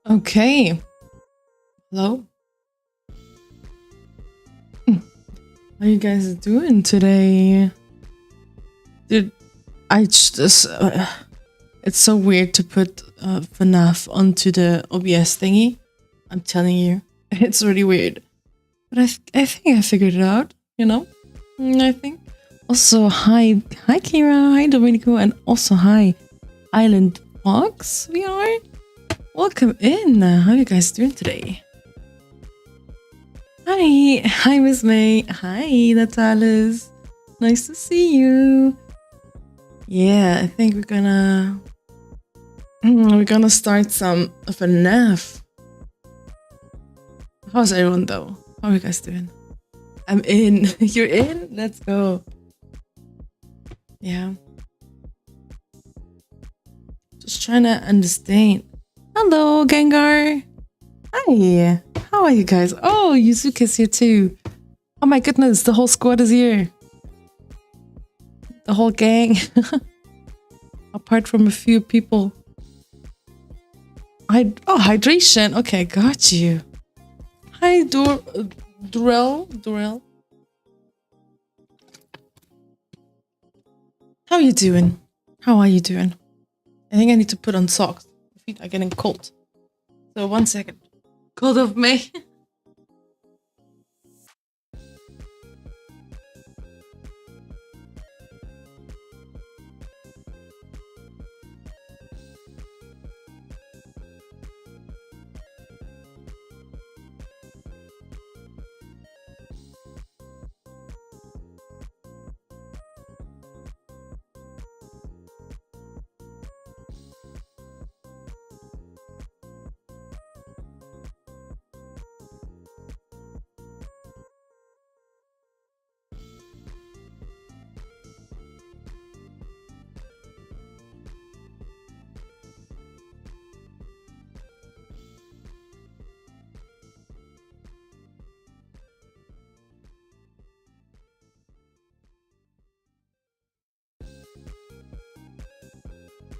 Okay. Hello. How you guys doing today? Dude, I just it's so weird to put FNAF onto the OBS thingy. I'm telling you, it's really weird. But I think I figured it out. You know, I think. Also, hi Kira, hi Domenico, and also hi Island Fox. We are welcome in. How you guys doing today? Hi Miss May. Hi Natalis. Nice to see you. Yeah, I think we're gonna start some FNAF. How's everyone though? How are you guys doing? I'm in. You're in? Let's go. Yeah. Just trying to understand. Hello, Gengar. Hi. How are you guys? Oh, Yuzuki's here too. Oh my goodness, the whole squad is here. The whole gang. Apart from a few people. Hydration. Okay, got you. Hi, Durell. How are you doing? How are you doing? I think I need to put on socks. My feet are getting cold. So 1 second. Cold of May.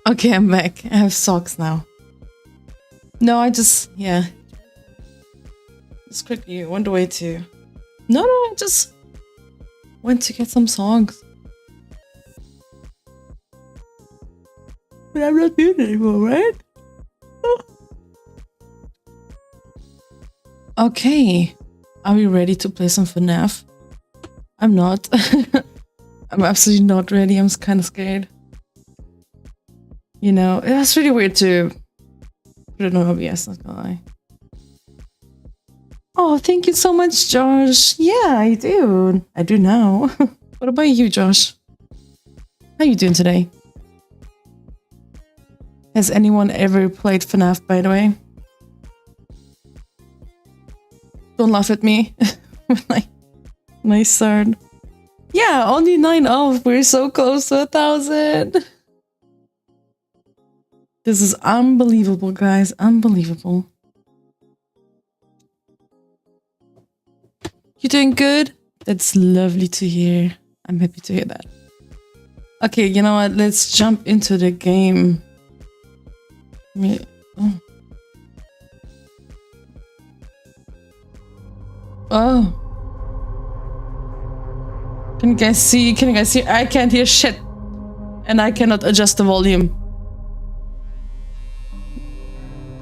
Okay, I'm back. I have socks now. No, yeah. Just quickly went away to... No, I just went to get some songs. But I'm not doing it anymore, right? Okay. Are we ready to play some FNAF? I'm not. I'm absolutely not ready. I'm kind of scared. You know, it was really weird to put it on OBS, not gonna lie. Oh, thank you so much, Josh. Yeah, I do. I do now. What about you, Josh? How you doing today? Has anyone ever played FNAF, by the way? Don't laugh at me. Nice start. Yeah, only 9 off. We're so close to 1,000. This is unbelievable, guys. Unbelievable. You doing good? That's lovely to hear. I'm happy to hear that. Okay, you know what? Let's jump into the game. Oh. Can you guys see? I can't hear shit. And I cannot adjust the volume.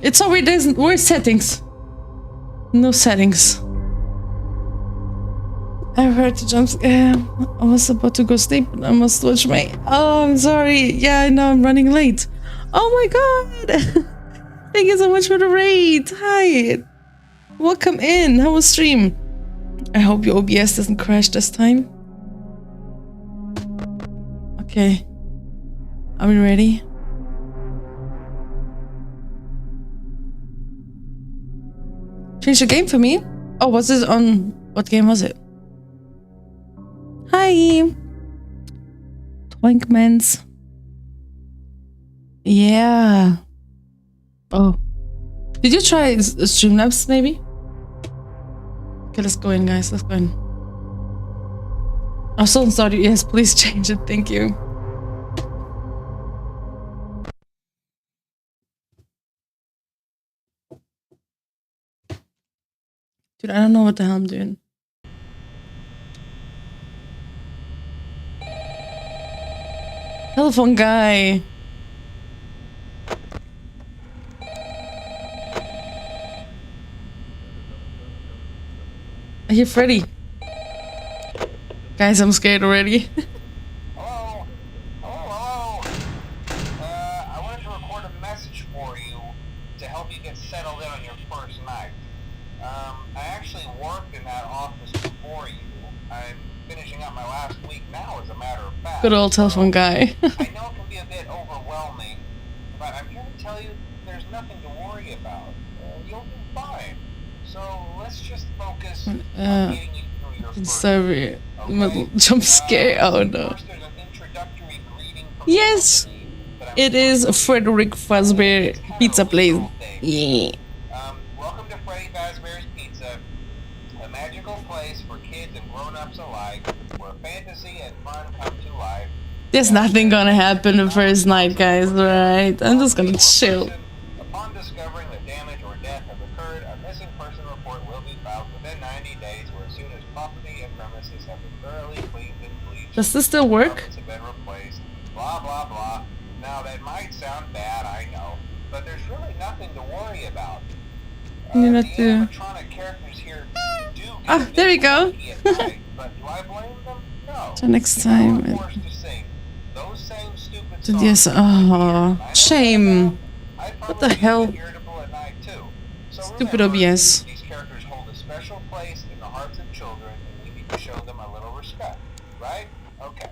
It's so weird. Where's settings? No settings. I heard the jump scare. I was about to go sleep, but I must watch my... Oh, I'm sorry. Yeah, I know I'm running late. Oh my god! Thank you so much for the raid. Hi. Welcome in. How was stream? I hope your OBS doesn't crash this time. Okay. Are we ready? Change the game for me? Oh, was it on... What game was it? Hi! Twinkmans. Yeah. Oh. Did you try Streamlabs, maybe? Okay, let's go in, guys. Let's go in. I'm so sorry. Yes, please change it. Thank you. Dude, I don't know what the hell I'm doing. Telephone guy. I hear Freddy. Guys, I'm scared already. Hello? Hello? I wanted to record a message for you to help you get settled in on your first night. I actually worked in that office before you. I'm finishing up my last week now, as a matter of fact. Good old telephone guy. I know it can be a bit overwhelming, but I'm here to tell you there's nothing to worry about. You'll be fine. So let's just focus on getting you through your first Sorry. okay? Jump scare. Oh no. First, there's an introductory greeting from Yes, the company, but I'm it is a Frederick Fazbear it's kind of pizza a place. legal thing. Yeah. Welcome to Freddy Fazbear's Pizza, a magical place for kids and grown-ups alike, where fantasy and fun come to life. There's nothing gonna happen the first night, guys, right? I'm just gonna chill. Upon discovering that damage or death have occurred, a missing person report will be filed within 90 days or as soon as property and premises have been thoroughly cleaned and bleached. Does this still work? Carpets have been replaced, blah, blah, blah. Now, that might sound bad, I know, but there's really nothing to worry about. The animatronic characters here do get there we go. at night, but do I blame them? No. So next time. They are forced to sing those same stupid Dude, songs. yes. Oh, shame. I'd What the probably hell? be irritable at night too. So Stupid remember, OBS. these characters hold a special place in the hearts of children, and we need to show them a little respect, right? Okay.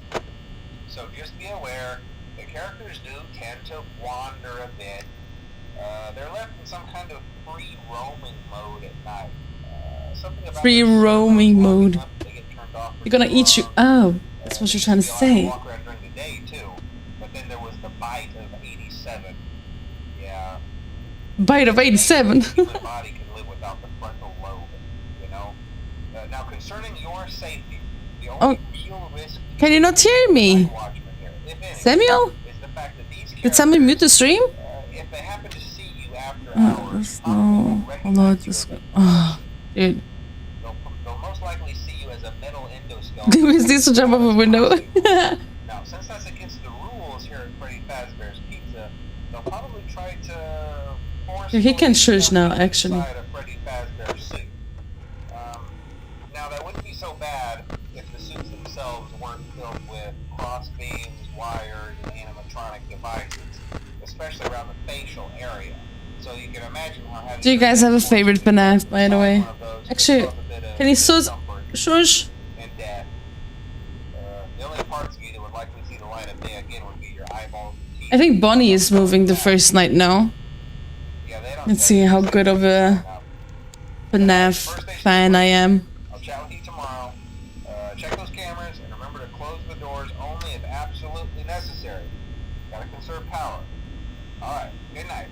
So just be aware, the characters do tend to wander a bit. They're left in some kind of free roaming mode at night. Something about Free their roaming songs mode. up, they get turned off for They're gonna too eat you. long. Oh, that's what you're trying to They say. walk around during the day too. But then there was the bite of 87. Yeah. Bite of 87. The human body can live without the frontal lobe, you know? Now, concerning your safety, the only real risk Can you not hear me? watchman here, if any, Samuel? is the fact that these Did somebody mute the stream? if they happen to see you after Oh, hours, no. Although this. Oh, dude. they'll most likely see you as a metal endoskeleton. Who is this to jump off a window? Now, since that's against the rules here at Freddy Fazbear's Pizza, they'll probably try to force He can you shush now, inside actually. a Freddy Fazbear suit. Now, that wouldn't be so bad if the suits themselves weren't filled with cross beams, wires, and animatronic devices, especially around the facial area. So you can imagine how having Do you guys have a favorite FNAF, by the way? one of those could Actually, cause a bit of can you discomfort shush? and death. The only parts of you that would likely see the light of day again would be your eyeballs and teeth. I think Bonnie is moving the first night now. Yeah, they don't Let's tell see you how this good of a FNAF fan I am. I'll chat with you tomorrow. Check those cameras and remember to close the doors only if absolutely necessary. Gotta conserve power. Alright, good night.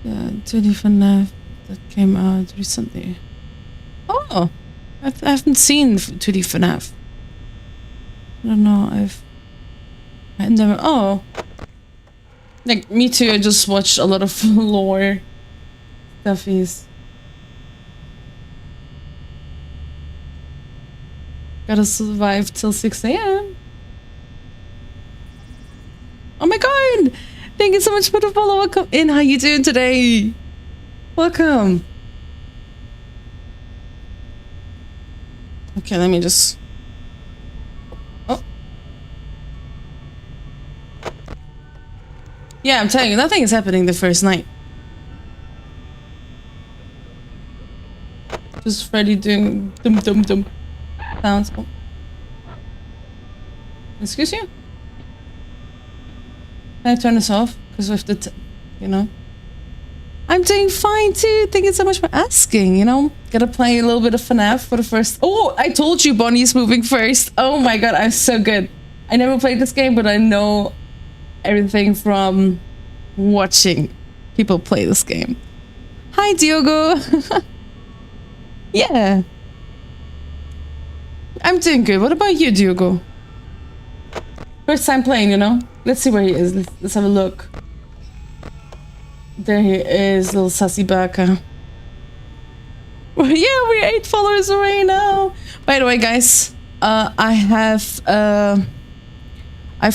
Yeah, 2D FNAF that came out recently. Oh, I haven't seen 2D FNAF. I don't know. I never. Oh, like me too. I just watched a lot of lore stuffies. Gotta survive till 6 a.m. Oh my god! Thank you so much for the follow. Welcome in. How you doing today? Welcome. Okay, let me just. Oh. Yeah, I'm telling you, nothing is happening the first night. Just Freddy doing dum dum dum sounds. Oh. Excuse you? Can I turn this off? Because of the, you know. I'm doing fine too. Thank you so much for asking. You know, gotta play a little bit of FNAF for the first. Oh, I told you Bonnie's moving first. Oh my god, I'm so good. I never played this game, but I know everything from watching people play this game. Hi, Diogo. Yeah, I'm doing good. What about you, Diogo? First time playing, you know? Let's see where he is. Let's have a look. There he is, little sassy baka. Yeah, we're 8 followers away now. By the way, guys, I've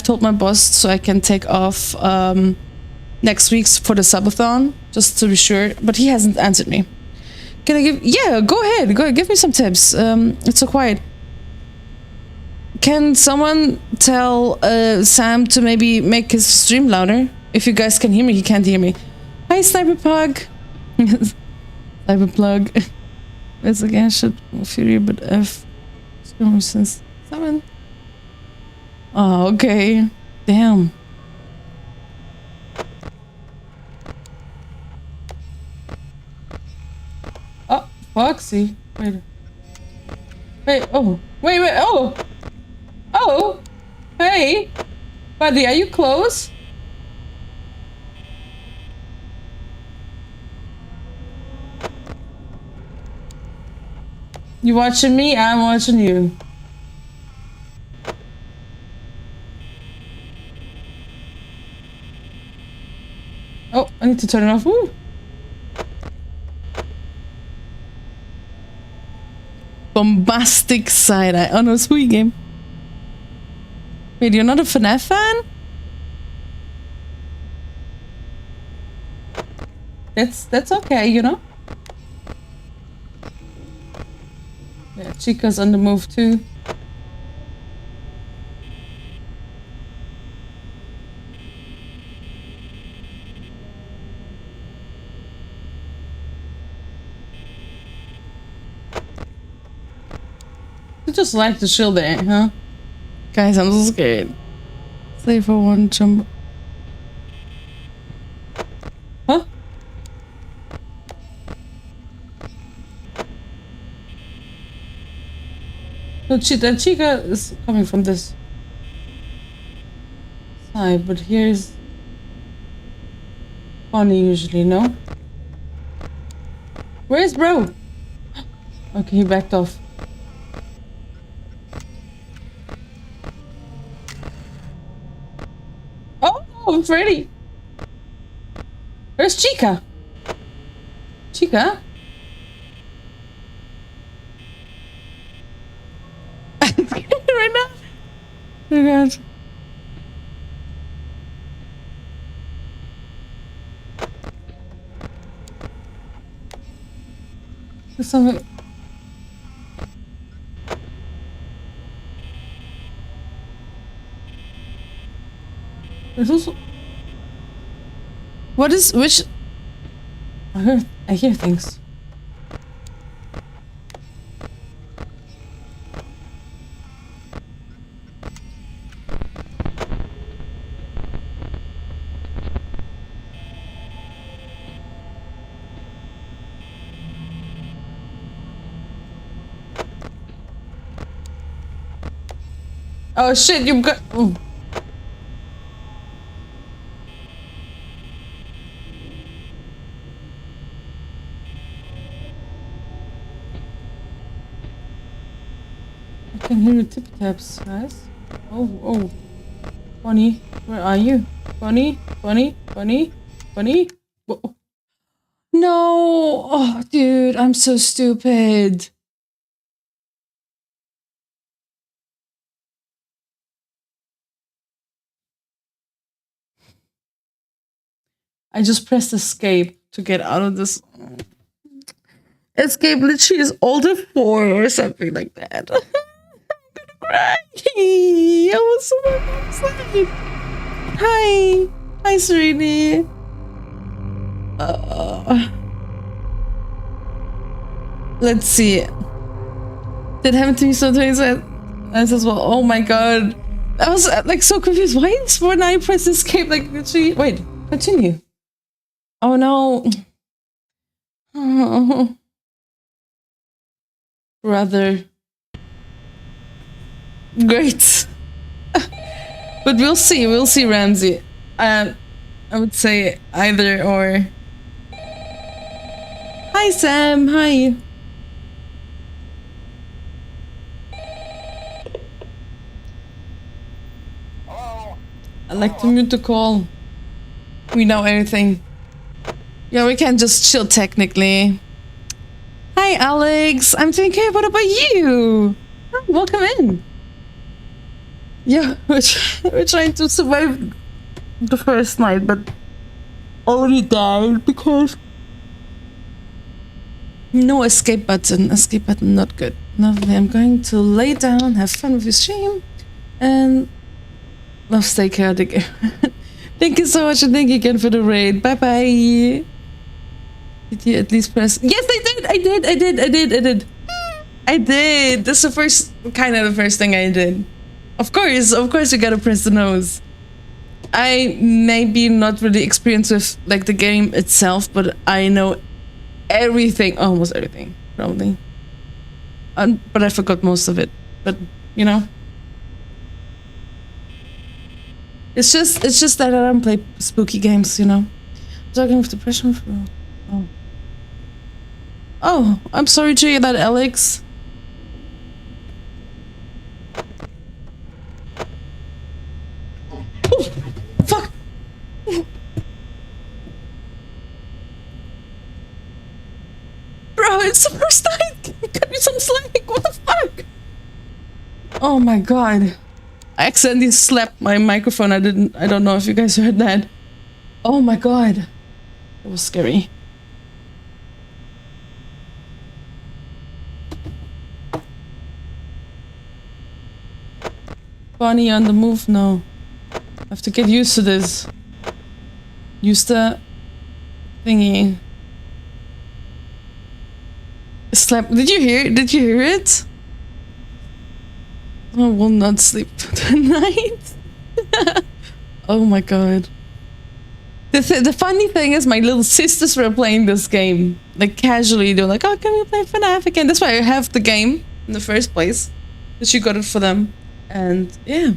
told my boss so I can take off next week's for the subathon, just to be sure. But he hasn't answered me. Can I give? Yeah, go ahead. Go ahead, give me some tips. It's so quiet. Can someone tell Sam to maybe make his stream louder? If you guys can hear me, he can't hear me. Hi, Sniper Pug. Sniper Plug. It's again shit Fury, but F. It's going since 7. Oh, okay. Damn. Oh, Foxy. Wait. Wait, oh. Wait, oh! Oh! Hey! Buddy, are you close? You watching me? I'm watching you. Oh, I need to turn it off. Woo! Bombastic side-eye. Oh no, spooky game. Wait, you're not a FNAF fan? That's okay, you know? Yeah, Chica's on the move too. You just like the shield there, huh? Guys, I'm so scared. Save for one jump. Huh? No, that Chica is coming from this side, but here's Bonnie usually, no? Where's bro? Okay, he backed off. Oh, Freddy! Where's Chica? Chica? Right now? Oh god. There's something. There's also. What is which? I hear things. Oh shit, you got. Oh. I can hear the tip taps, guys. Oh. Bunny, where are you? Bunny? Whoa. No! Oh, dude, I'm so stupid. I just pressed escape to get out of this. Escape literally is Alt 4 or something like that. I'm gonna cry. I was so excited. Hi, sweetie. Let's see. That happened to me sometimes as well. Oh my god. I was like so confused. Why is when I press escape like literally? Wait, continue. Oh no. Oh. Brother. Great. But we'll see, Ramsey. I would say either or. Hi Sam, hi. Hello? like to mute the call. We know everything. Yeah, we can just chill technically. Hi, Alex. I'm doing good. What about you? Oh, welcome in. Yeah, we're trying to survive the first night, but only died because no escape button. Escape button, not good. Lovely. I'm going to lay down, have fun with your stream, and love stay chaotic. Thank you so much, and thank you again for the raid. Bye bye. Did you at least press? Yes, I did. I did. That's the first thing I did. Of course, you gotta press the nose. I may be not really experienced with like the game itself, but I know everything, almost everything, probably. But I forgot most of it. But you know, it's just that I don't play spooky games. You know, talking with depression for. Oh, I'm sorry to hear that, Alex. Ooh, fuck. Bro, it's the first time. Cut me some slack. What the fuck? Oh my god. I accidentally slapped my microphone. I don't know if you guys heard that. Oh my god. It was scary. Bonnie on the move? No. I have to get used to this. Use the thingy. Slap. Did you hear it? I will not sleep tonight. Oh my god. The funny thing is my little sisters were playing this game. Like casually. They're like, oh, can we play FNAF again? That's why I have the game in the first place. Because you got it for them. And yeah.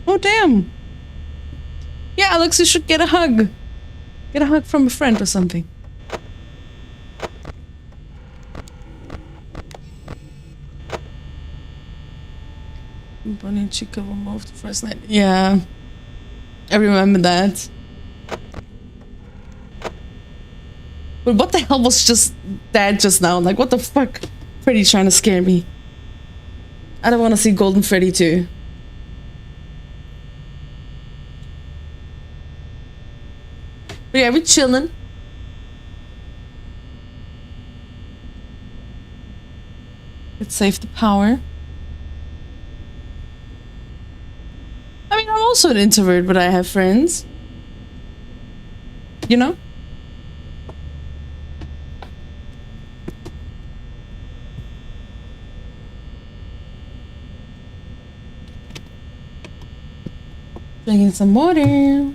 Oh damn. Yeah, Alex, you should get a hug. Get a hug from a friend or something. Bonnie and Chica were moved the first night. Yeah. I remember that. But what the hell was just that just now? Like, what the fuck? Freddy's trying to scare me. I don't want to see Golden Freddy too. But yeah, we're chilling. Let's save the power. I mean, I'm also an introvert, but I have friends. You know? Drinking some water.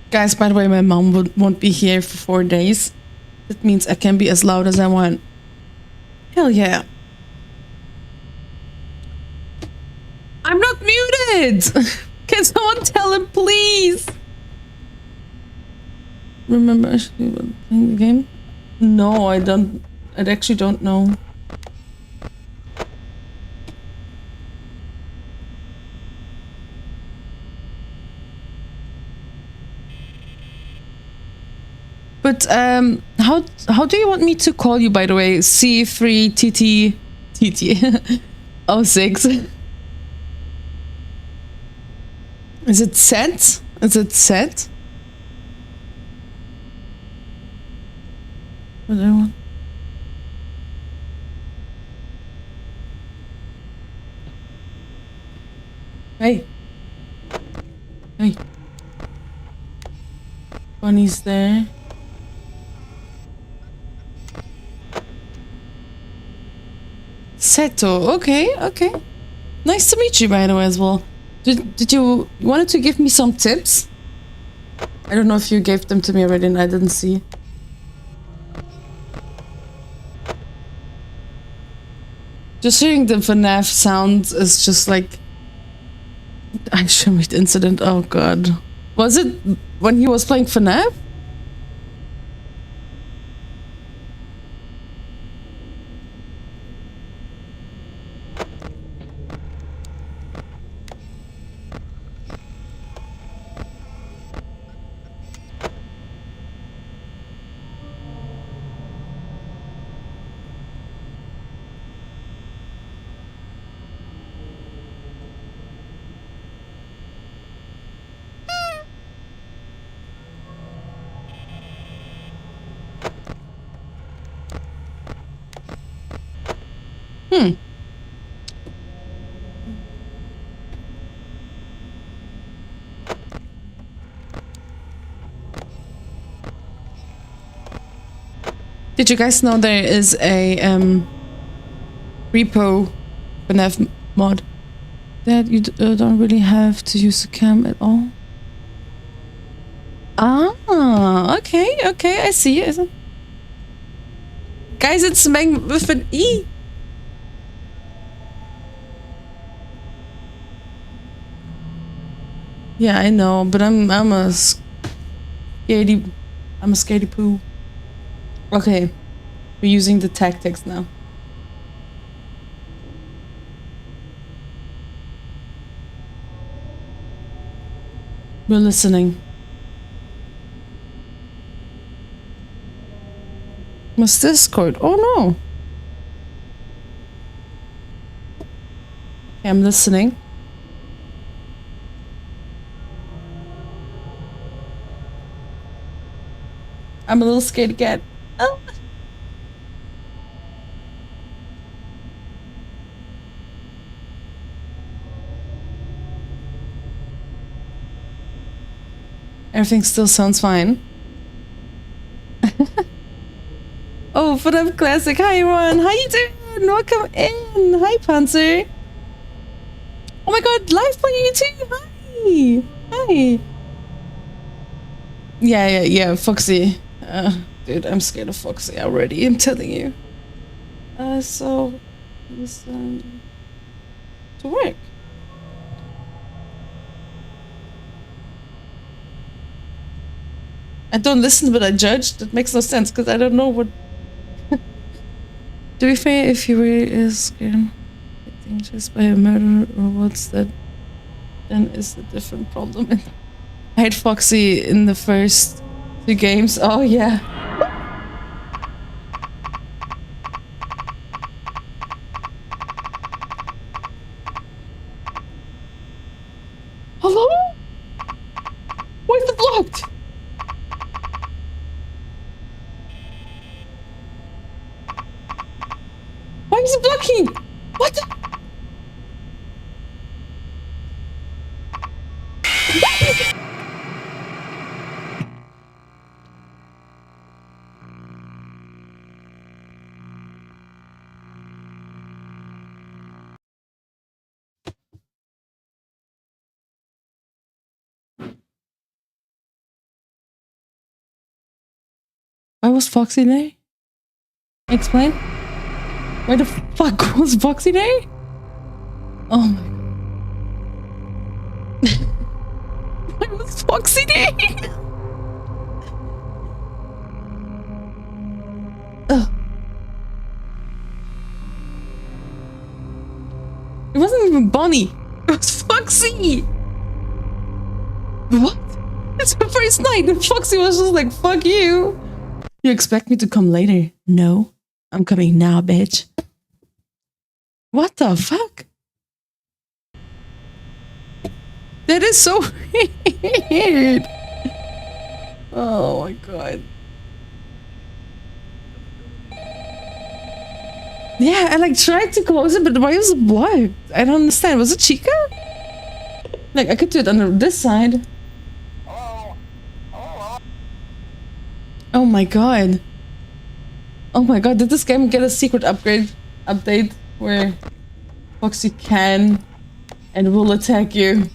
Guys, by the way, my mom won't be here for 4 days. That means I can be as loud as I want. Hell yeah. I'm not muted! Can someone tell him, please? Remember actually playing the game? No, I don't. I actually don't know. But how do you want me to call you, by the way? C3TT 06. Is it set? Is it set? What do I want? Hey. Hey. Bonnie's there. Seto, okay, okay. Nice to meet you, by the way, as well. Did you wanted to give me some tips? I don't know if you gave them to me already and I didn't see. Just hearing the FNAF sound is just like... I show me the incident, oh god. Was it when he was playing FNAF? Hmm. Did you guys know there is a repo fnaf mod that you don't really have to use the cam at all? Ah, okay, I see it. Guys, it's Meng with an E. Yeah, I know, but I'm a scaredy poo. Okay, we're using the tactics now. We're listening. What's Discord? Oh no. Okay, I'm listening. I'm a little scared again. Oh. Everything still sounds fine. Oh, fnaf Classic. Hi, everyone. How you doing? Welcome in. Hi, Panzer. Oh my god, live for you too. Hi. Hi. Yeah, Foxy. Dude, I'm scared of Foxy already, I'm telling you. So... listen... to work. I don't listen, but I judge. That makes no sense, because I don't know what... To be fair, if you were scared just by a murder or what's that, then it's a different problem. I had Foxy in the first 2 games. Oh, yeah. Hello? Why is it blocked? Why is it blocking? What the? Why was Foxy there? Explain. Where the fuck was Foxy there? Oh my god. Why was Foxy there? Ugh. It wasn't even Bonnie. It was Foxy. What? It's the first night and Foxy was just like, fuck you. You expect me to come later? No. I'm coming now, bitch. What the fuck? That is so weird. Oh my god. Yeah, I like tried to close it, but why was it blocked? I don't understand. Was it Chica? Like I could do it on this side. Oh my god. Oh my god, did this game get a secret update where Foxy can and will attack you?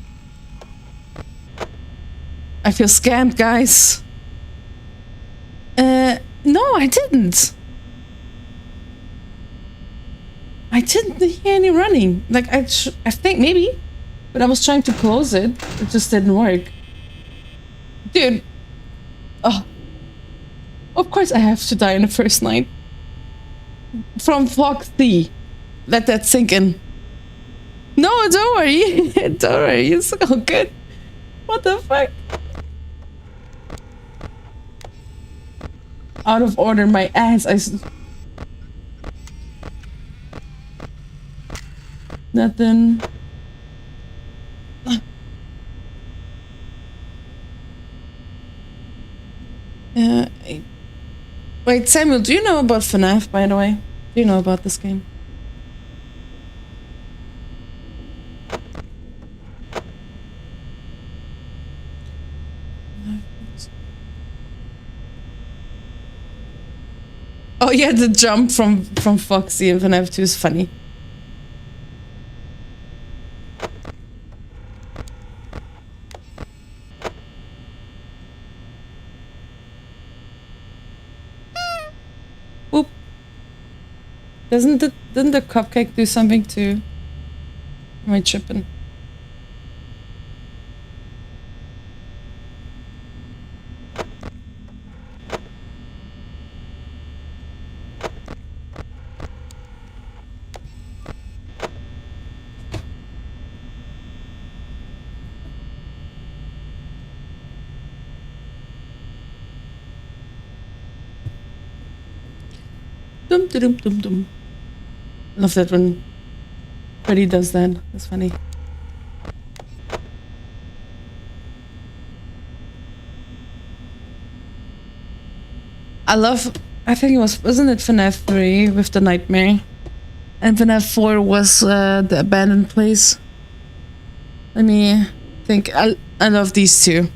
I feel scammed, guys. No, I didn't. I didn't hear any running. Like, I think maybe, but I was trying to close it. It just didn't work. Dude. Oh. Of course I have to die in the first night. From Foxy. Let that sink in. No, don't worry. Don't worry. It's all good. What the fuck? Out of order, my ass. Nothing. Wait, Samuel, do you know about FNAF, by the way? Do you know about this game? Oh yeah, the jump from Foxy in FNAF 2 is funny. Oop. Didn't the cupcake do something too? Am I tripping? Dum dum dum dum. Love that when Freddy does that. That's funny. I think it wasn't it FNAF 3 with the nightmare? And FNAF 4 was the abandoned place. Let me think. I love these two.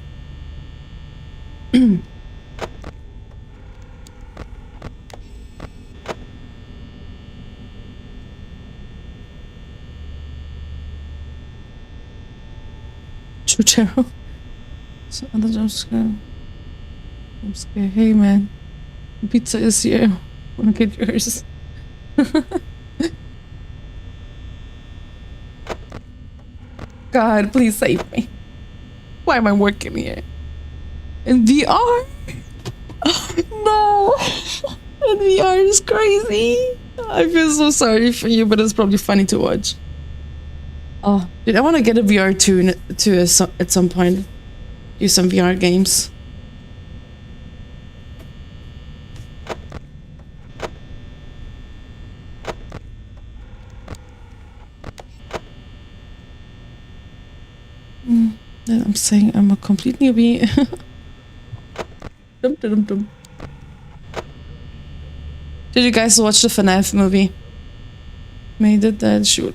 Chuchero. So other jump scare. Hey man. Pizza is here. Wanna get yours? God, please save me. Why am I working here? In VR? No! In VR is crazy. I feel so sorry for you, but it's probably funny to watch. Oh, dude, I want to get a VR too at some point. Do some VR games. I'm saying I'm a complete newbie. Dum, dum, dum. Did you guys watch the FNAF movie? Made it that shoot.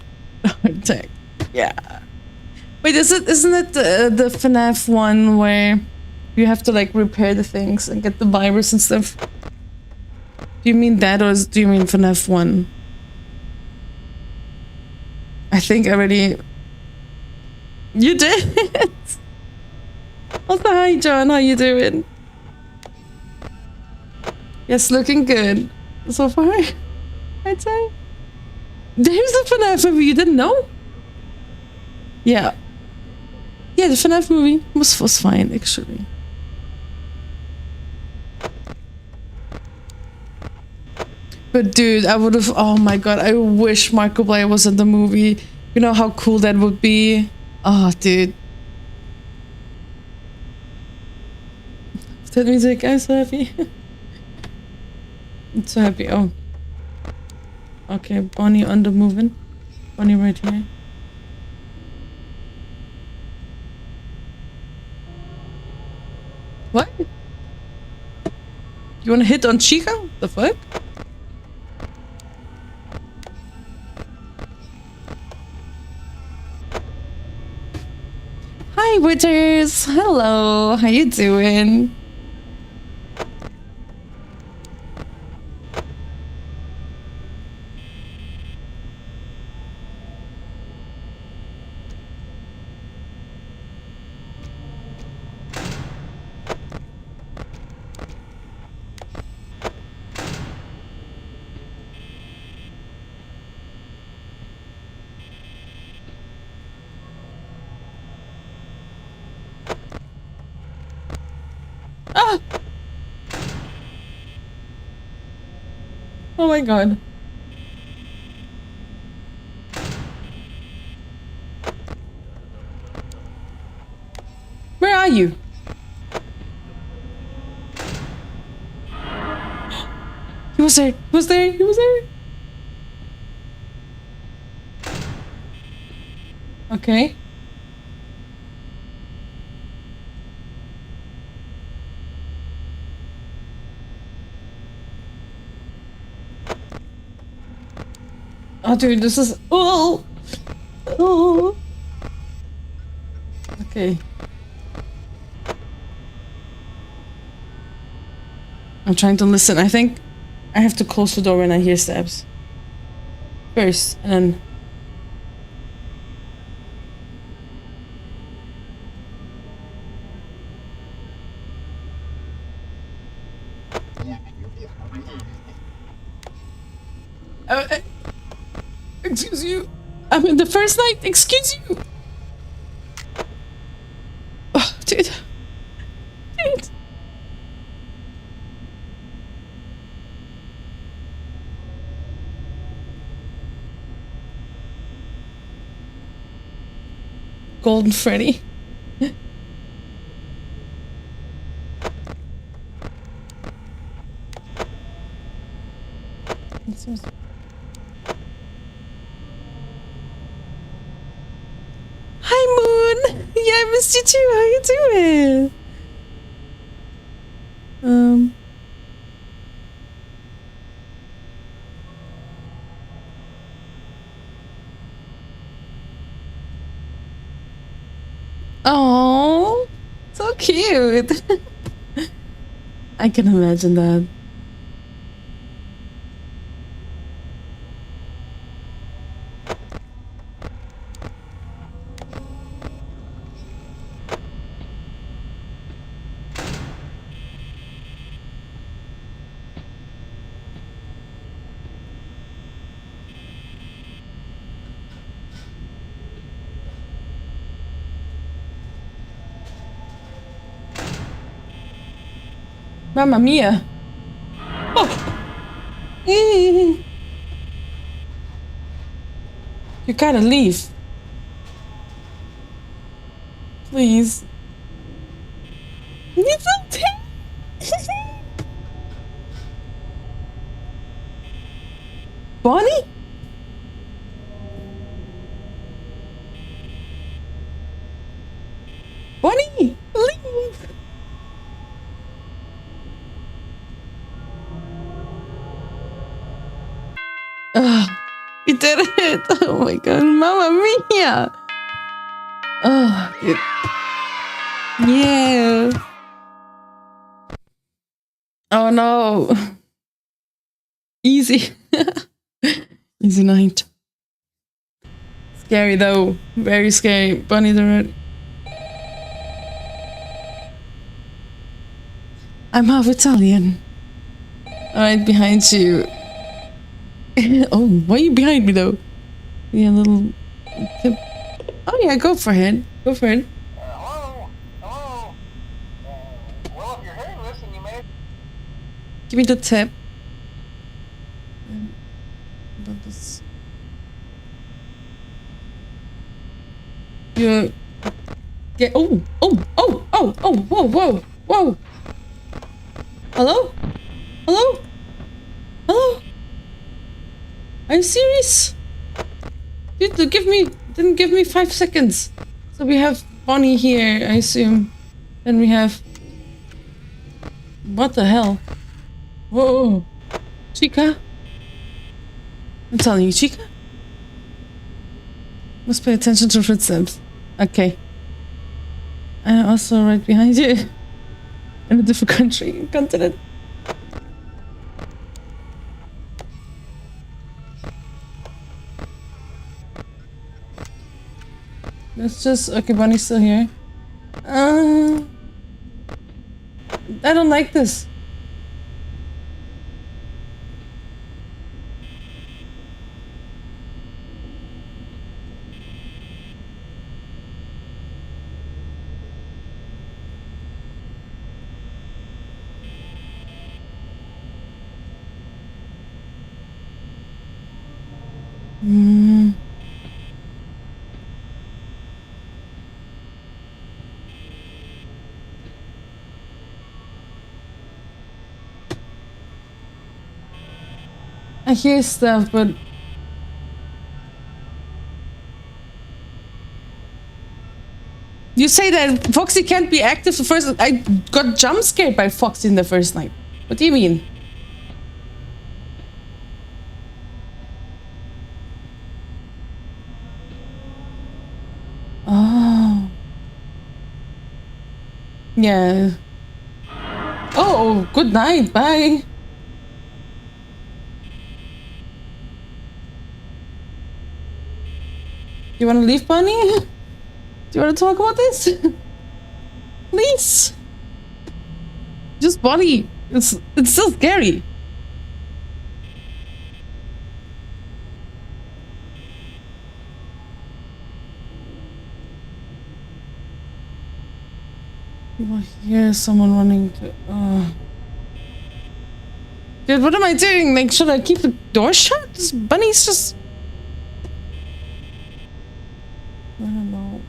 Attack. Yeah. Wait, isn't it the FNAF one where you have to like repair the things and get the virus and stuff? Do you mean that, or do you mean FNAF 1? I think I already... You did? Also, hi John, how you doing? Yes, looking good. So far, I'd say. There's a FNAF movie, you didn't know? Yeah. Yeah, the FNAF movie was fine, actually. But dude, I would have... Oh my god, I wish Markiplier was in the movie. You know how cool that would be? Oh, dude. That music, I'm so happy. I'm so happy. Oh. Okay, Bonnie on the moving. Bonnie right here. What? You wanna hit on Chica? The fuck? Hi, Witters! Hello! How you doing? Ah! Oh my god. Where are you? He was there. He was there. He was there. Okay. Oh, dude, this is... Oh! Oh! Okay. I'm trying to listen. I think I have to close the door when I hear steps. First, and then... excuse you. I'm in the first night. Excuse you. Oh, dude. Dude. Golden Freddy. Hi, Moon. Yeah, I missed you too. How you doing? Oh, so cute. I can imagine that. Mamma mia. Oh. You gotta leave. Please. It's okay. Bonnie? Bonnie, leave. We did it. Oh my god, Mamma mia. Oh, dude. Yeah. Oh no. Easy. Easy night. Scary though. Very scary. Bonnie's already. I'm half Italian. Alright, behind you. Oh, why are you behind me though? Yeah, little tip. Oh yeah, go for it. Go for it. Hello? Hello? Well, if you're hearing this and you may... Give me the tip. About this. You get. Oh, whoa, whoa, whoa. Hello? Hello? Hello? Are you serious? Dude, didn't give me 5 seconds. So we have Bonnie here, I assume. Then we have... What the hell? Whoa. Chica? I'm telling you, Chica? Must pay attention to footsteps. Okay. I'm also right behind you. In a different country, continent. Let's just... Okay, Bonnie's still here. I don't like this. I hear stuff, but... You say that Foxy can't be active the first... I got jump scared by Foxy in the first night. What do you mean? Oh. Yeah. Oh, good night. Bye. You want to leave, Bunny? Do you want to talk about this? Please. Just Bunny. It's still scary. You will hear someone running to... Dude, what am I doing? Like, should I keep the door shut? This Bunny's just... I don't know.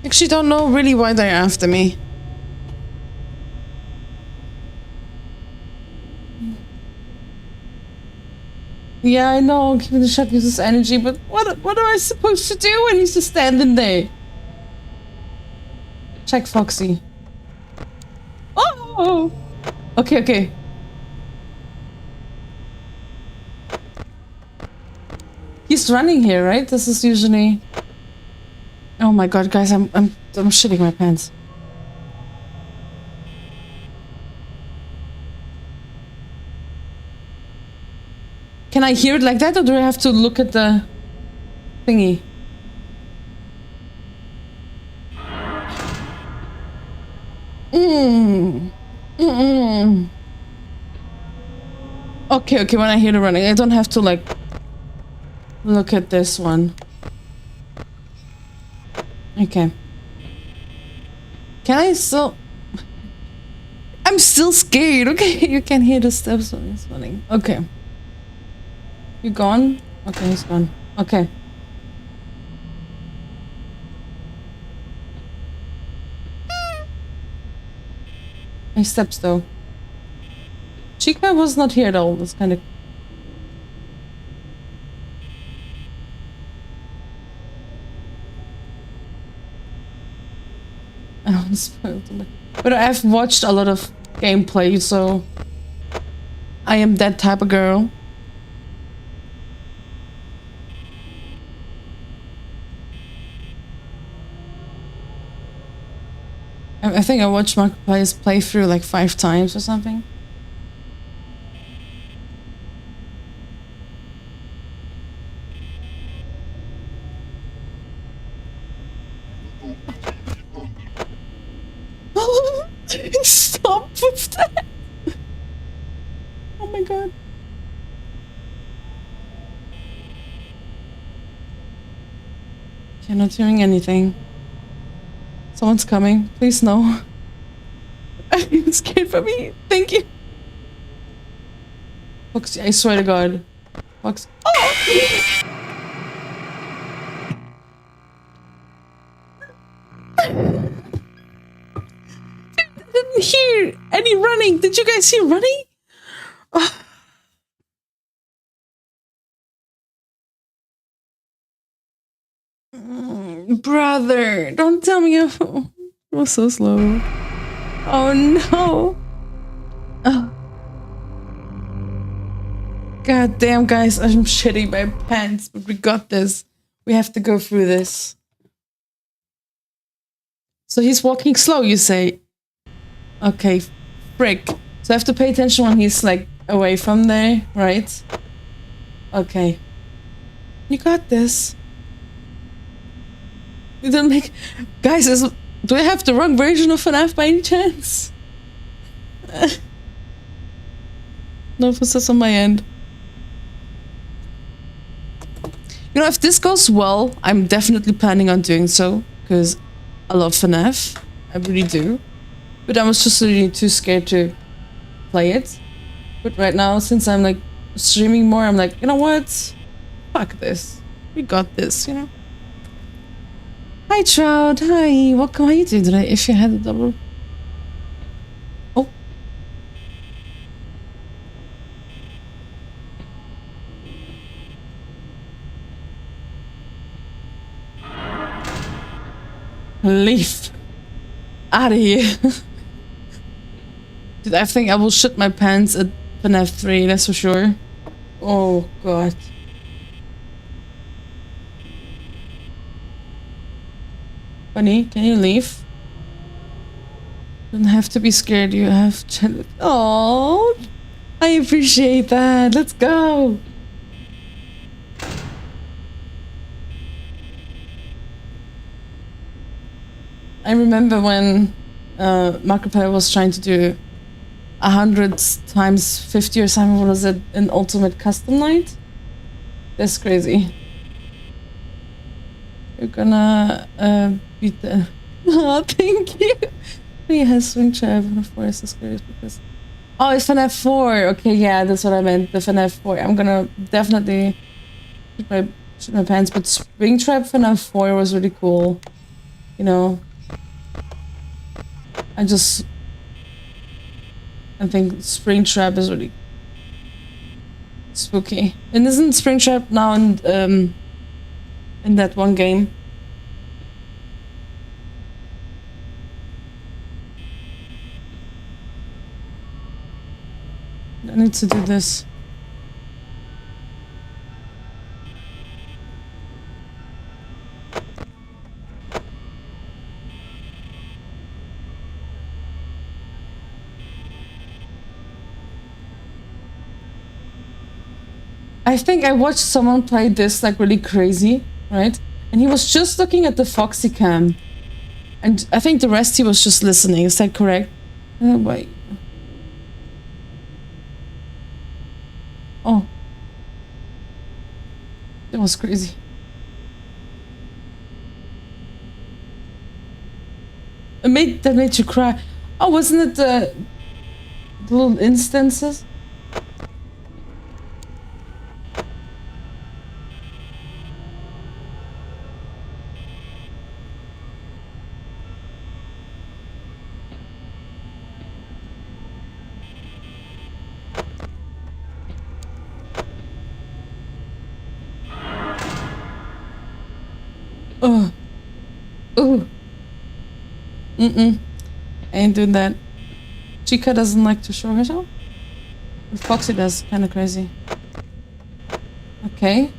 Actually, don't know really why they're after me. Yeah, I know, keeping the shot uses energy, but what am I supposed to do when he's just standing there? Check Foxy. Oh! Okay, okay. He's running here, right? This is usually... Oh my god, guys, I'm shitting my pants. Can I hear it like that, or do I have to look at the thingy? Okay, okay, when I hear the running, I don't have to, like, look at this one. Okay. Can I still... I'm still scared, okay? You can hear the steps when he's running. Okay. You gone? Okay, he's gone. Okay. My steps, though. Chica was not here at all. That's kind of... I don't want to spoil it. But I've watched a lot of gameplay, so... I am that type of girl. I think I watched Markiplier's playthrough like 5 times or something. Stop with that! Oh my god. You're not hearing anything. Someone's coming. Please no. I'm scared for me. Thank you. Foxy, I swear to God. Fox. Oh! I didn't hear any running. Did you guys hear running? Oh. Brother, don't tell me it was so slow. Oh no. Oh. God damn, guys, I'm shitting my pants, but we got this. We have to go through this. So he's walking slow, you say? Okay, frick. So I have to pay attention when he's like away from there, right? Okay. You got this. You didn't make... Guys, do I have the wrong version of FNAF by any chance? No emphasis on my end. You know, if this goes well, I'm definitely planning on doing so, because I love FNAF. I really do. But I was just really too scared to play it. But right now, since I'm like streaming more, I'm like, you know what? Fuck this. We got this, you know? Hi Trout, hi, welcome, how you doing today? If you had a double... Oh. Leave. Out of here. Dude, I think I will shit my pants at FNAF 3, that's for sure. Oh god. Bunny, can you leave? Don't have to be scared. You have. Oh, I appreciate that. Let's go. I remember when Markiplier was trying to do 100 times 50 or something. What was it? An ultimate custom night? That's crazy. You're gonna beat the. Oh, thank you. He has swing trap and of course is curious because. Oh, it's FNAF 4. Okay, yeah, that's what I meant. The FNAF 4. I'm gonna definitely shoot my pants, but Springtrap FNAF 4 was really cool. You know, I think Springtrap is really spooky. And isn't Springtrap now in that one game? I need to do this. I think I watched someone play this like really crazy, right? And he was just looking at the Foxy cam. And I think the rest he was just listening. Is that correct? Wait. Oh. That was crazy. That made you cry. Oh, wasn't it the little instances? Oh. Ooh. I ain't doing that. Chica doesn't like to show herself. But Foxy does. Kinda crazy. Okay.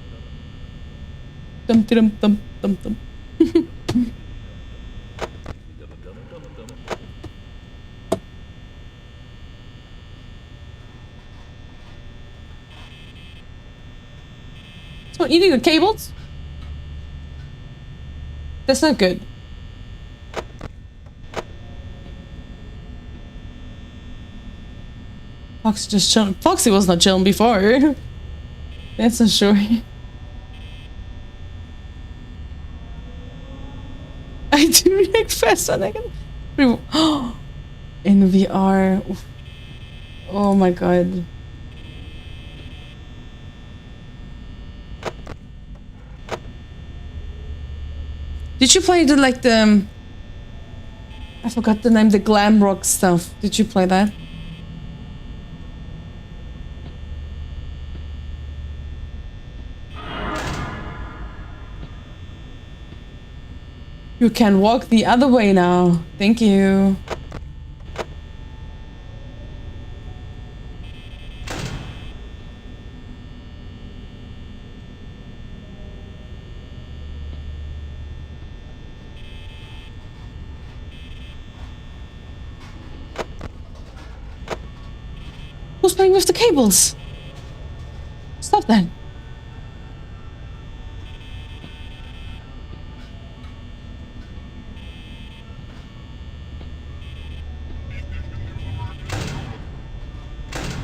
Dum dum dum dum dum. So eating the cables? That's not good. Foxy just chilling. Foxy was not chilling before. That's for sure. I do react fast when I can. In VR. Oh my god. Did you play the I forgot the name, the glam rock stuff. Did you play that? You can walk the other way now. Thank you. Who's playing with the cables? Stop that.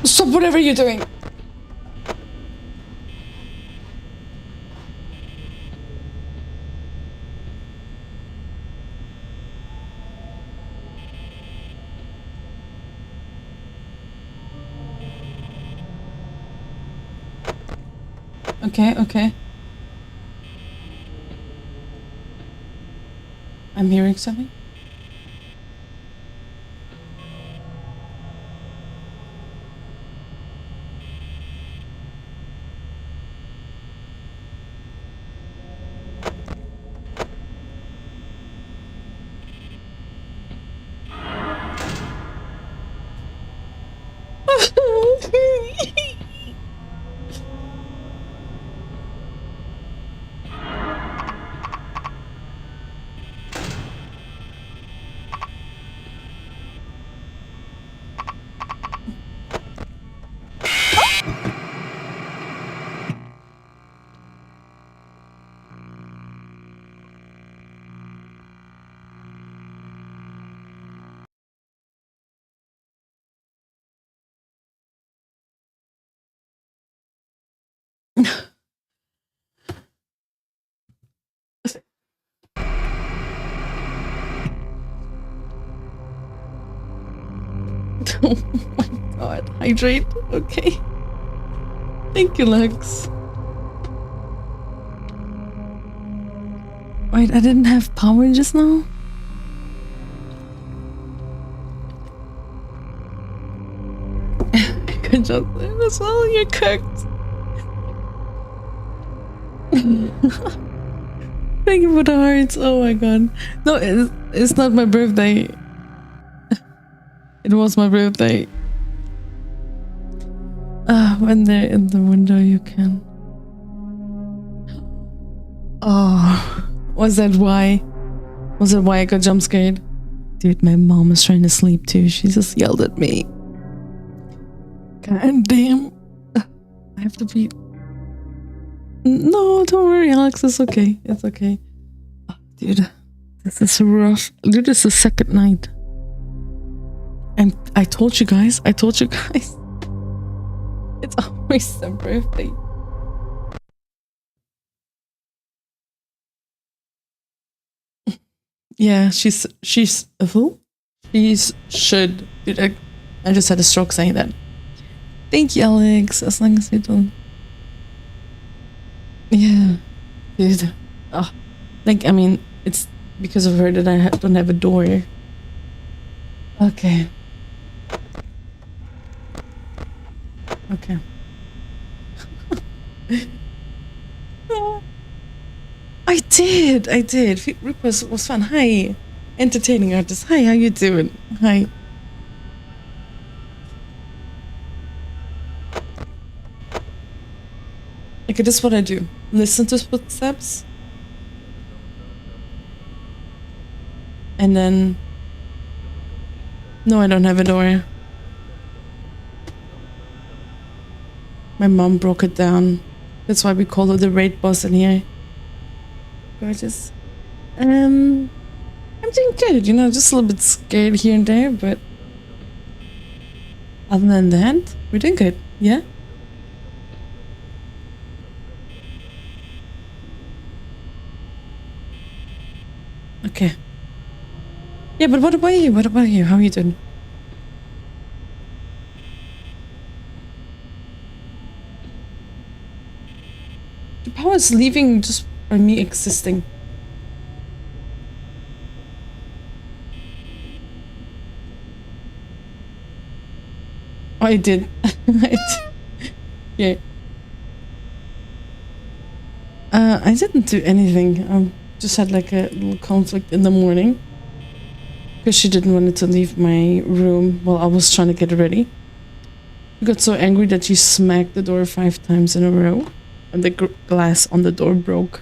Stop whatever you're doing. Okay, okay. I'm hearing something. Oh my god. Hydrate. Okay. Thank you, Lux. Wait, I didn't have power just now? Good job as well, you're cooked. Thank you for the hearts. Oh my god. No, it's not my birthday. It was my birthday. When they're in the window, you can. Oh, was that why? Was that why I got jump scared? Dude, my mom is trying to sleep too. She just yelled at me. God damn. I have to be. No, don't worry, Alex. It's okay. It's okay. Oh, dude, this is rough. Dude, this is the second night. And I told you guys. It's always their birthday. Yeah, she's who? She's should. Dude, I just had a stroke saying that. Thank you, Alex. As long as you don't. Yeah, dude. Oh, like I mean, it's because of her that I don't have a door. Okay. Okay. I did. Rick was fun. Hi, entertaining artist. Hi, how you doing? Hi. Okay, this is what I do. Listen to footsteps. And then... No, I don't have a door. My mom broke it down. That's why we call her the raid boss in here. Gorgeous. I'm doing good, you know, just a little bit scared here and there, but... Other than that, we're doing good, yeah? Okay. Yeah, but what about you? What about you? How are you doing? The power is leaving just by me existing. Oh, I did. Yeah. I didn't do anything. Just had like a little conflict in the morning. Because she didn't want to leave my room while I was trying to get ready. She got so angry that she smacked the door 5 times in a row. And the glass on the door broke.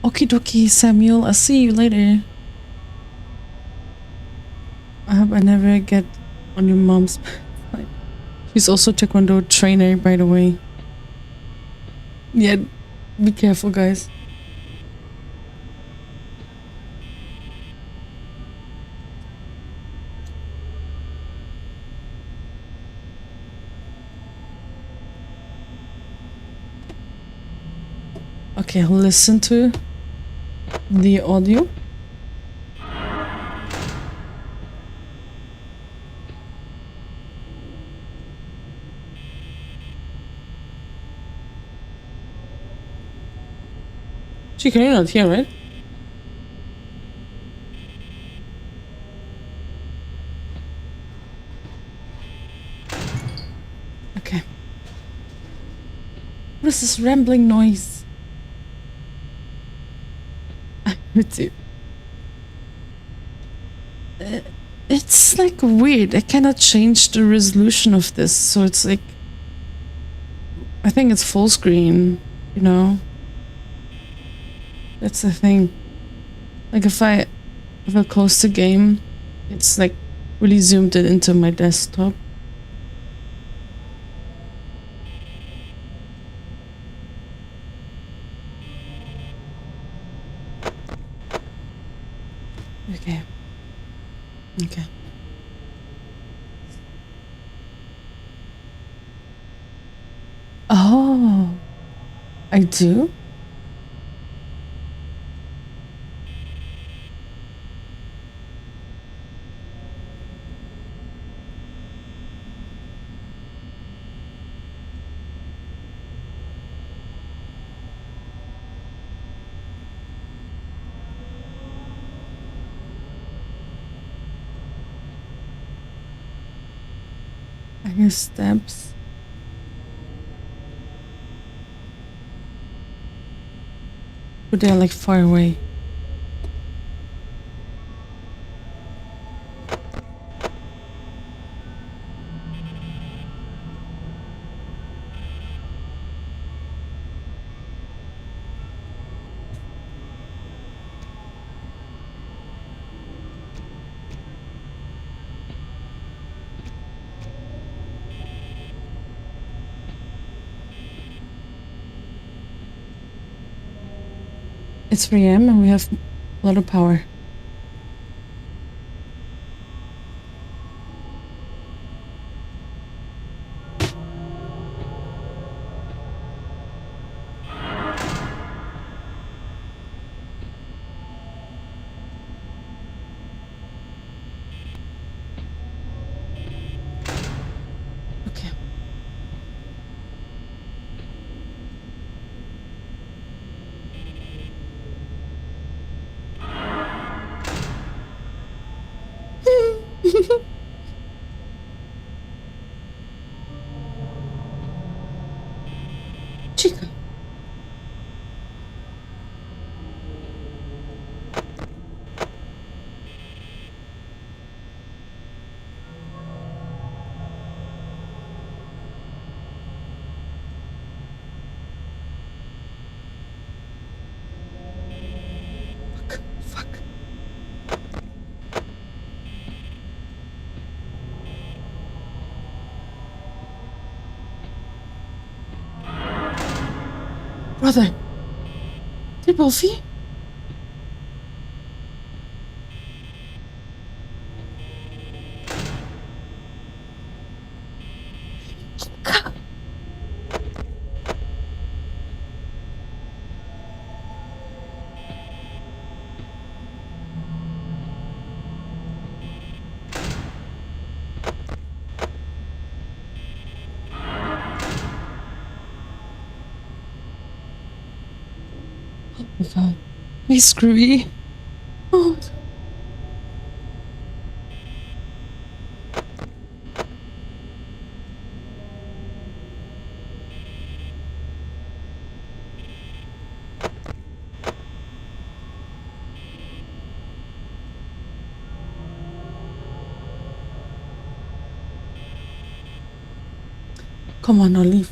Okie dokie, Samuel. I'll see you later. I hope I never get on your mom's side. She's also a taekwondo trainer, by the way. Yeah, be careful, guys. Okay, listen to the audio. Chicken, you're not here, right? Okay. What is this rambling noise? It's like weird. I cannot change the resolution of this, so it's like... I think it's full screen, you know? That's the thing. Like if I close the game, it's like really zoomed it into my desktop. Okay. Okay. I do? I hear steps. But they're like far away. It's 3 a.m. and we have a lot of power. Okay. Chica. Fuck. Fuck. Brother. Did Wolfie? Oh my god. He's screwy. Oh. Come on, now leave.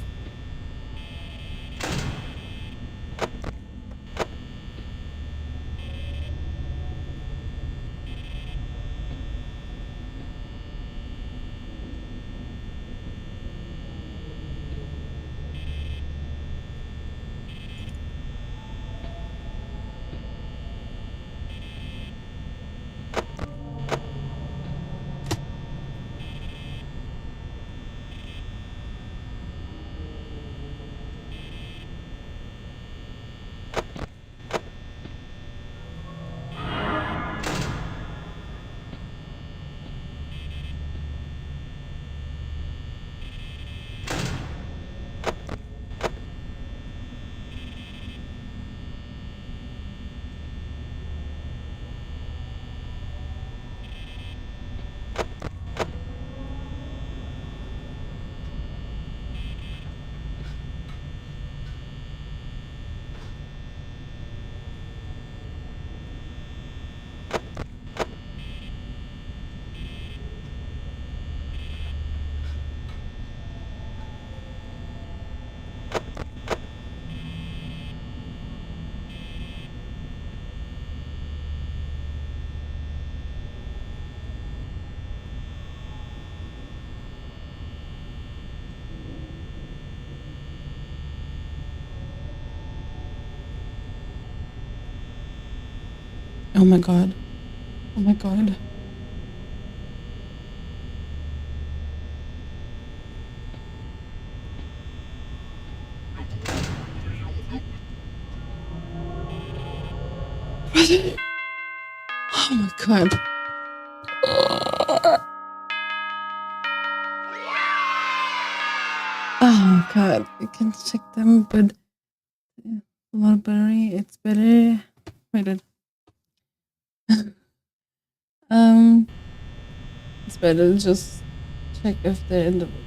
Oh my god. Oh my god. Oh my god. Oh god, you can check them, but a lot of battery, it's better. Wait, it's better to just check if they're in the room.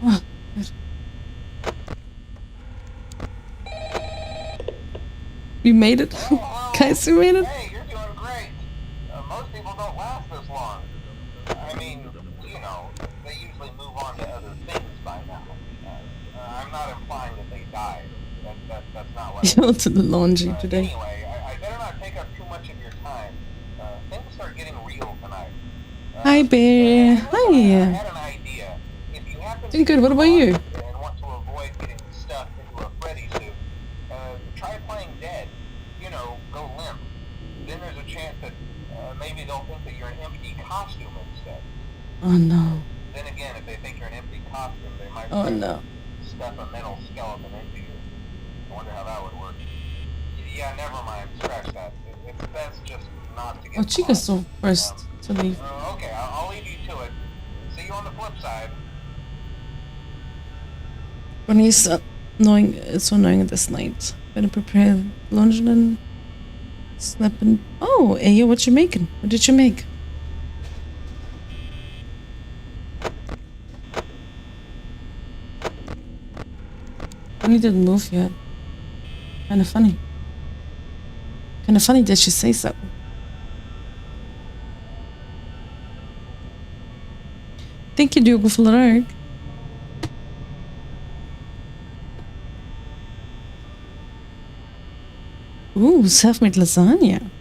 Oh, good. We made it. Guys, we made it. Hey, you're doing great. Most people don't last this long. I mean, you know, they usually move on to other things by now. I'm not implying that they died. That's not what You went to the laundry today. Anyway, I better not take up too much of your time. Things start getting real tonight. Hi, Bear. I Hi. had an idea. If you happen Doing good. What about you? And want to avoid getting stuffed into a Freddy suit, try playing dead. You know, go limp. Then there's a chance that maybe they'll think that you're an empty costume instead. Oh no. Then again, if they think you're an empty costume, they might stuff a metal skeleton into you. I wonder how that would work. Yeah, never mind. Scratch that. It's best just not to get. Oh, Chica's so first to leave. Okay, I'll leave you to it. See you on the flip side. When he's annoying, it's so annoying this night. Better prepare lunch and snap and. Oh, Ayo, what you making? What did you make? When he didn't move yet. Kinda funny. Kinda funny that you say so. Thank you, Diogo, for the like. Ooh, self-made lasagna.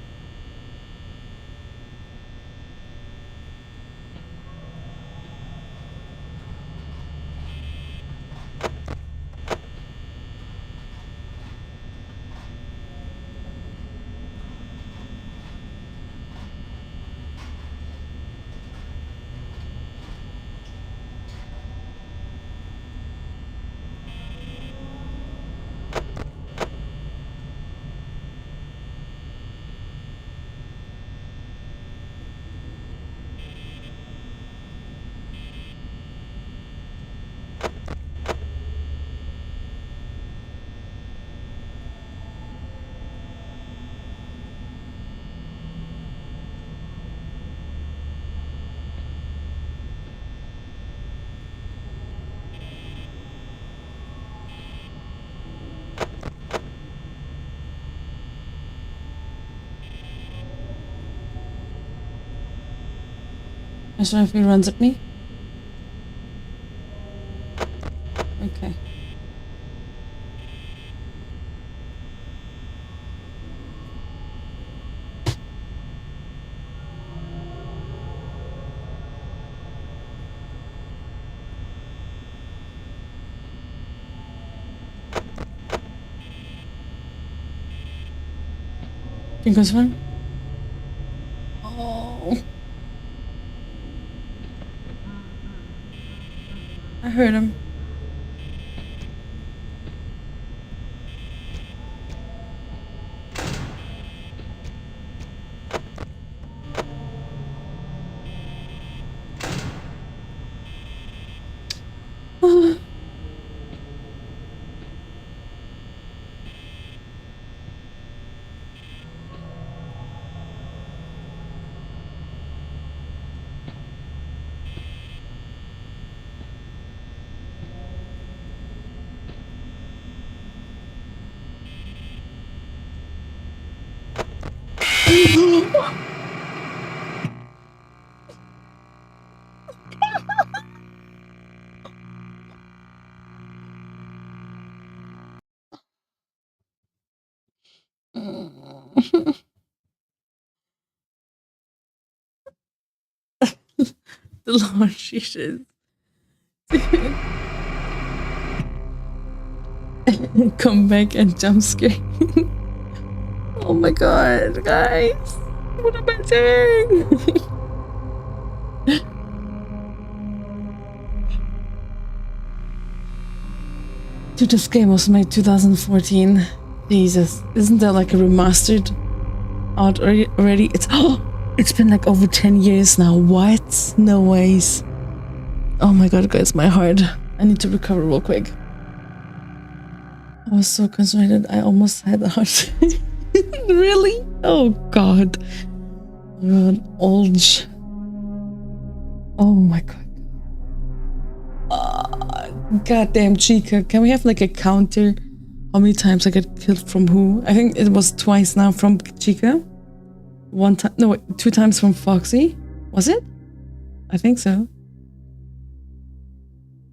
I don't know if he runs at me. Okay. Can you go this one? Oh. I heard him. The laundry shit. Come back and jump scare. Oh my god, guys. What am I doing? Dude, this game was made 2014. Jesus, isn't there like a remastered out already? It's been like over 10 years now. What? No ways. Oh my god, guys, my heart. I need to recover real quick. I was so concentrated, I almost had a heart. Really? Oh god. Oh god, old. Oh my god. Goddamn Chica. Can we have like a counter? How many times I got killed from who? I think it was twice now from Chica. One time, no, wait, 2 times from Foxy. Was it? I think so.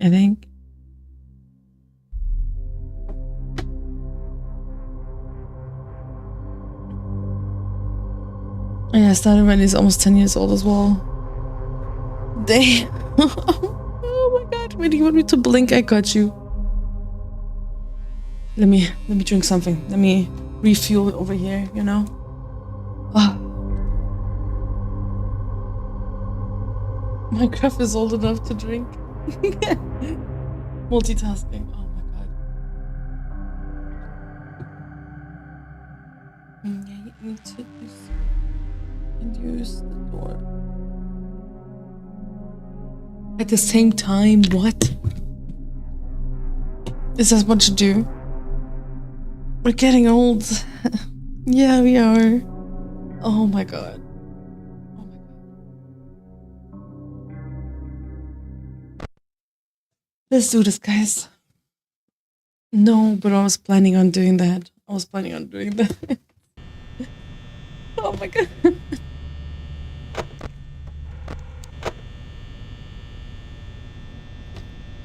I think. Yeah, I started when he's almost 10 years old as well. Damn. Oh my god, when do you want me to blink? I got you. Let me drink something. Let me refuel over here, you know? Ah. Minecraft is old enough to drink. Multitasking. Oh my god. Yeah, you need to use the door. At the same time, what? Is that what you do? We're getting old. Yeah, we are. Oh my god. Oh my god. Let's do this, guys. No, but I was planning on doing that. Oh my god.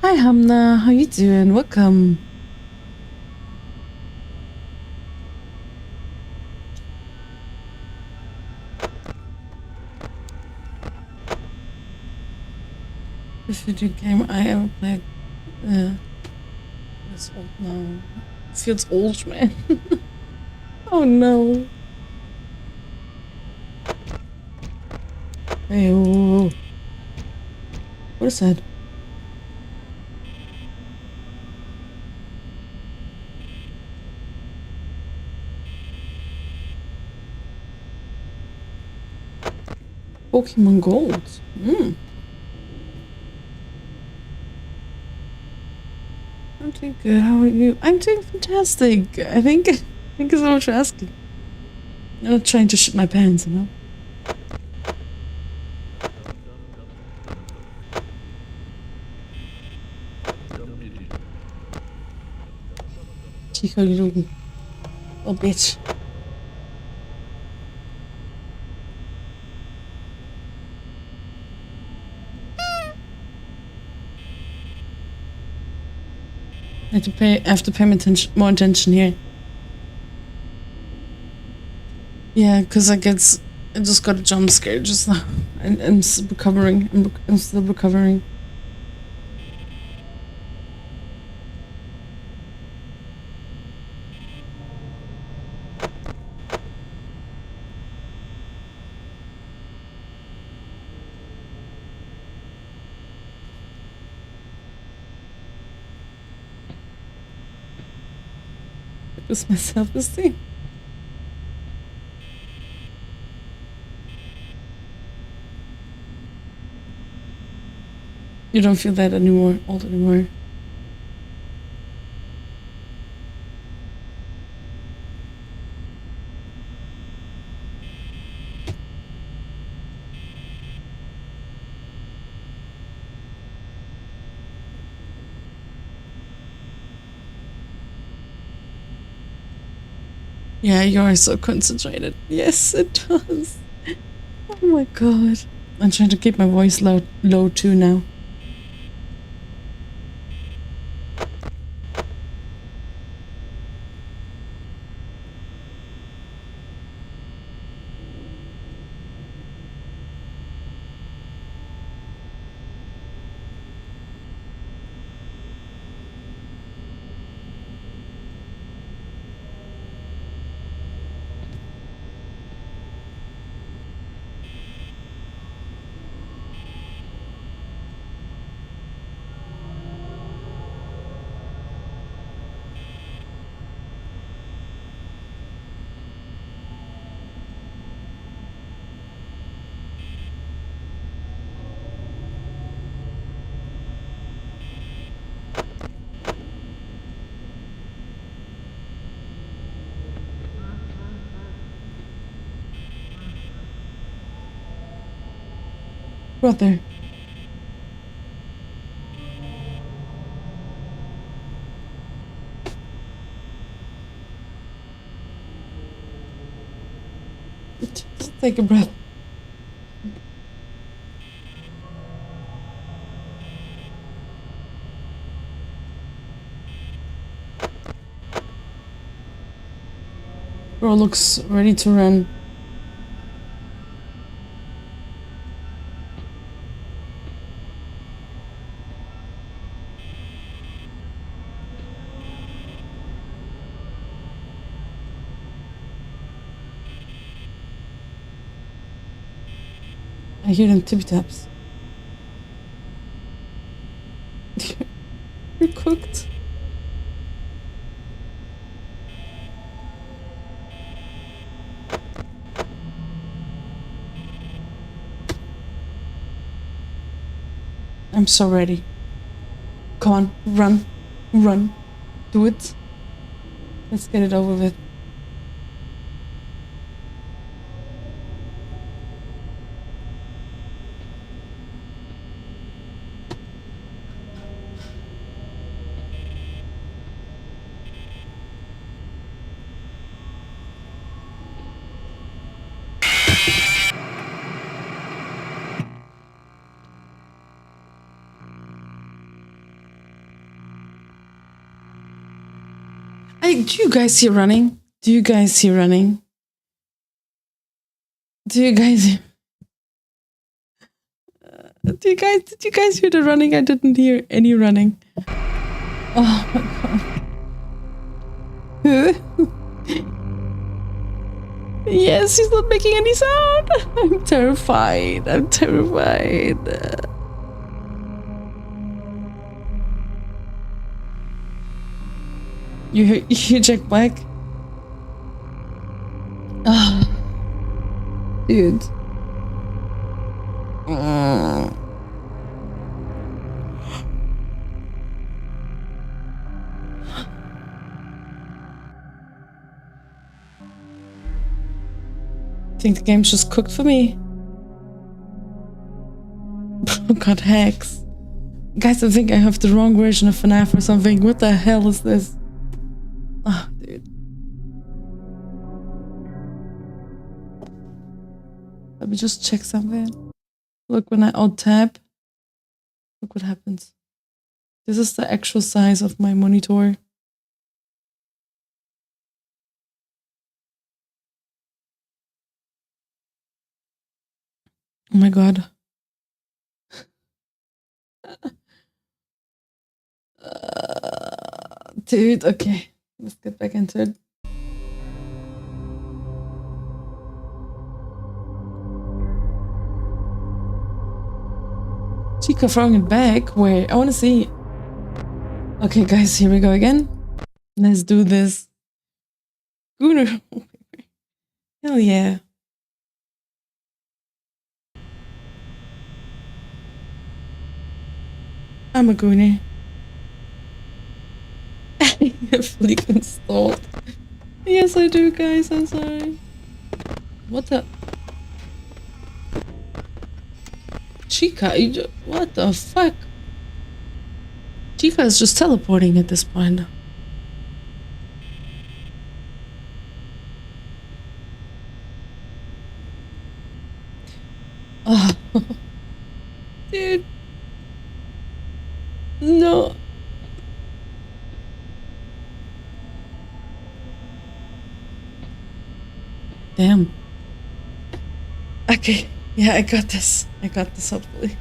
Hi Hamna, how you doing? Welcome. This video game I ever played. It's old now. It feels old, man. Oh no. Hey, whoa. What is that? Pokemon Gold. I'm doing good. How are you? I'm doing fantastic. Thank you so much for asking. I'm not trying to shit my pants, you know? Chica, you little bitch. I have to pay more attention here. Yeah, because I just got a jump scare just now. I'm still recovering. I'm still recovering. Just my self-esteem. You don't feel that anymore, old anymore. Yeah, you are so concentrated. Yes, it does. Oh my god. I'm trying to keep my voice low too now. Brother. Just take a breath. Bro looks ready to run. I hear them tippy taps. You're cooked. I'm so ready. Come on, run, run, do it. Let's get it over with. Do you guys hear running? Do you guys hear running? Do you guys hear... did you guys hear the running? I didn't hear any running. Oh my god. Yes, he's not making any sound. I'm terrified. I'm terrified. You hear Jack Black? Ah, dude. I think the game's just cooked for me. Oh god, hacks. Guys, I think I have the wrong version of FNAF or something. What the hell is this? Oh, dude. Let me just check something. Look, when I alt-tab, look what happens. This is the actual size of my monitor. Oh my god. Dude, okay. Let's get back into it. Chica throwing it back? Wait, I want to see. Okay, guys, here we go again. Let's do this. Gooner. Hell yeah. I'm a goonie. Fleek installed. Yes, I do, guys. I'm sorry. What the? Chica, what the fuck? Chica is just teleporting at this point. Oh, dude. No. Damn. Okay. Yeah, I got this. I got this, hopefully.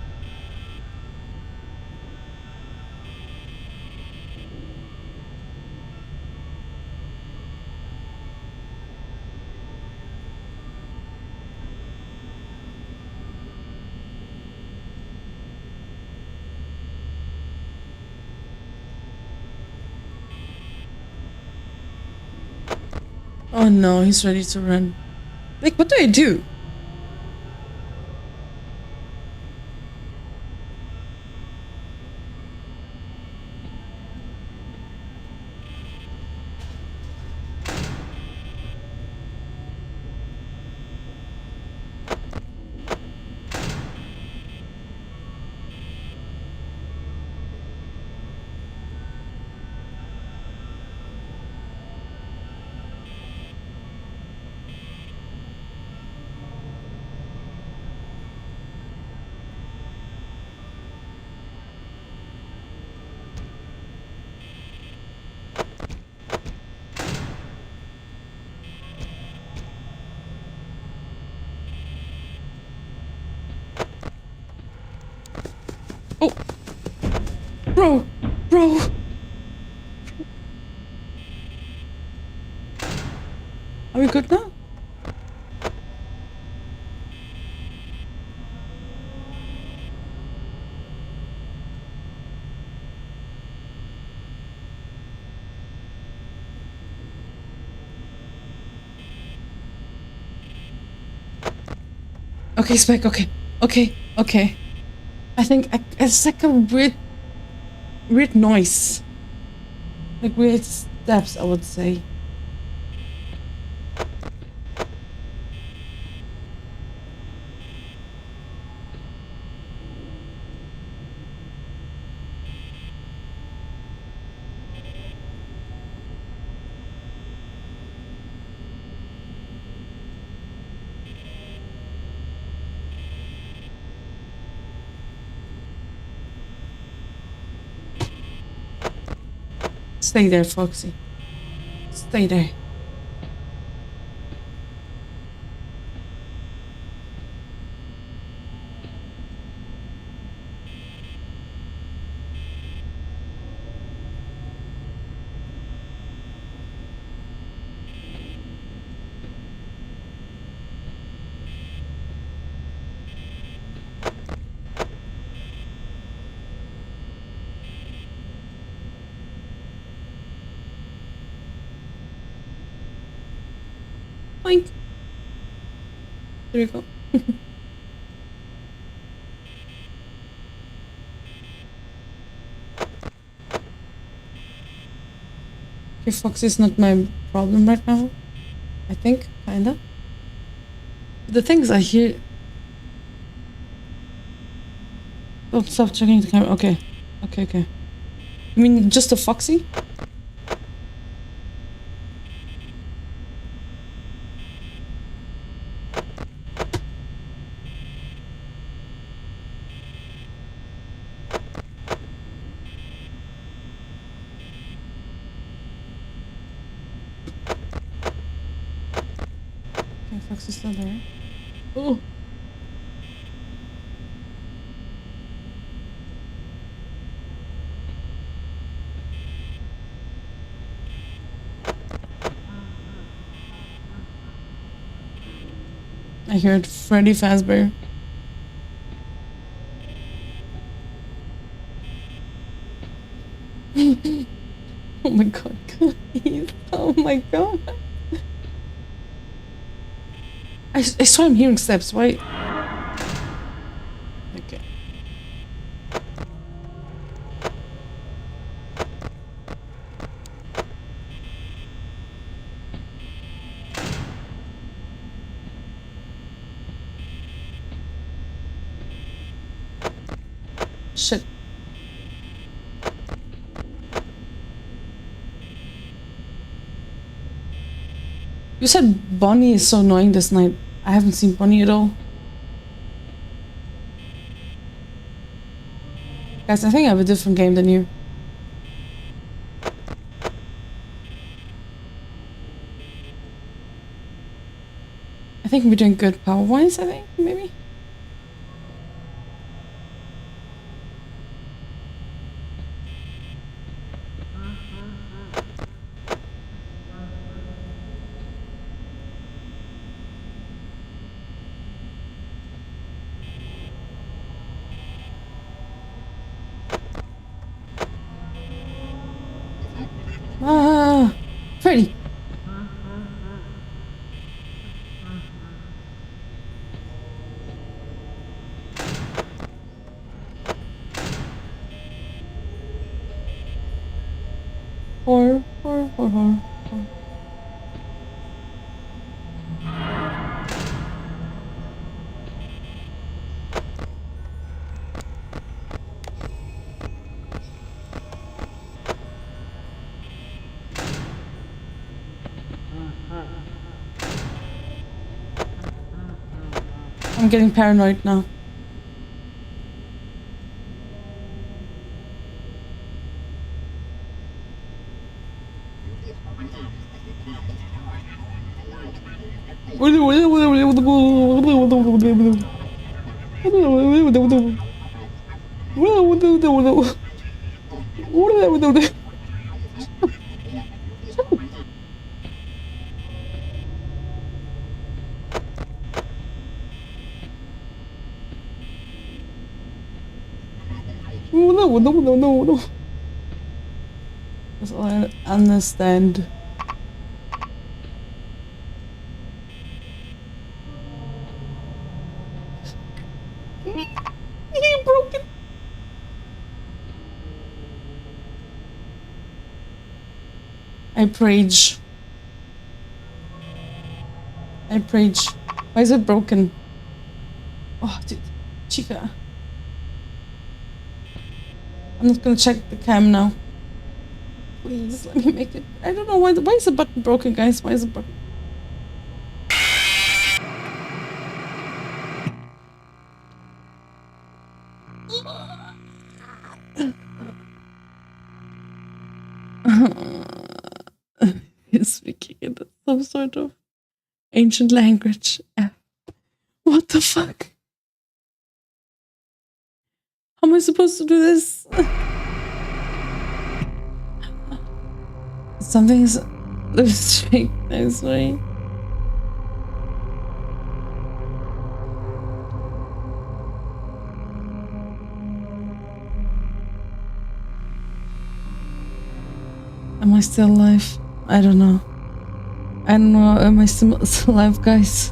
Oh no, he's ready to run. Like, what do I do? Bro! Bro! Are we good now? Okay, Spike, okay. Okay, okay. I think it's like a weird noise. Like weird steps, I would say. Stay there, Foxy. Stay there. Boink. There you go. Okay, Foxy is not my problem right now. I think, kinda. The things I hear... Don't stop checking the camera. Okay. Okay, okay. You mean just a Foxy? Okay, Foxy's still there. Oh! I heard Freddy Fazbear. Oh my god, guys. Oh my god. I saw him hearing steps, why? Okay. Shit. You said Bonnie is so annoying this night. I haven't seen Bonnie at all. Guys, I think I have a different game than you. I think we're doing good power-wise, I think, maybe? Ah! Freddy! Horror. I'm getting paranoid now. No. That's all I understand. He broke it. I rage. Why is it broken? Oh, dude. Chica. I'm not gonna check the cam now. Please, let me make it. I don't know why is the button broken, guys? Why is it broken? He's speaking in some sort of ancient language. What the fuck? How am I supposed to do this? Something's straight this way. Am I still alive? I don't know. Am I still alive, guys?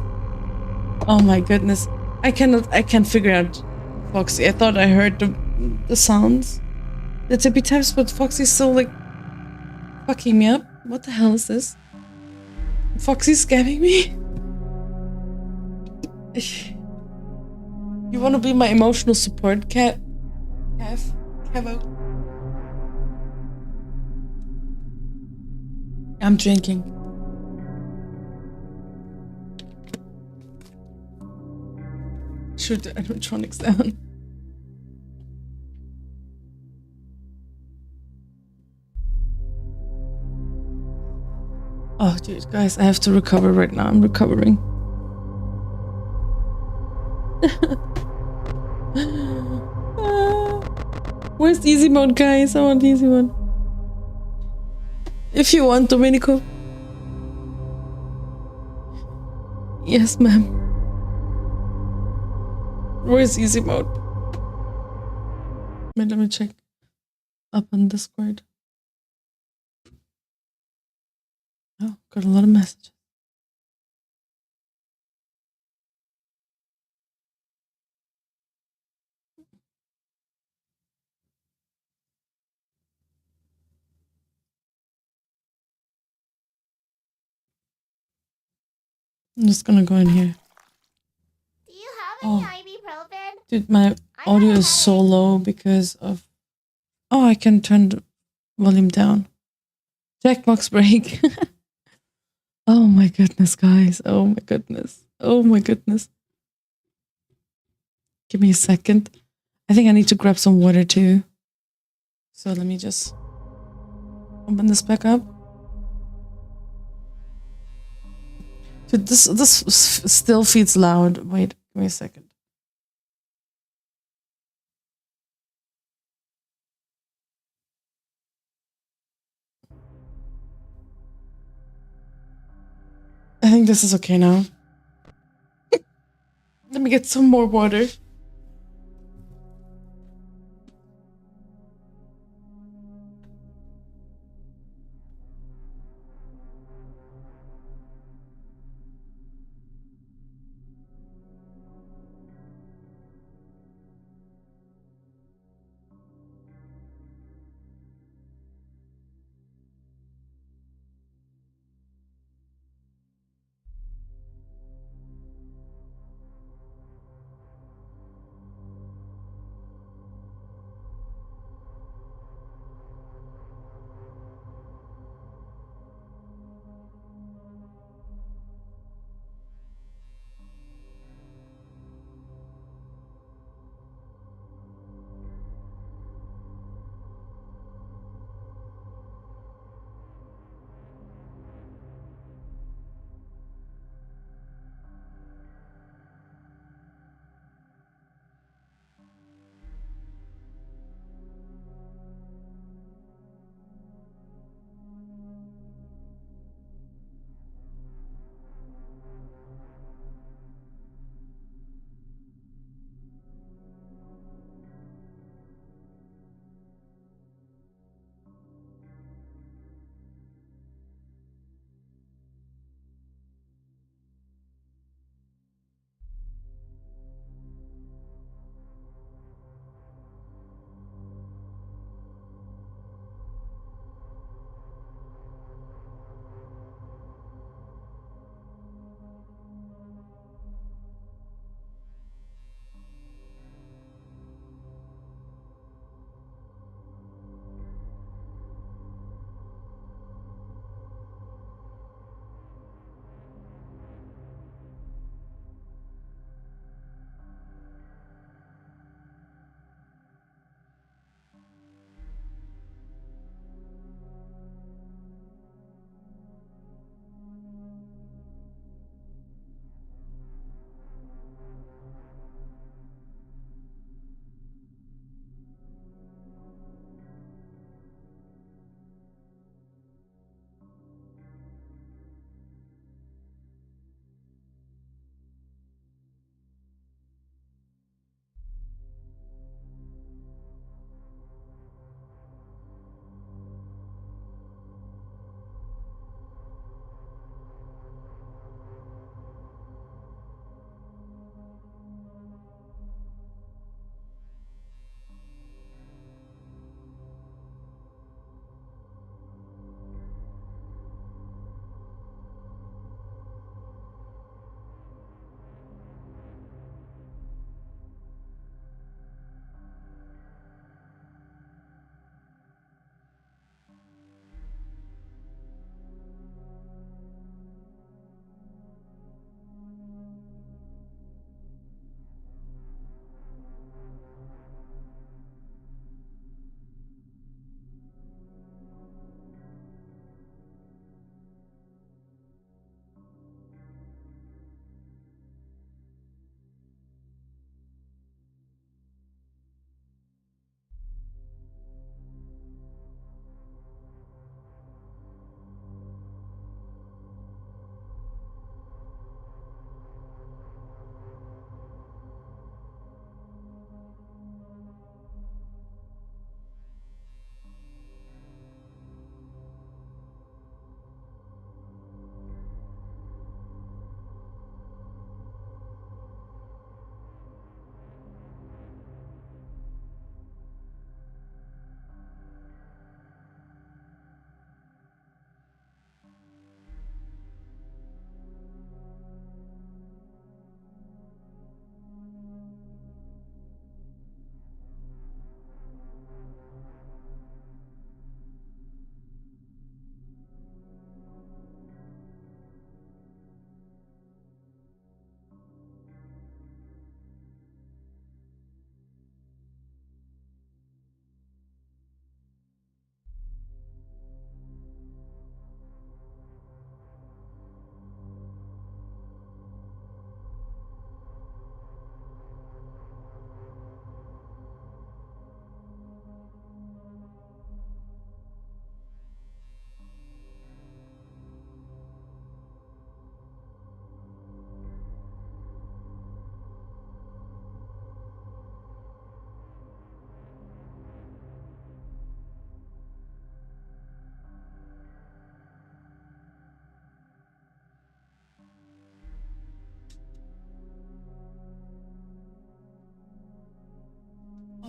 Oh my goodness. I can't figure out Foxy. I thought I heard the sounds. The tippy taps, but Foxy's still like fucking me up. What the hell is this? Foxy's scamming me? You wanna be my emotional support, Kevo? I'm drinking. Shoot the animatronics down. Oh, dude, guys, I have to recover right now. I'm recovering. Where's the easy mode, guys? I want the easy mode. If you want, Domenico. Yes, ma'am. Where's easy mode? Wait, let me check. Up on Discord. Oh, got a lot of messages. I'm just gonna go in here. Do you have any ibuprofen? Dude, my audio is so low because of... Oh, I can turn the volume down. Jackbox break. Oh my goodness, guys. Oh my goodness. Oh my goodness. Give me a second. I think I need to grab some water too. So let me just open this back up. Dude, this still feels loud. Wait, give me a second. I think this is okay now. Let me get some more water.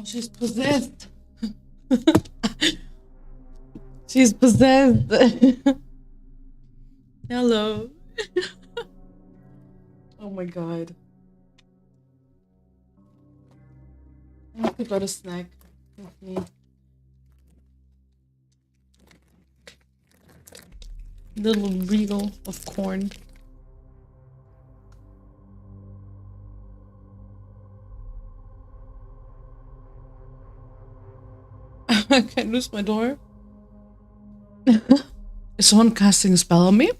she's possessed. She's possessed. Hello. Oh my god. I have to got a snack with me. Little regal of corn. I can't lose my door. Is someone casting a spell on me?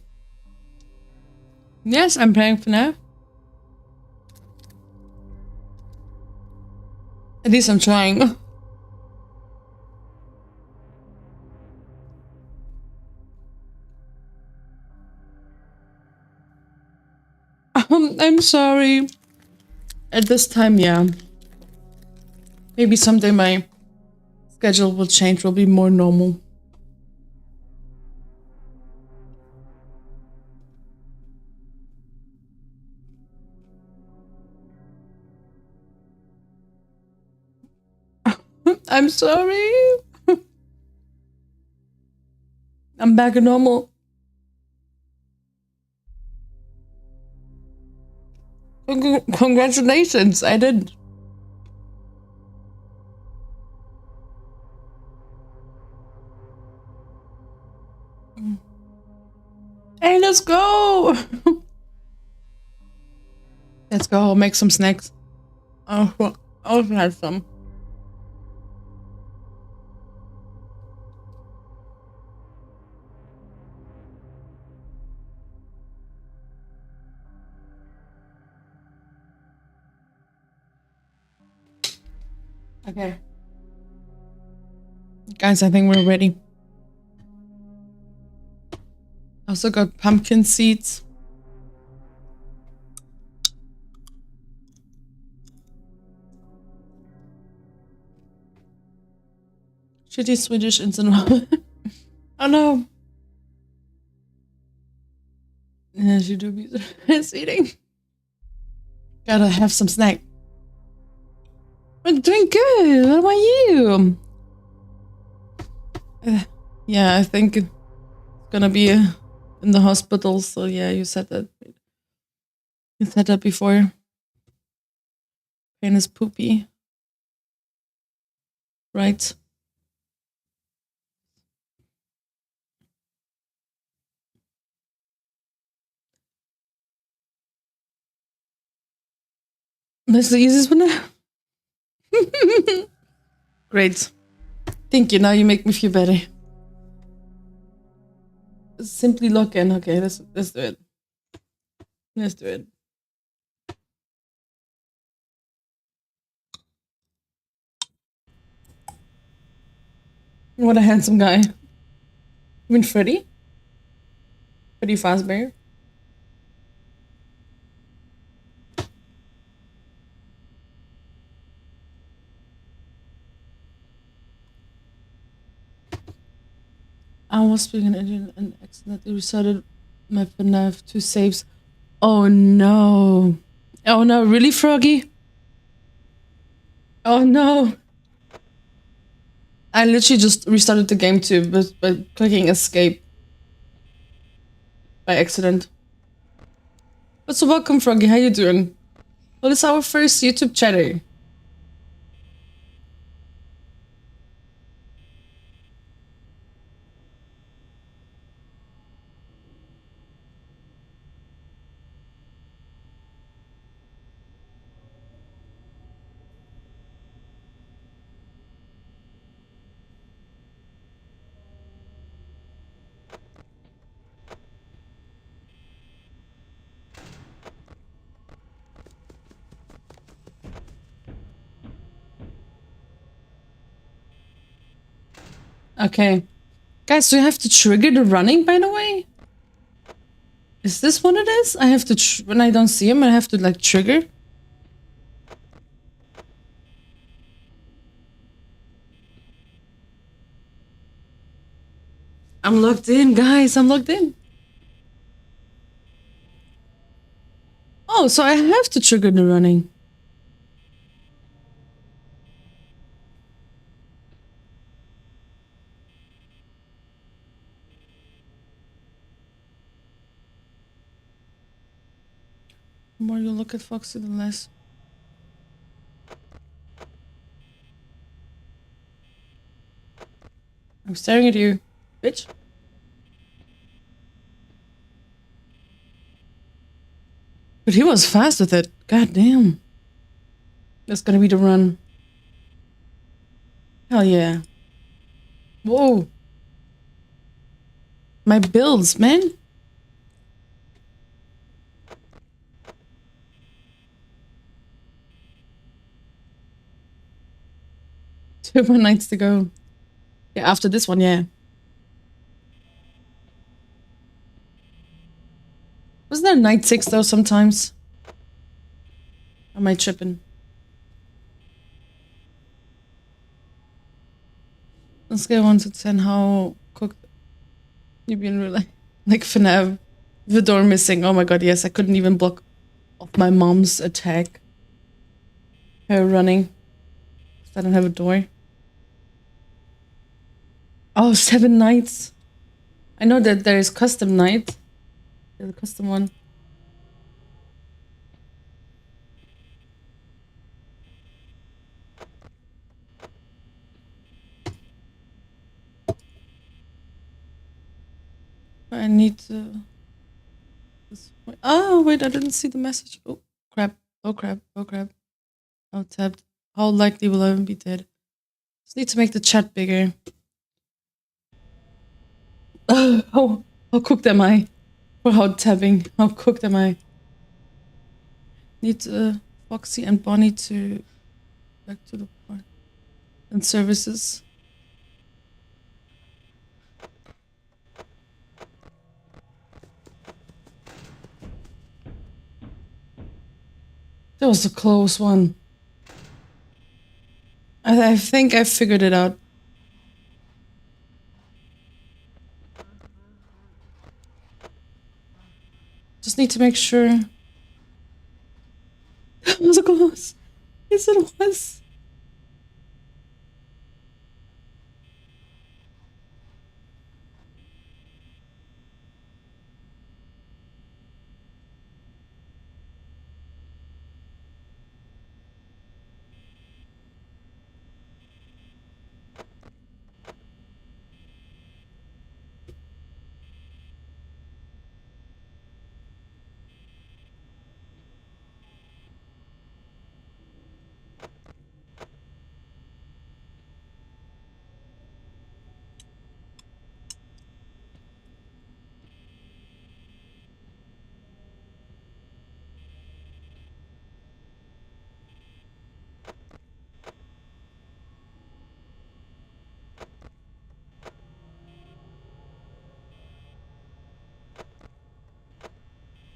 Yes, I'm playing fnaf. At least I'm trying. I'm sorry. At this time, yeah. Maybe someday my schedule will change, will be more normal. I'm sorry. I'm back to normal. Congratulations, I did. Hey, let's go. Let's go make some snacks. Oh, I'll have some. Okay. Guys, I think we're ready. Also got pumpkin seeds. Shitty Swedish instant ramen. Oh no. Yeah, she do be eating. Gotta have some snack. I'm doing good. What about you? Yeah, I think it's gonna be in the hospital. So yeah, you said that. You said that before. Pain is poopy. Right? That's the easiest one. Great. Thank you. Now you make me feel better. Simply log in. Okay, let's do it. Let's do it. What a handsome guy. You mean Freddy? Freddy Fazbear? I was speaking Indian and accidentally restarted my fnaf 2 saves. Oh no. Oh no, really, Froggy? Oh no. I literally just restarted the game too, but by clicking escape. By accident. But so welcome, Froggy, how you doing? Well, it's our first YouTube chatter. Okay. Guys, do you have to trigger the running, by the way? Is this what it is? I have to, when I don't see him, I have to, like, trigger? I'm logged in, guys. I'm logged in. Oh, so I have to trigger the running. The more you look at Foxy, the less. I'm staring at you, bitch. But he was fast with it. God damn. That's gonna be the run. Hell yeah. Whoa. My builds, man. 2 more nights to go. Yeah, after this one, yeah. Wasn't there night 6 though sometimes? Am I tripping? Let's get 1 to 10. How cooked you been really? Like fnaf. The door missing. Oh my god, yes. I couldn't even block off my mom's attack. Her running. I don't have a door. Oh, 7 nights. I know that there is custom night. There's a custom one. I need to... Oh, wait, I didn't see the message. Oh, crap. Oh, crap. Oh, crap. Oh, tabbed. How likely will I be dead? Just need to make the chat bigger. Oh, how cooked am I? For how tabbing. How cooked am I? Need Foxy and Bonnie to... Back to the point. And services. That was a close one. I think I figured it out. Just need to make sure. That was close. Yes, it was.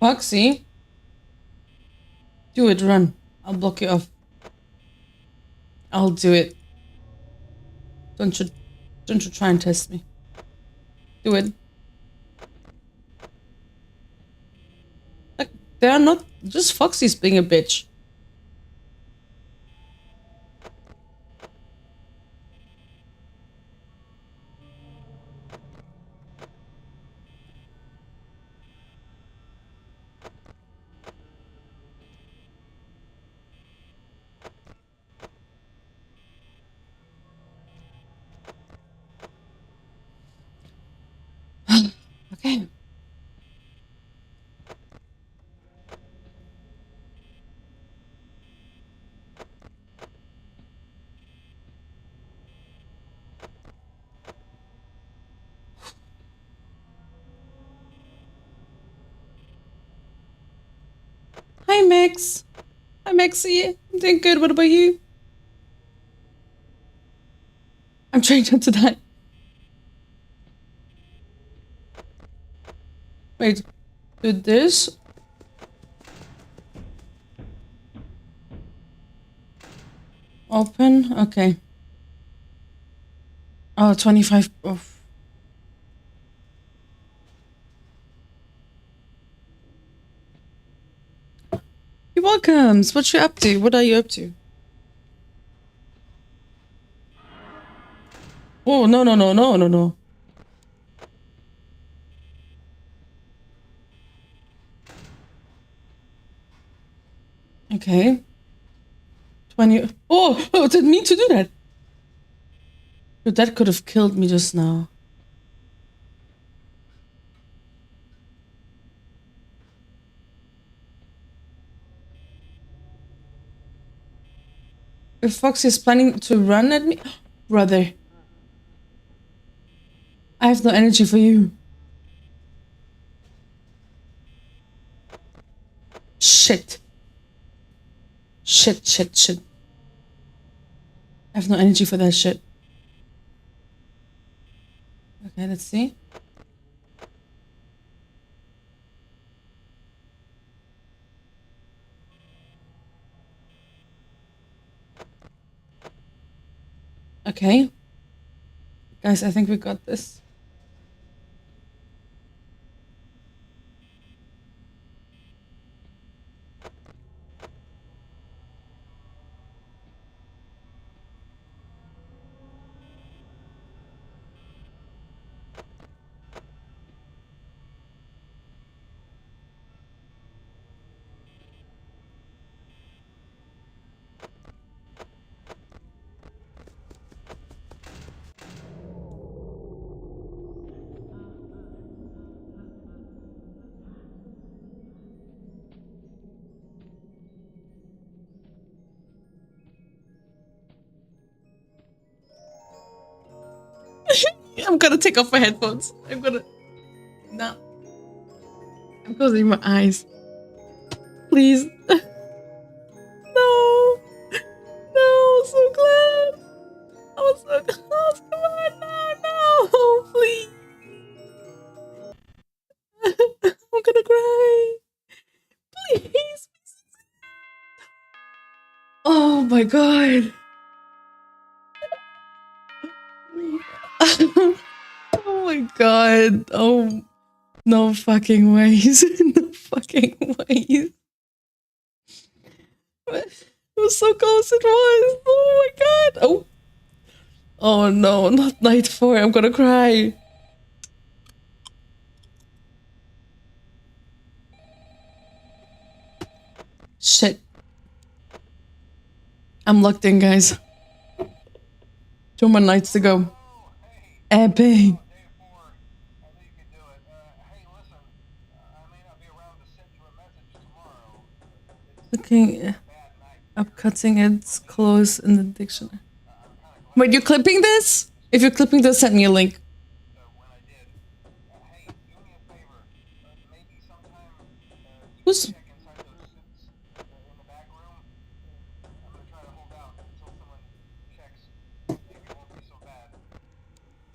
Foxy. Do it, run. I'll block you off. I'll do it. Don't you try and test me. Do it. Like, they are not just Foxy's being a bitch. Okay. Hi, Max. Hi, Maxie. I'm doing good. What about you? I'm trying not to die. Wait. Do this. Open. Okay. Oh, 25. Oh. You're welcome. What you up to? What are you up to? Oh, no, no, no, no, no, no. Okay. 20. Oh, I didn't mean to do that. But that could have killed me just now. If Foxy is planning to run at me, brother, I have no energy for you. Shit. Shit, shit, shit. I have no energy for that shit. Okay, let's see. Okay. Guys, I think we got this. I'm gonna take off my headphones. No. I'm closing my eyes. Please. No. No, I'm so glad. I was so close. Come on, no, please. I'm gonna cry. Please. Oh my god. Oh my god. Oh, no fucking ways. No fucking ways. It was so close, it was. Oh my god. Oh. Oh no, not night 4. I'm gonna cry. Shit. I'm locked in, guys. 2 more nights to go. Epic. Looking up, cutting it's close in the dictionary. Wait, you're clipping this? If you're clipping this, send me a link. Who's...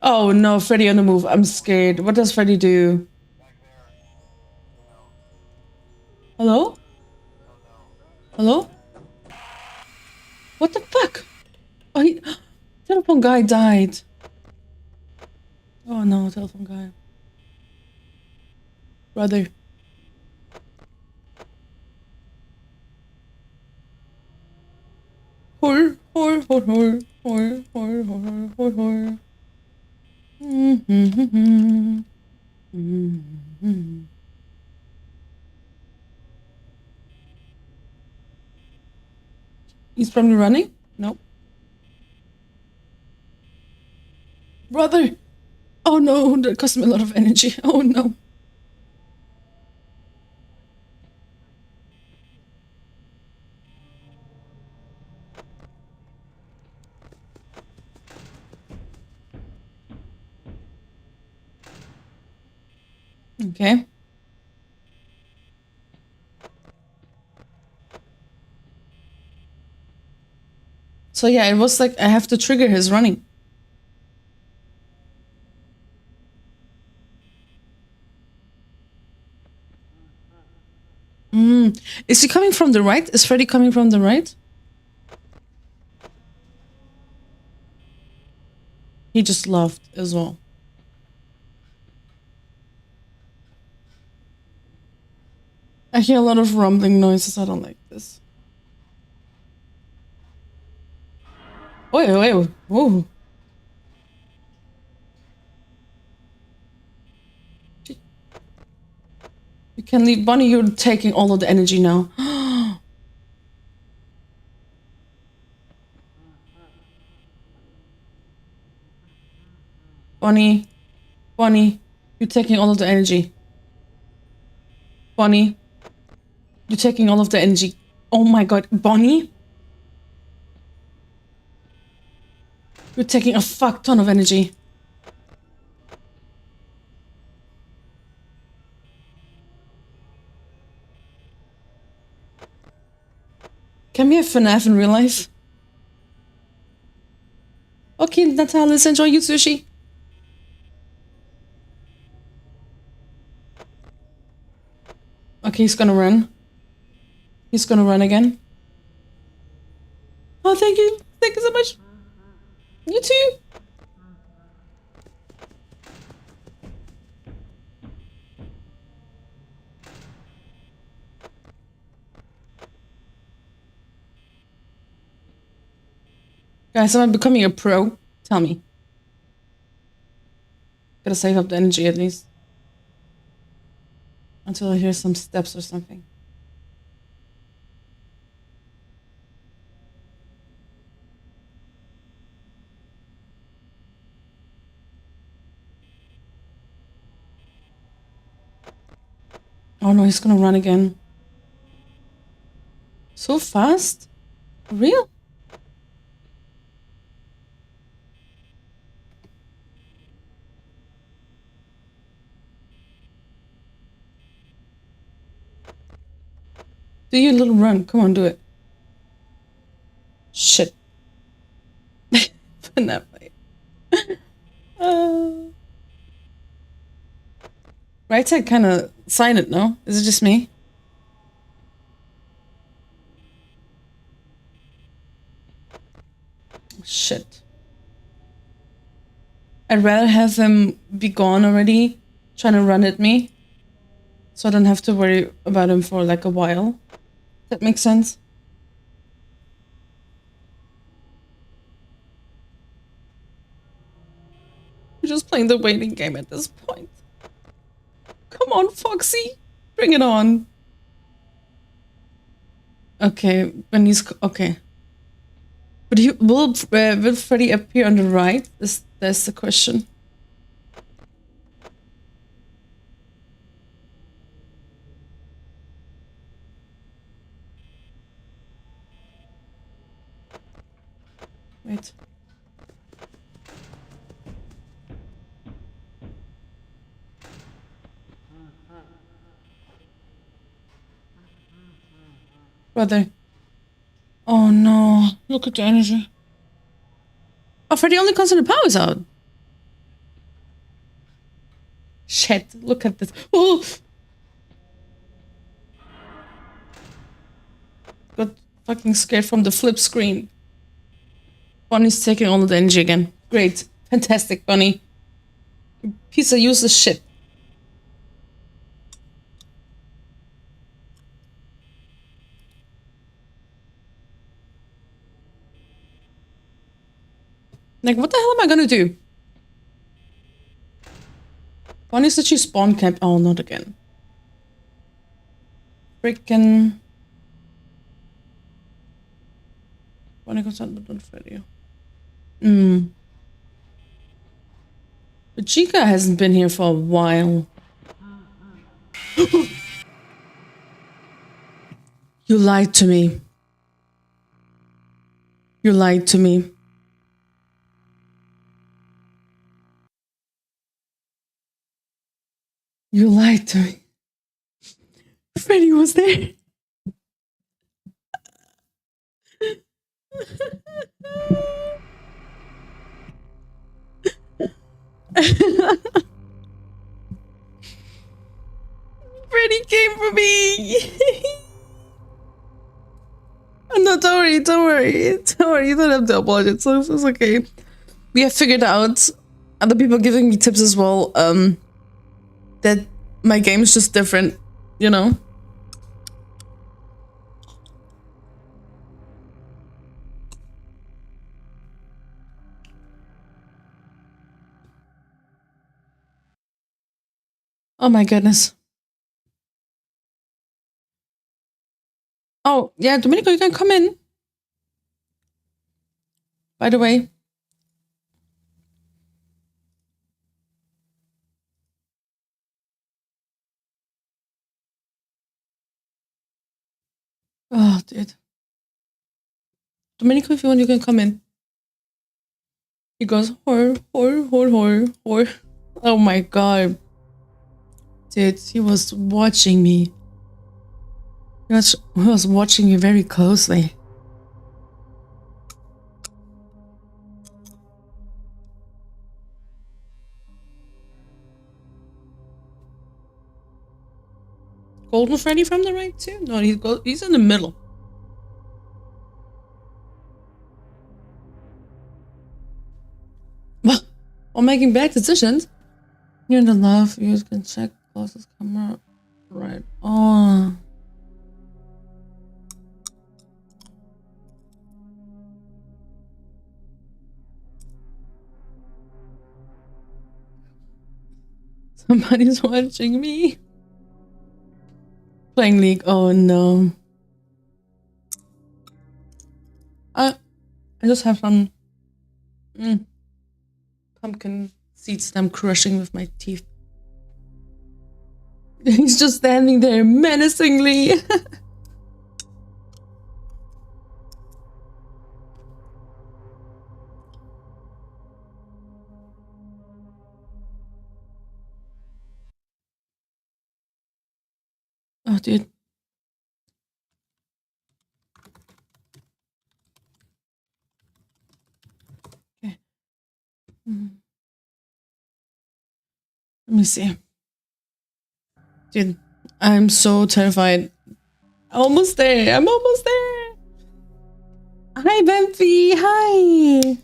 Oh no, Freddy on the move. I'm scared. What does Freddy do? Hello? Hello? What the fuck? Oh, he... Telephone guy died. Oh no, telephone guy. Brother. Hor, hor, hor, hor, hor, hor, hor, hor, hor. He's probably running? Nope. Brother! Oh no, that cost me a lot of energy. Oh no. Okay. So yeah, it was like I have to trigger his running. Is he coming from the right? Is Freddy coming from the right? He just laughed as well. I hear a lot of rumbling noises. I don't like this. Wait, wait, whoa. You can leave. Bonnie, you're taking all of the energy now. Bonnie. Bonnie. You're taking all of the energy. Bonnie. You're taking all of the energy. Oh my god. Bonnie? You're taking a fuck ton of energy. Can we have FNAF in real life? Okay, Natal, let's enjoy you sushi. Okay, he's gonna run. He's gonna run again. Oh, thank you. Thank you so much. You too. Guys, am I becoming a pro? Tell me. Gotta save up the energy at least. Until I hear some steps or something. Oh no, he's gonna run again. So fast? For real? Do your little run. Come on, do it. Shit. FNAF. Right side kind of silent, no? Is it just me? Shit. I'd rather have him be gone already, trying to run at me, so I don't have to worry about him for like a while. That makes sense? We're just playing the waiting game at this point. Come on, Foxy! Bring it on! Okay, when he's... okay. But he, will Freddy appear on the right? That's the question. Wait. Brother. Oh no, look at the energy. Oh, Freddy only comes when the power's out. Shit, look at this. Oh! Got fucking scared from the flip screen. Bonnie's taking all of the energy again. Great. Fantastic, Bonnie. You piece of useless shit. Like, what the hell am I gonna do? Bonnie said she spawn camp. Oh, not again. Freaking. Bonnie goes out, but not Freddy. But Chica hasn't been here for a while. You lied to me. You lied to me. You lied to me. Freddy was there. Freddy came for me. No, don't worry, don't worry. Don't worry, you don't have to apologize. It's okay. We have figured out, other people giving me tips as well, that my game is just different, you know? Oh my goodness. Oh, yeah, Domenico, you can come in. By the way. Oh, dude. Domenico, if you want, you can come in. He goes, horror. Oh my god. Dude, he was watching me. He was watching me very closely. Golden Freddy from the right too? No, he's in the middle. While making bad decisions, you're in the left, you can check closest camera. Right. Oh. Somebody's watching me. Playing League. Oh no. I just have some pumpkin seeds that I'm crushing with my teeth. He's just standing there menacingly. Oh, dude. Okay. Let me see. Dude, I'm so terrified. Almost there. I'm almost there. Hi, Bempy. Hi.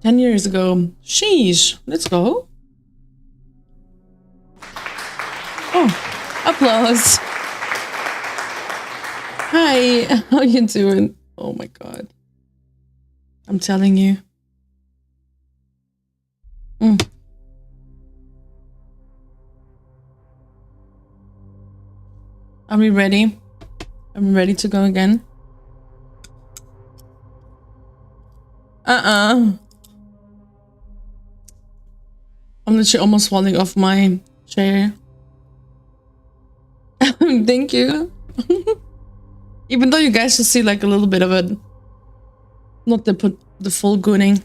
10 years ago. Sheesh. Let's go. Oh, applause. Hi. How you doing? Oh my god. I'm telling you. Are we ready? Are we ready to go again? I'm literally almost falling off my chair. Thank you. Even though you guys should see like a little bit of it. Not the full gooning.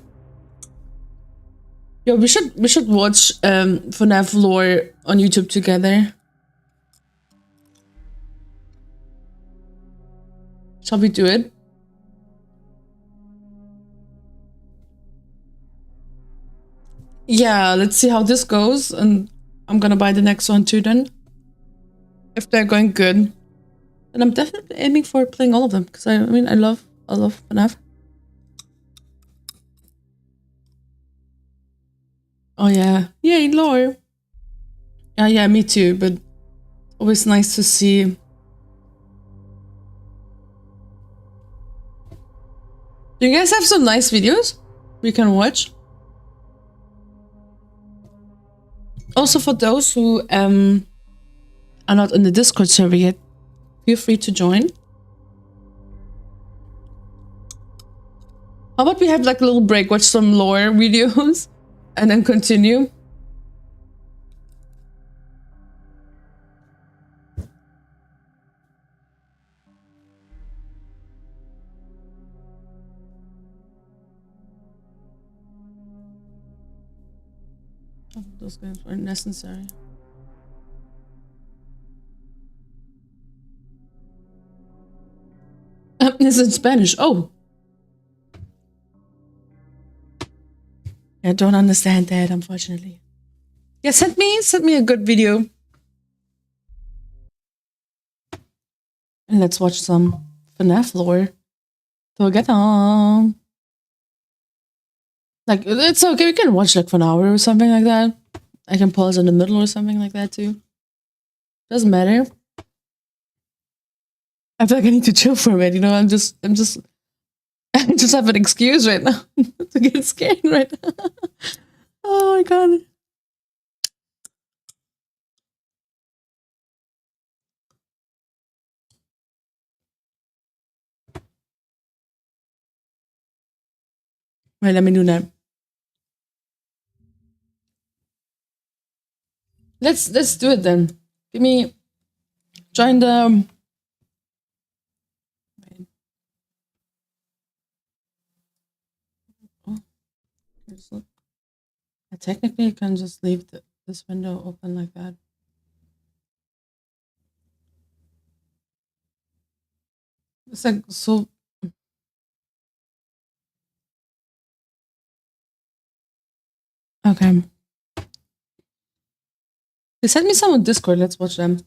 Yo, we should watch FNAF lore on YouTube together. Shall we do it? Yeah, let's see how this goes, and I'm gonna buy the next one too then. If they're going good. And I'm definitely aiming for playing all of them, because I mean I love FNAF. Oh yeah. Yay, lore. Yeah, me too, but always nice to see. Do you guys have some nice videos we can watch? Also, for those who are not in the Discord server yet, feel free to join. How about we have like a little break, watch some lore videos, and then continue? Oh, those games are necessary. It's in Spanish. Oh. I don't understand that, unfortunately. Yeah, send me a good video. And let's watch some FNAF lore together. Like, it's okay, we can watch like for an hour or something like that. I can pause in the middle or something like that too. Doesn't matter. I feel like I need to chill for a minute, you know, I just I just have an excuse right now to get scared right now. Oh my god. Wait, let me do that. Let's do it then. Give me. Join the. Wait. Oh, technically, I can just leave this window open like that. It's like so. Okay. They sent me some on Discord. Let's watch them.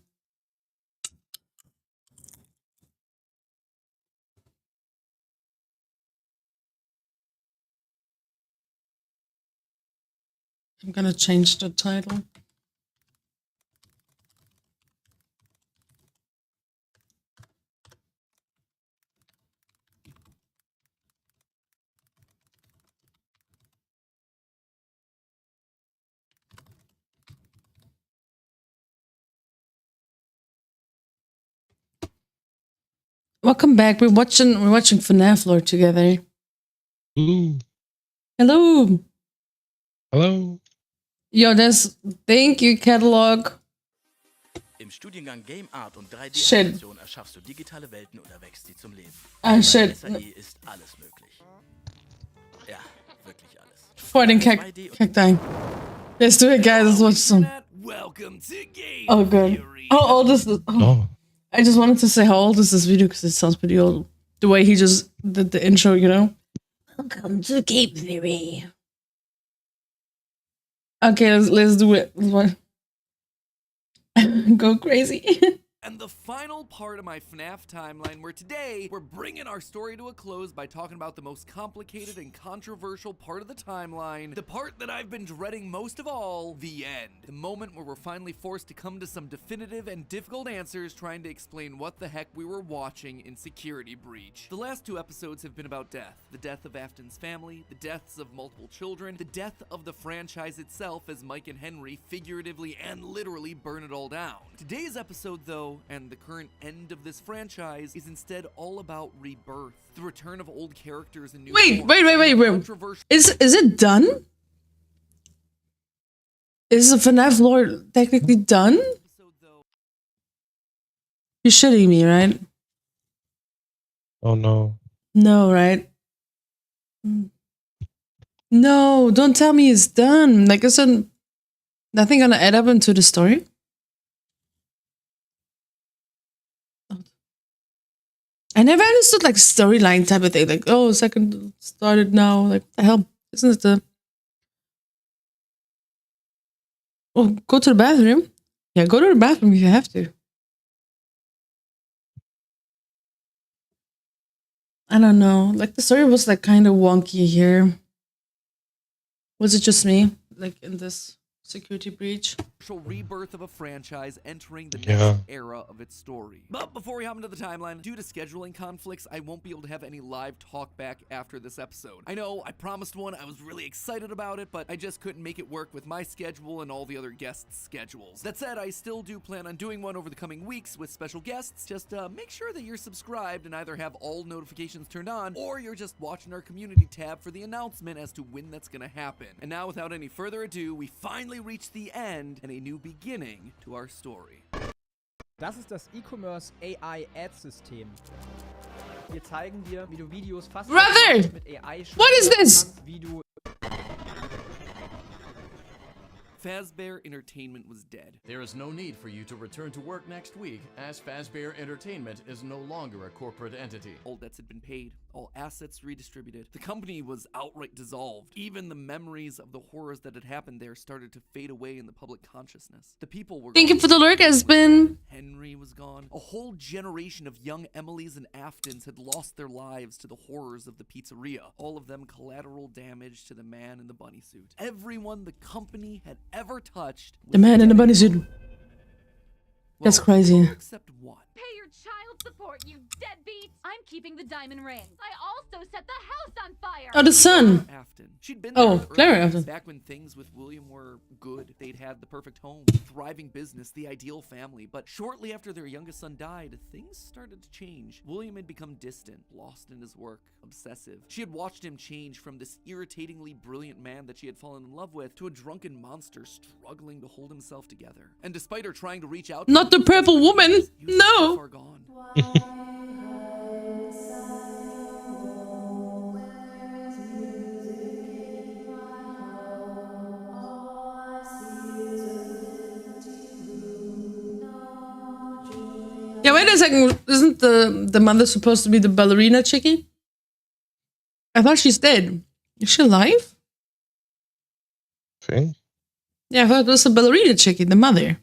I'm gonna change the title. Welcome back. We're watching FNAF Lore together. Ooh. Hello. Hello. Yo, thank you, Catalog. Im Studiengang Game Art und Shit. 3D-Animation erschaffst du digitale Welten und erweckst sie zum Leben. Ah, Bei shit. SAE ist alles möglich. Ja, wirklich alles. Vor den Cacti. Let's do it, guys. Let's watch some. Welcome to Game Oh, good. Theory. How old is this? Oh. I just wanted to say how old is this video because it sounds pretty old. The way he just did the intro, you know? Welcome to Game Theory. Okay, let's do it. Go crazy. And the final part of my FNAF timeline, where today we're bringing our story to a close by talking about the most complicated and controversial part of the timeline, the part that I've been dreading most of all, the end. The moment where we're finally forced to come to some definitive and difficult answers trying to explain what the heck we were watching in Security Breach. The last 2 episodes have been about death. The death of Afton's family, the deaths of multiple children, the death of the franchise itself as Mike and Henry figuratively and literally burn it all down. Today's episode, though, and the current end of this franchise is instead all about rebirth, the return of old characters and new Wait. controversial. Is it done? Is the FNAF lore technically done? You're shitting me, right? Oh no. No, right? No, don't tell me it's done. Like, isn't nothing gonna add up into the story? I never understood like storyline type of thing. Like, oh, second started now. Like, what the hell? Isn't it the? Oh, go to the bathroom. Yeah, go to the bathroom if you have to. I don't know. Like the story was like kind of wonky here. Was it just me? Like in this Security Breach? Rebirth of a franchise entering the Yeah. next era of its story. But before we hop into the timeline, due to scheduling conflicts, I won't be able to have any live talk back after this episode. I know, I promised one, I was really excited about it, but I just couldn't make it work with my schedule and all the other guests' schedules. That said, I still do plan on doing one over the coming weeks with special guests. Just make sure that you're subscribed and either have all notifications turned on, or you're just watching our community tab for the announcement as to when that's gonna happen. And now, without any further ado, we finally reach the end and a new beginning to our story. Das ist das E-Commerce AI Ad System. Wir zeigen dir, wie du Videos fast Brother! mit AI What is this? kannst, wie du Fazbear Entertainment was dead. There is no need for you to return to work next week, as Fazbear Entertainment is no longer a corporate entity. All debts had been paid, all assets redistributed. The company was outright dissolved. Even the memories of the horrors that had happened there started to fade away in the public consciousness. The people were Thank you gone. for the lurk, Espen. Henry was gone. A whole generation of young Emilys and Aftons had lost their lives to the horrors of the pizzeria. All of them collateral damage to the man in the bunny suit. Everyone the company had ever touched. The man in the bunny suit. That's Well, crazy. Except one. Pay your child support, you deadbeat! I'm keeping the diamond ring. I also set the house on fire! Oh, the sun. Afton. She'd been there Oh, in the Clara early days, Afton. back when things with William were good. They'd had the perfect home, thriving business, the ideal family. But shortly after their youngest son died, things started to change. William had become distant, lost in his work, obsessive. She had watched him change from this irritatingly brilliant man that she had fallen in love with to a drunken monster struggling to hold himself together. And despite her trying to reach out, Not the purple woman. he was so No. far gone. Yeah, wait a second. Isn't the mother supposed to be the ballerina chickie? I thought she's dead. Is she alive? Thing? Yeah, I thought it was the ballerina chickie, the mother.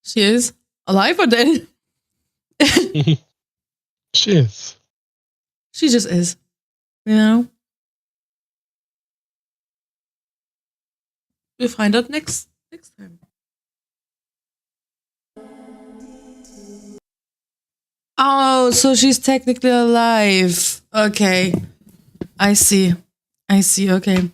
She is alive or dead? She is. She just is. You know? We'll find out next time. Oh, so she's technically alive. Okay. I see. Okay.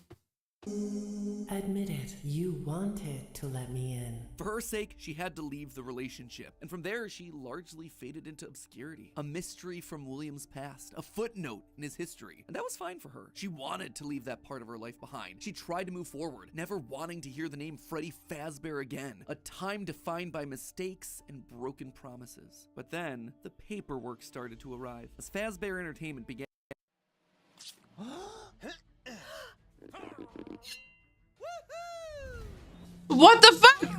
Admit it, you wanted to let me in. For her sake, she had to leave the relationship, and from there, she largely faded into obscurity. A mystery from William's past, a footnote in his history, and that was fine for her. She wanted to leave that part of her life behind. She tried to move forward, never wanting to hear the name Freddy Fazbear again. A time defined by mistakes and broken promises. But then, the paperwork started to arrive. As Fazbear Entertainment began... What the fuck?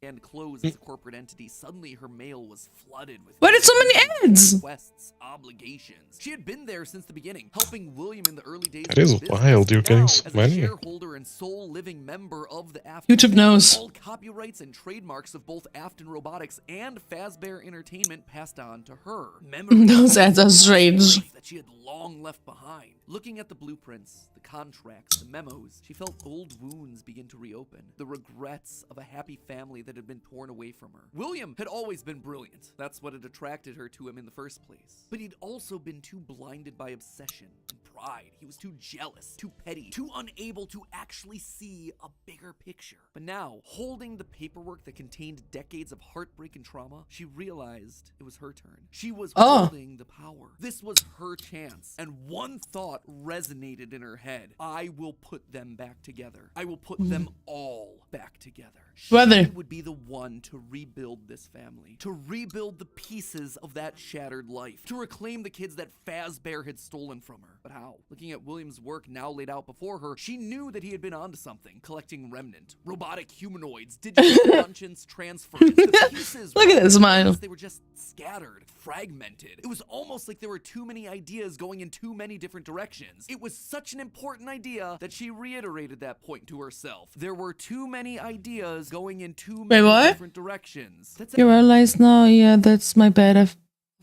and close as a corporate entity, suddenly her mail was flooded with Why did so many ads? requests, obligations. She had been there since the beginning, helping William in the early days. That is of the business. wild, you're getting Now, so as a many. shareholder and sole living member of the Afton YouTube knows. all copyrights and trademarks of both Afton Robotics and Fazbear Entertainment passed on to her. Memories Those ads are strange. that she had long left behind. Looking at the blueprints, the contracts, the memos, she felt old wounds begin to reopen. The regrets of a happy family that had been torn away from her. William had always been brilliant. That's what had attracted her to him in the first place. But he'd also been too blinded by obsession and pride. He was too jealous, too petty, too unable to actually see a bigger picture. But now, holding the paperwork that contained decades of heartbreak and trauma, she realized it was her turn. She was holding the power. This was her chance. And one thought resonated in her head. I will put them back together. I will put them all back together. She Brother. would be the one to rebuild this family, to rebuild the pieces of that shattered life, to reclaim the kids that Fazbear had stolen from her. But how? Looking at William's work now laid out before her, she knew that he had been onto something, collecting remnant, robotic humanoids, digital conscience transference. The pieces Look at that smile. They were just scattered, fragmented. It was almost like there were too many ideas going in too many different directions. It was such an important idea that she reiterated that point to herself. There were too many ideas going in too many different directions. You realize now? Yeah, that's my bad. I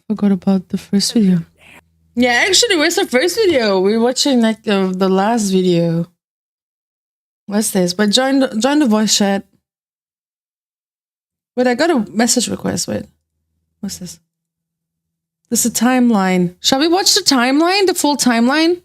forgot about the first video. Yeah, actually, where's the first video? We're watching like the last video. What's this? But join the voice chat. Wait, I got a message request. Wait, what's this? This is a timeline. Shall we watch the timeline? The full timeline?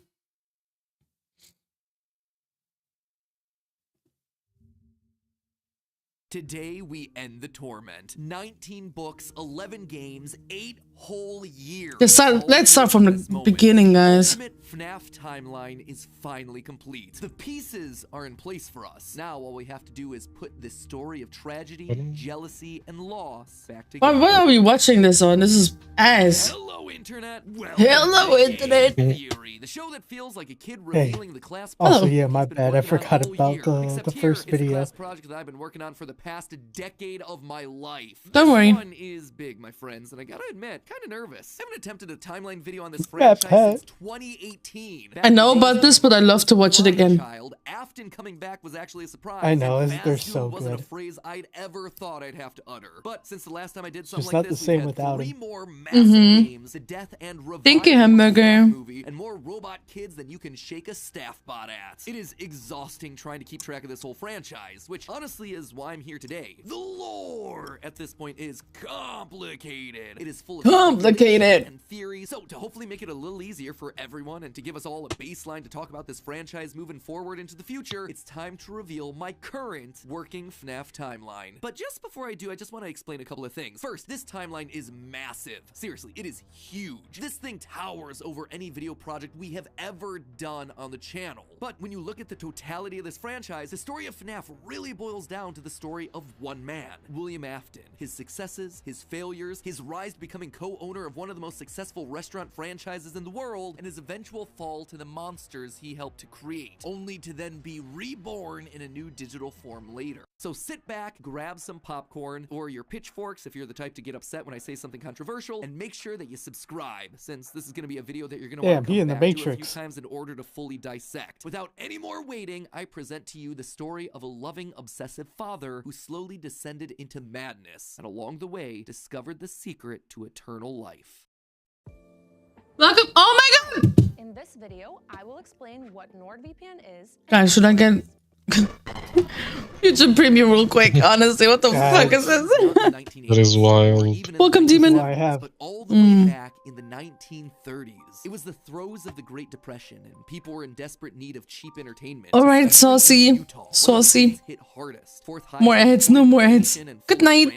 Today we end the torment. 19 books, 11 games, 8 whole years. Let's start from the beginning, guys. The ultimate FNAF timeline is finally complete. The pieces are in place for us. Now all we have to do is put this story of tragedy, jealousy, and loss back together. What are we watching this on? This is ass. Hello, Internet. Hello, Internet. Theory, the show that feels like a kid revealing the class. Also, yeah, my bad. I forgot about the first video. Class project that I've been working on for the past decade of my life. Don't worry. This one is big, my friends, and I gotta admit, kind of nervous. I haven't attempted a timeline video on this franchise since 2018. I know about this, but I love to watch it again. Afton coming back was actually a surprise. I know, and they're Fast so Food wasn't good. a phrase I'd ever thought I'd have to utter. But since the last time I did something Just like not this, the same we've had without 3 him. more massive games, the death and revival Thank you, of the hamburger. movie, and more robot kids than you can shake a staff bot at. It is exhausting trying to keep track of this whole franchise, which honestly is why I'm here today. The lore at this point is complicated. It is full of complicated and theory. So to hopefully make it a little easier for everyone and to give us all a baseline to talk about this franchise moving forward into the future, it's time to reveal my current working FNAF timeline. But just before I do, I just want to explain a couple of things. First, this timeline is massive. Seriously, it is huge. This thing towers over any video project we have ever done on the channel. But when you look at the totality of this franchise, the story of FNAF really boils down to the story of one man, William Afton. His successes, his failures, his rise to becoming co-owner of one of the most successful restaurant franchises in the world, and his eventual fall to the monsters he helped to create, only to then be reborn in a new digital form later. So sit back, grab some popcorn, or your pitchforks if you're the type to get upset when I say something controversial, and make sure that you subscribe, since this is going to be a video that you're going to want to come back to a few times in order to fully dissect. Without any more waiting, I present to you the story of a loving, obsessive father who slowly descended into madness, and along the way, discovered the secret to eternal life. Welcome. Oh my god! In this video, I will explain what NordVPN is. Guys, should I get YouTube Premium real quick? Honestly, what the fuck is this? That is wild. Welcome, Demon. I have. But all the way back in the 1930s, it was the throes of the Great Depression, and people were in desperate need of cheap entertainment. All right, saucy, saucy. Hit hardest. More ads, no more ads. Good night.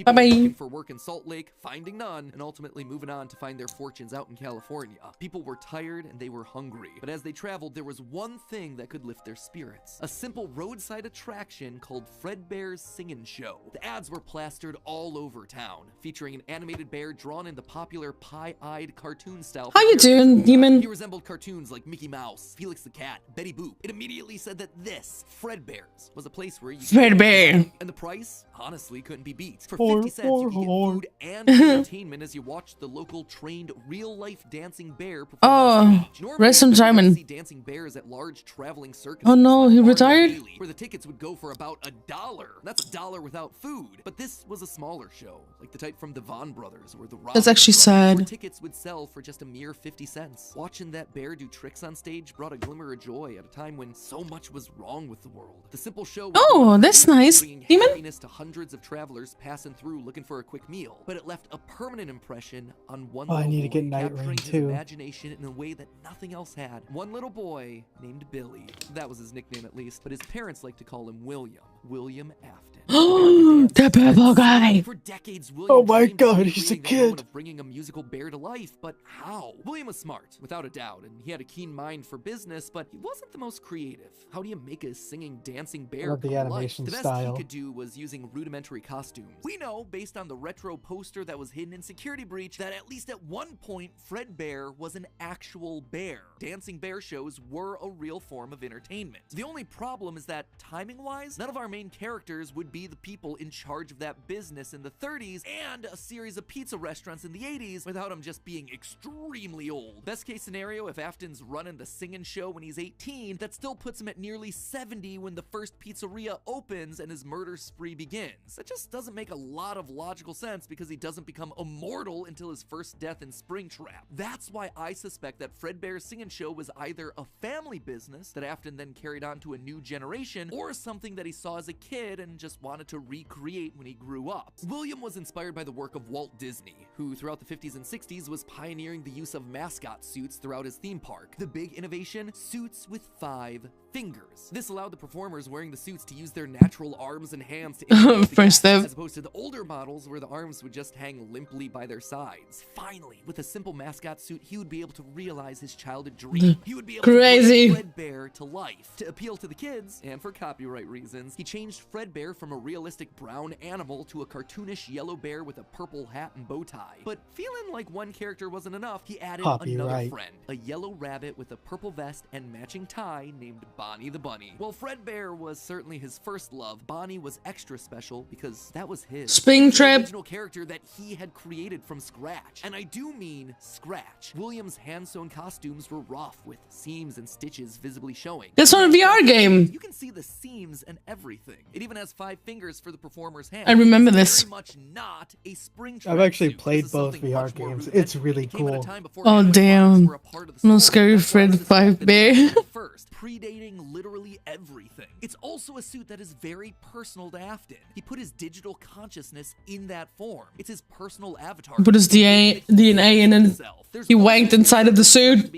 Bye bye. Looking for work in Salt Lake, finding none, and ultimately moving on to find their fortunes out in California. People were tired and they were hungry, but as they traveled, there was one thing that could lift their spirits: a simple roadside attraction called Fredbear's Singin' Show. The ads were plastered all over town, featuring an animated bear drawn in the popular pie-eyed cartoon style. How you doing, Demon? He resembled cartoons like Mickey Mouse, Felix the Cat, Betty Boop. It immediately said that this, Fredbear's, was a place where you Fredbear. And the price, honestly, couldn't be beat. For 50 cents, you could get food and entertainment as you watched the local trained real-life dancing bear perform on stage. rest in Simon. See dancing bears at large traveling circuses. Oh no, he retired? Where the tickets would go for about $1. That's $1 without food. But this was a smaller show, like the type from the Von Brothers or the Rob. That's actually sad. Where tickets would sell for just a mere 50 cents. Watching that bear do tricks on stage brought a glimmer of joy at a time when so much was wrong with the world. The simple show was that's nice. Demon? happiness to hundreds of travelers passing through looking for a quick meal, but it left a permanent impression on one I need to get boy, Night capturing Rain his too. imagination in a way that nothing else had. One little boy named Billy. That was his nickname at least, but his parents like to call him William Afton. The purple guy. For decades, Oh my god, he's a kid. Of bringing a musical bear to life, but how? William was smart, without a doubt, and he had a keen mind for business, but he wasn't the most creative. How do you make a singing, dancing bear Love the come to life? animation The best style. he could do was using rudimentary costumes. We know, based on the retro poster that was hidden in Security Breach, that at least at one point, Fredbear was an actual bear. Dancing bear shows were a real form of entertainment. The only problem is that, timing-wise, none of our main characters would be the people in charge of that business in the 30s and a series of pizza restaurants in the 80s without him just being extremely old. Best case scenario, if Afton's running the Singin' Show when he's 18, that still puts him at nearly 70 when the first pizzeria opens and his murder spree begins. That just doesn't make a lot of logical sense because he doesn't become immortal until his first death in Springtrap. That's why I suspect that Fredbear's Singin' Show was either a family business that Afton then carried on to a new generation, or something that he saw as a kid and just wanted to recreate when he grew up. William was inspired by the work of Walt Disney, who throughout the 50s and 60s was pioneering the use of mascot suits throughout his theme park. The big innovation? Suits with 5 fingers. This allowed the performers wearing the suits to use their natural arms and hands to First step. as opposed to the older models where the arms would just hang limply by their sides. Finally, with a simple mascot suit, he would be able to realize his childhood dream. He would be able to bring Fredbear to life. To appeal to the kids, and for copyright reasons, he changed Fredbear from a realistic brown animal to a cartoonish yellow bear with a purple hat and bow tie. But feeling like one character wasn't enough, he added another friend, a yellow rabbit with a purple vest and matching tie named Bonnie the Bunny. Well, Fredbear was certainly his first love. Bonnie was extra special because that was his Springtrap original character that he had created from scratch. And I do mean scratch. William's hand-sewn costumes were rough with seams and stitches visibly showing. That's not a VR game. You can see the seams and everything. It even has 5 fingers for the performer's hand. I remember this. Very much not a Springtrap I've actually suit. played This is both something VR much more games. rudimentary. It's really It came at a cool. time before Oh animatronics damn. were a part of the No story. Scary That's why I Fred suspect 5 that Bear. it was first, predating literally everything. It's also a suit that is very personal to Afton. He put his digital consciousness in that form. It's his personal avatar. Put his DNA in and he wanked inside of the suit.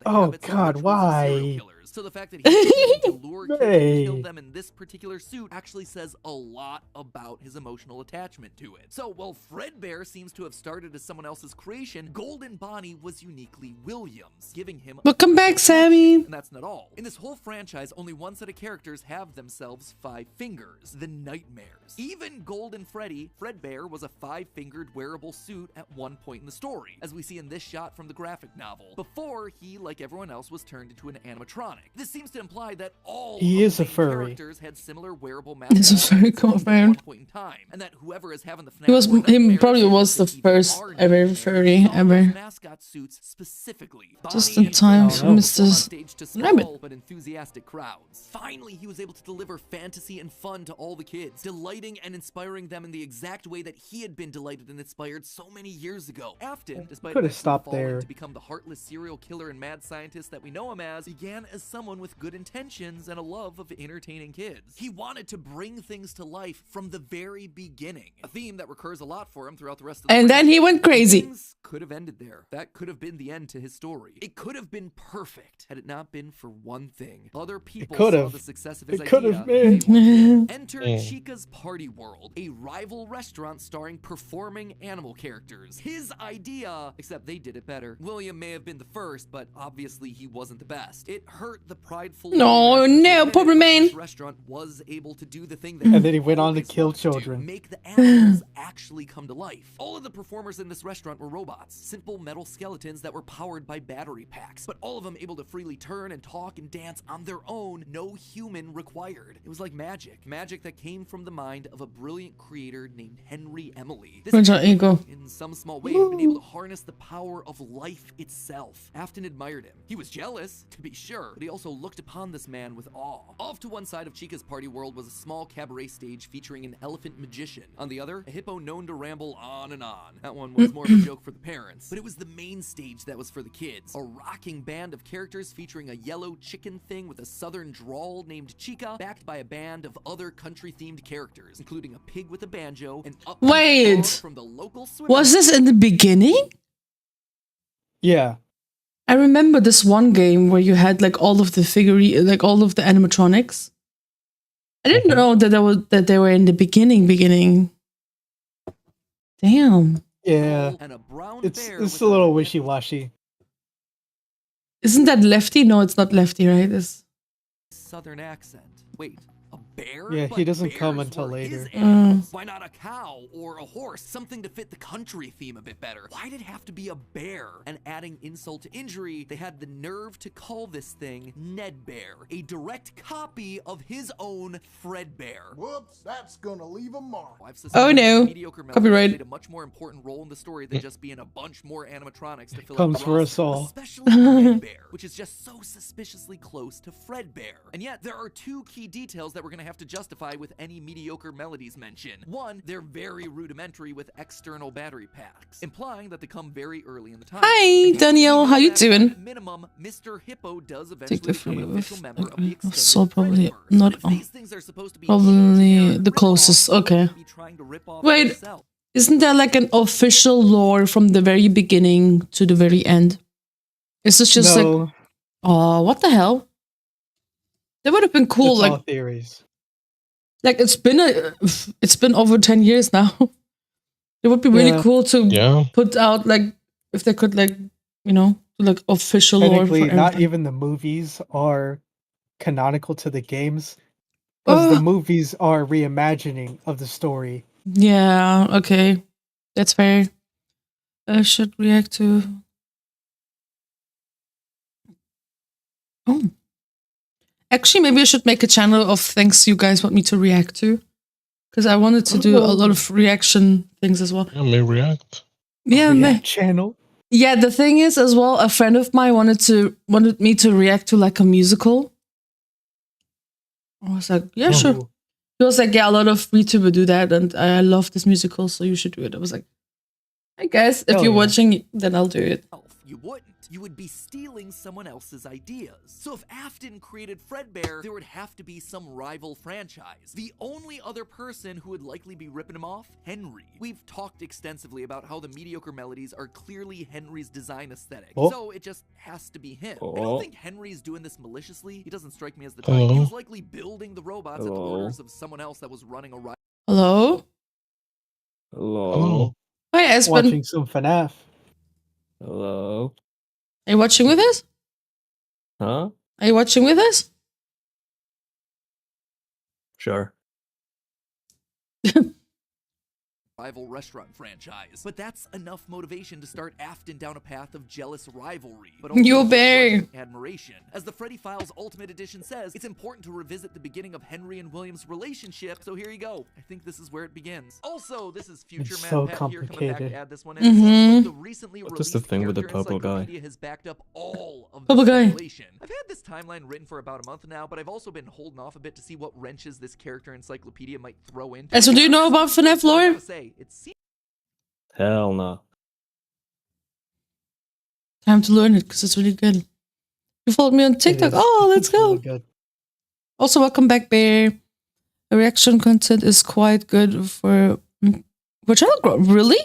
Oh God, why? So the fact that he was able to lure kids and kill Hey. them in this particular suit actually says a lot about his emotional attachment to it. So while Fredbear seems to have started as someone else's creation, Golden Bonnie was uniquely Williams, giving him Welcome back, Sammy. and that's not all. In this whole franchise, only one set of characters have themselves 5 fingers, the Nightmares. Even Golden Freddy, Fredbear, was a 5-fingered wearable suit at one point in the story, as we see in this shot from the graphic novel, before he, like everyone else, was turned into an animatronic. This seems to imply that all He of is the a main furry. characters had similar wearable He's a masks furry at one confirmed. point in time, and that whoever is having the FNAF He was or he Nightmares probably is was the even first are ever nightmares, furry saw those ever. mascot suits specifically. Just Bonnie in time and for Fredbear Mr. performed on stage to small Rabbit. but enthusiastic crowds. Finally, he was able to deliver fantasy and fun to all the kids, delighting and inspiring them in the exact way that he had been delighted and inspired so many years ago. Afton, despite Coulda eventually stopped falling there. to become the heartless serial killer and mad scientist that we know him as, began as someone with good intentions and a love of entertaining kids. He wanted to bring things to life from the very beginning, a theme that recurs a lot for him throughout the rest of the And then he franchise. went crazy. Things could have ended there. That could have been the end to his story. It could have been perfect had it not been for one thing. Other people could saw have. the success of his It could idea. have been. They wanted it. Enter Yeah. Chica's Party World, a rival restaurant starring performing animal characters. His idea, except they did it better. William may have been the first, but obviously he wasn't the best. It hurt the prideful. No, no, poor man. This restaurant was able to do the thing that And then he went on to always kill wanted to do, children. make the animals actually come to life. All of the performers in this restaurant were robots, simple metal skeletons that were powered by battery packs, but all of them able to freely turn and talk and dance on their own, no human required. It was like magic that came from the mind of a brilliant creator named Henry Emily. This Roger Ego. in some small way, had been able to harness the power of life itself. Afton admired him. He was jealous, to be sure, but he also looked upon this man with awe. Off to one side of Chica's Party World was a small cabaret stage featuring an elephant magician. On the other, a hippo known to ramble on and on. That one was more of a joke for the parents, but it was the main stage that was for the kids. A rocking band of characters featuring a yellow chicken thing with a southern drawl named Chica, backed by a band of other country-themed characters, including a pig with a banjo, and Wait. from the local swimming. Was this in the beginning? Yeah. I remember this one game where you had like all of the like all of the animatronics. I didn't know that they were in the beginning. Damn. Yeah. and a brown It's bear it's with a little wishy-washy. Isn't that Lefty? No, it's not Lefty, right? It's southern accent. Wait, a bear? Yeah, he But doesn't come bears until were his later. animals. Why not a cow or a horse? Something to fit the country theme a bit better. Why did it have to be a bear? And adding insult to injury, they had the nerve to call this thing Ned Bear, a direct copy of his own Fred Bear. Whoops, that's gonna leave a mark. Oh, no. Mediocre melodies Copyright. played a much more important role in the story than just being a bunch more animatronics to fill Comes out the for us roster, all. especially Ned Bear, which is just so suspiciously close to Fred Bear. And yet, there are 2 key details that we're gonna have to justify with any mediocre melodies mention. One, they're very rudimentary with external battery packs, implying that they come very early in the time. Hi, Danielle. How you doing? At minimum, Mr. Hippo does Take eventually the become photo an with official member of the extended so probably Freddyverse. not But if on. these things are supposed to be Probably the rip-off, closest. why would Okay. he be trying to rip off Wait, himself? isn't there like an official lore from the very beginning to the very end? Is this just No. like, oh, what the hell? That would have been cool. It's Like, all theories. like it's been over 10 years now. It would be really Yeah. cool to Yeah. put out like if they could like do, like official lore for Technically, not everything. even the movies are canonical to the games, because the Oh, movies are reimagining of the story. yeah, okay, that's fair. I should react to. Oh, Actually, maybe I should make a channel of things you guys want me to react to. Because I wanted to do a lot of reaction things as well. Yeah, may react. Yeah, channel. Yeah, the thing is as well, a friend of mine wanted me to react to like a musical. I was like, yeah, sure. He was like, yeah, a lot of YouTubers do that, and I love this musical, so you should do it. I was like, I guess if you're watching, then I'll do it. You wouldn't. You would be stealing someone else's ideas. So if Afton created Fredbear, there would have to be some rival franchise. The only other person who would likely be ripping him off? Henry. We've talked extensively about how the mediocre melodies are clearly Henry's design aesthetic. So it just has to be him. I don't think Henry's doing this maliciously. He doesn't strike me as the type. He was likely building the robots at the orders of someone else that was running a rival. Hello? Hello. Hi, Espen. Watching some FNAF. Hello. Are you watching with us? Huh? Are you watching with us? Sure. Rival restaurant franchise, but that's enough motivation to start Afton down a path of jealous rivalry, but also admiration. As the Freddy Files Ultimate Edition says, it's important to revisit the beginning of Henry and William's relationship, so here you go. I think this is where it begins. Also, this is future Matt Pat here coming back to add this one in. The recently what is the thing with the purple guy? Has backed up all of the speculation. I've had this timeline written for about a month now, but I've also been holding off a bit to see what wrenches this character encyclopedia might throw in. And so do you know about FNAF lore? Hell no. Time to learn it because it's really good. You followed me on TikTok. Oh, let's go. Really also, welcome back, Bear. The reaction content is quite good for channel. Really?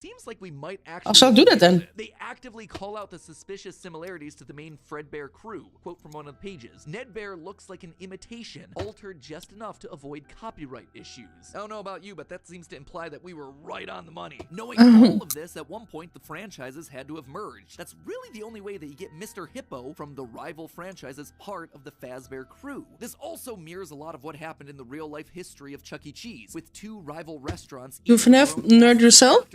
Seems like we might actually. I shall do that then. They actively call out the suspicious similarities to the main Fredbear crew. Quote from one of the pages: Ned Bear looks like an imitation, altered just enough to avoid copyright issues. I don't know about you, but that seems to imply that we were right on the money. Knowing all of this, at one point the franchises had to have merged. That's really the only way that you get Mr. Hippo from the rival franchise as part of the Fazbear crew. This also mirrors a lot of what happened in the real-life history of Chuck E. Cheese, with two rival restaurants. You FNAF nerd yourself?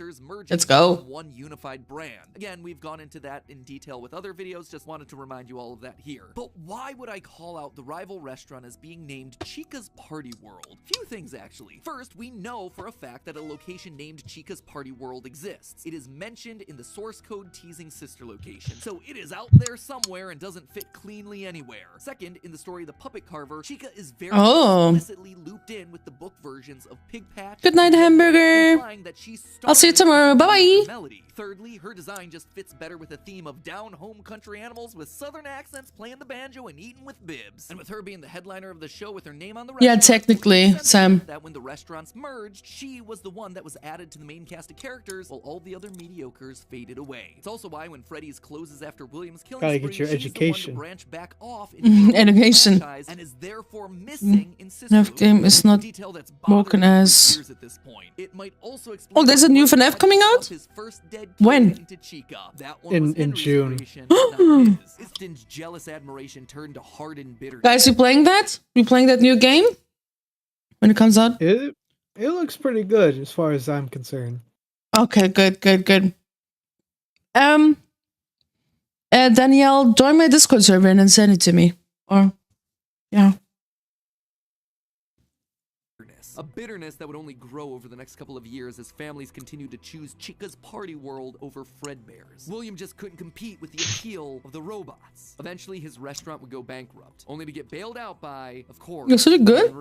Let's go. One unified brand. Again, we've gone into that in detail with other videos, just wanted to remind you all of that here. But why would I call out the rival restaurant as being named Chica's Party World? Few things actually. First, we know for a fact that a location named Chica's Party World exists. It is mentioned in the source code teasing sister location, so it is out there somewhere and doesn't fit cleanly anywhere. Second, in the story The Puppet Carver, Chica is very explicitly looped in with the book versions of Pig Patch. Good night, hamburger. I'll see you tomorrow. Bye-bye. Melody. Thirdly, her design just fits better with a theme of down-home country animals with southern accents playing the banjo and eating with bibs. And with her being the headliner of the show with her name on the restaurant, yeah, technically, Sam. That when the restaurants merged, she was the one that was added to the main cast of characters while all the other mediocres faded away. It's also why when Freddy's closes after William's killing spree, get your she's education. the one to branch back off into education. And is therefore missing in FNAF game is not broken as. It might also oh, there's a new FNAF coming out? When? In June. Istin's jealous admiration turned to hardened bitterness. Guys, you playing that? You playing that new game? When it comes out? It looks pretty good as far as I'm concerned. Okay, good. Danielle, join my Discord server and then send it to me. Or, yeah. A bitterness that would only grow over the next couple of years as families continued to choose Chica's Party World over Fredbear's. William just couldn't compete with the appeal of the robots. Eventually, his restaurant would go bankrupt, only to get bailed out by, of course, that's really good.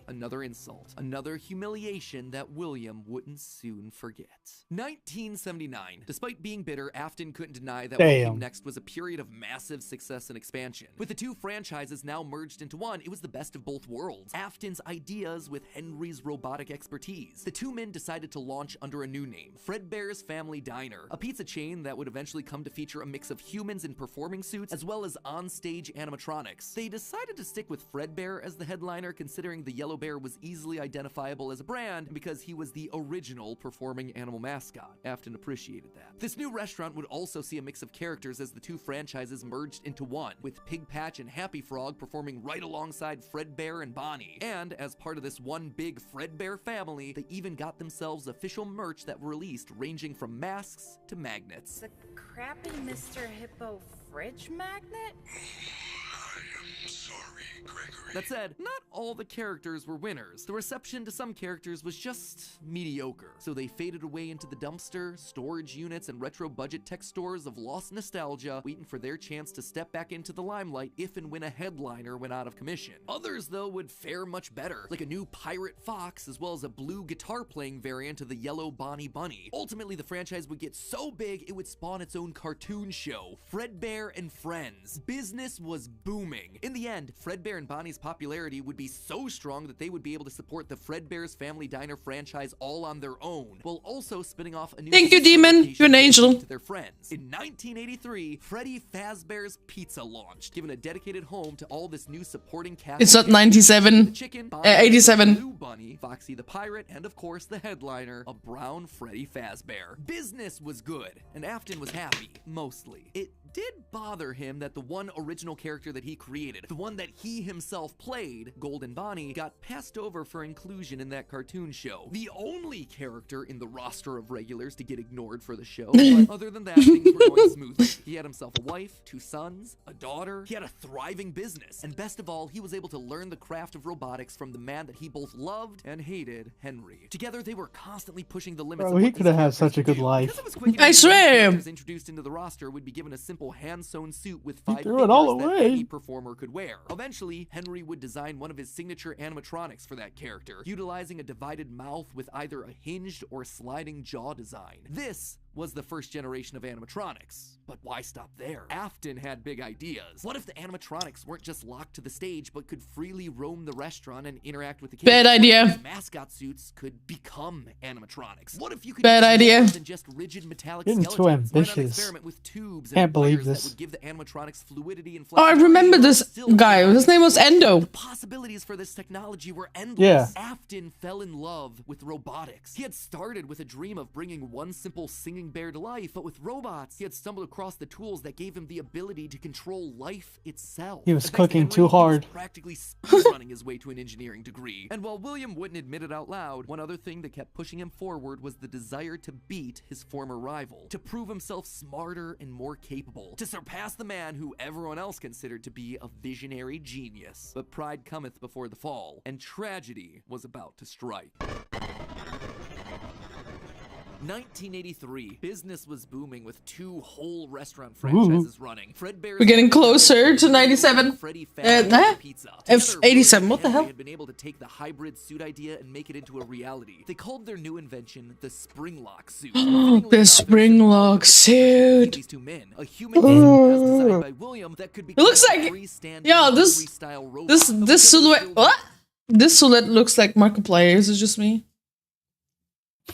Another insult, another humiliation that William wouldn't soon forget. 1979. Despite being bitter, Afton couldn't deny that what came next was a period of massive success and expansion. With the two franchises now merged into one, it was the best of both worlds. Afton's ideas with Henry's robotic expertise. The two men decided to launch under a new name, Fredbear's Family Diner, a pizza chain that would eventually come to feature a mix of humans in performing suits as well as on-stage animatronics. They decided to stick with Fredbear as the headliner, considering the yellow bear was easily identifiable as a brand and because he was the original performing animal mascot. Afton appreciated that. This new restaurant would also see a mix of characters as the two franchises merged into one, with Pig Patch and Happy Frog performing right alongside Fredbear and Bonnie. And as part of this one big Fredbear family, they even got themselves official merch that were released, ranging from masks to magnets. The crappy Mr. Hippo fridge magnet? That said, not all the characters were winners. The reception to some characters was just mediocre, so they faded away into the dumpster, storage units, and retro budget tech stores of lost nostalgia, waiting for their chance to step back into the limelight if and when a headliner went out of commission. Others, though, would fare much better, like a new Pirate Fox, as well as a blue guitar-playing variant of the yellow Bonnie Bunny. Ultimately, the franchise would get so big, it would spawn its own cartoon show, Fredbear and Friends. Business was booming. In the end, Fredbear and Bonnie's popularity would be so strong that they would be able to support the Fredbear's Family Diner franchise all on their own, while also spinning off a new Thank you, Demon. You're an angel. to their friends. In 1983, Freddy Fazbear's Pizza launched, giving a dedicated home to all this new supporting cast. It's not 97. The chicken, 87. Blue Bunny, Foxy the Pirate, and of course the headliner, a brown Freddy Fazbear. Business was good, and Afton was happy, mostly. It did bother him that the one original character that he created, the one that he himself played, Golden Bonnie, got passed over for inclusion in that cartoon show. The only character in the roster of regulars to get ignored for the show, but other than that, things were going smoothly. He had himself a wife, 2 sons, a daughter, he had a thriving business, and best of all, he was able to learn the craft of robotics from the man that he both loved and hated, Henry. Together, they were constantly pushing the limits Bro, of he what could have these had such a good characters life. could do. Because it was quick and I easy, swear. characters introduced into the roster would be given a simple hand-sewn suit with 5 threw it all fingers that away. any performer could wear. Eventually, Henry would design one of his signature animatronics for that character, utilizing a divided mouth with either a hinged or sliding jaw design. This was the first generation of animatronics. But why stop there? Afton had big ideas. What if the animatronics weren't just locked to the stage, but could freely roam the restaurant and interact with the kids? Bad idea. Mascot suits could become animatronics. What if you could Bad use idea. more than just rigid metallic Getting too skeletons? Why not ambitious. experiment with tubes Can't and believe wires that this. would give the animatronics fluidity and Oh, I flexibility remember while this still guy. His name was Endo. the possibilities for this technology were endless. Yeah. Afton fell in love with robotics. He had started with a dream of bringing one simple singing bear to life, but with robots, he had stumbled across the tools that gave him the ability to control life itself. He was And thanks to cooking Henry, too he was hard. practically speedrunning his way to an engineering degree. And while William wouldn't admit it out loud, one other thing that kept pushing him forward was the desire to beat his former rival, to prove himself smarter and more capable, to surpass the man who everyone else considered to be a visionary genius. But pride cometh before the fall, and tragedy was about to strike. 1983, business was booming with 2 whole restaurant franchises running. Fredbear's We're getting closer to 97. Freddy Nah. Fazbear's Pizza. Together, F87, what the Henry hell? had been able to take the hybrid suit idea and make it into a reality. They called their new invention the Springlock suit. The Springlock suit. These 2 men, a human as designed by William that could be looks like- Yeah, this silhouette. What? This silhouette looks like Markiplier. Is it just me?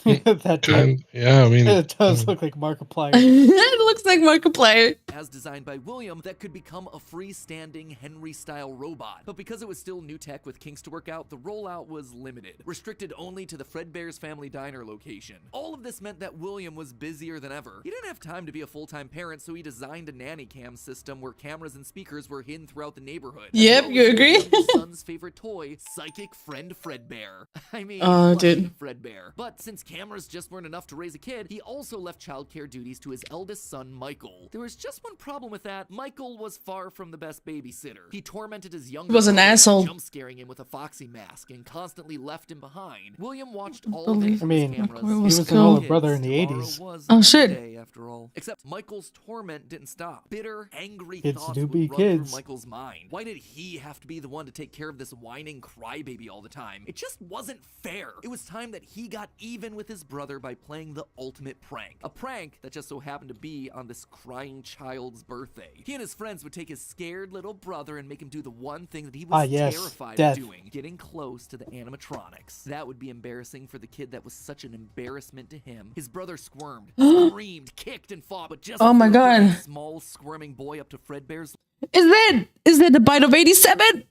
That dude. Yeah, I mean, It does look like Markiplier. It looks like Markiplier. as designed by William that could become a freestanding Henry-style robot. But because it was still new tech with kinks to work out, the rollout was limited, restricted only to the Fredbear's Family Diner location. All of this meant that William was busier than ever. He didn't have time to be a full-time parent, so he designed a nanny cam system where cameras and speakers were hidden throughout the neighborhood. as Yep, well you as agree? his son's favorite toy, Psychic Friend Fredbear. I mean, Oh, Fluffy dude. Fredbear. But since cameras just weren't enough to raise a kid, he also left childcare duties to his eldest son, Michael. There was just one problem with that. Michael was far from the best babysitter. He tormented his younger He was an brother, asshole. jump scaring him with a foxy mask and constantly left him behind. William watched all believe- of I mean, his he cameras. was and an older kids. brother in the Tomorrow 80s. was Oh, another shit. day, after all. Except Michael's torment didn't stop. Bitter, angry Kids thoughts do would be run kids. through Michael's mind. Why did he have to be the one to take care of this whining crybaby all the time? It just wasn't fair. It was time that he got even with his brother by playing the ultimate prank. A prank that just so happened to be on this crying child's birthday. He and his friends would take his scared little brother and make him do the one thing that he was yes, terrified death. of doing, getting close to the animatronics. That would be embarrassing for the kid that was such an embarrassment to him. His brother squirmed, screamed, kicked, and fought, but just Oh my before bringing God. the small squirming boy up to Fredbear's Is that the bite of 87?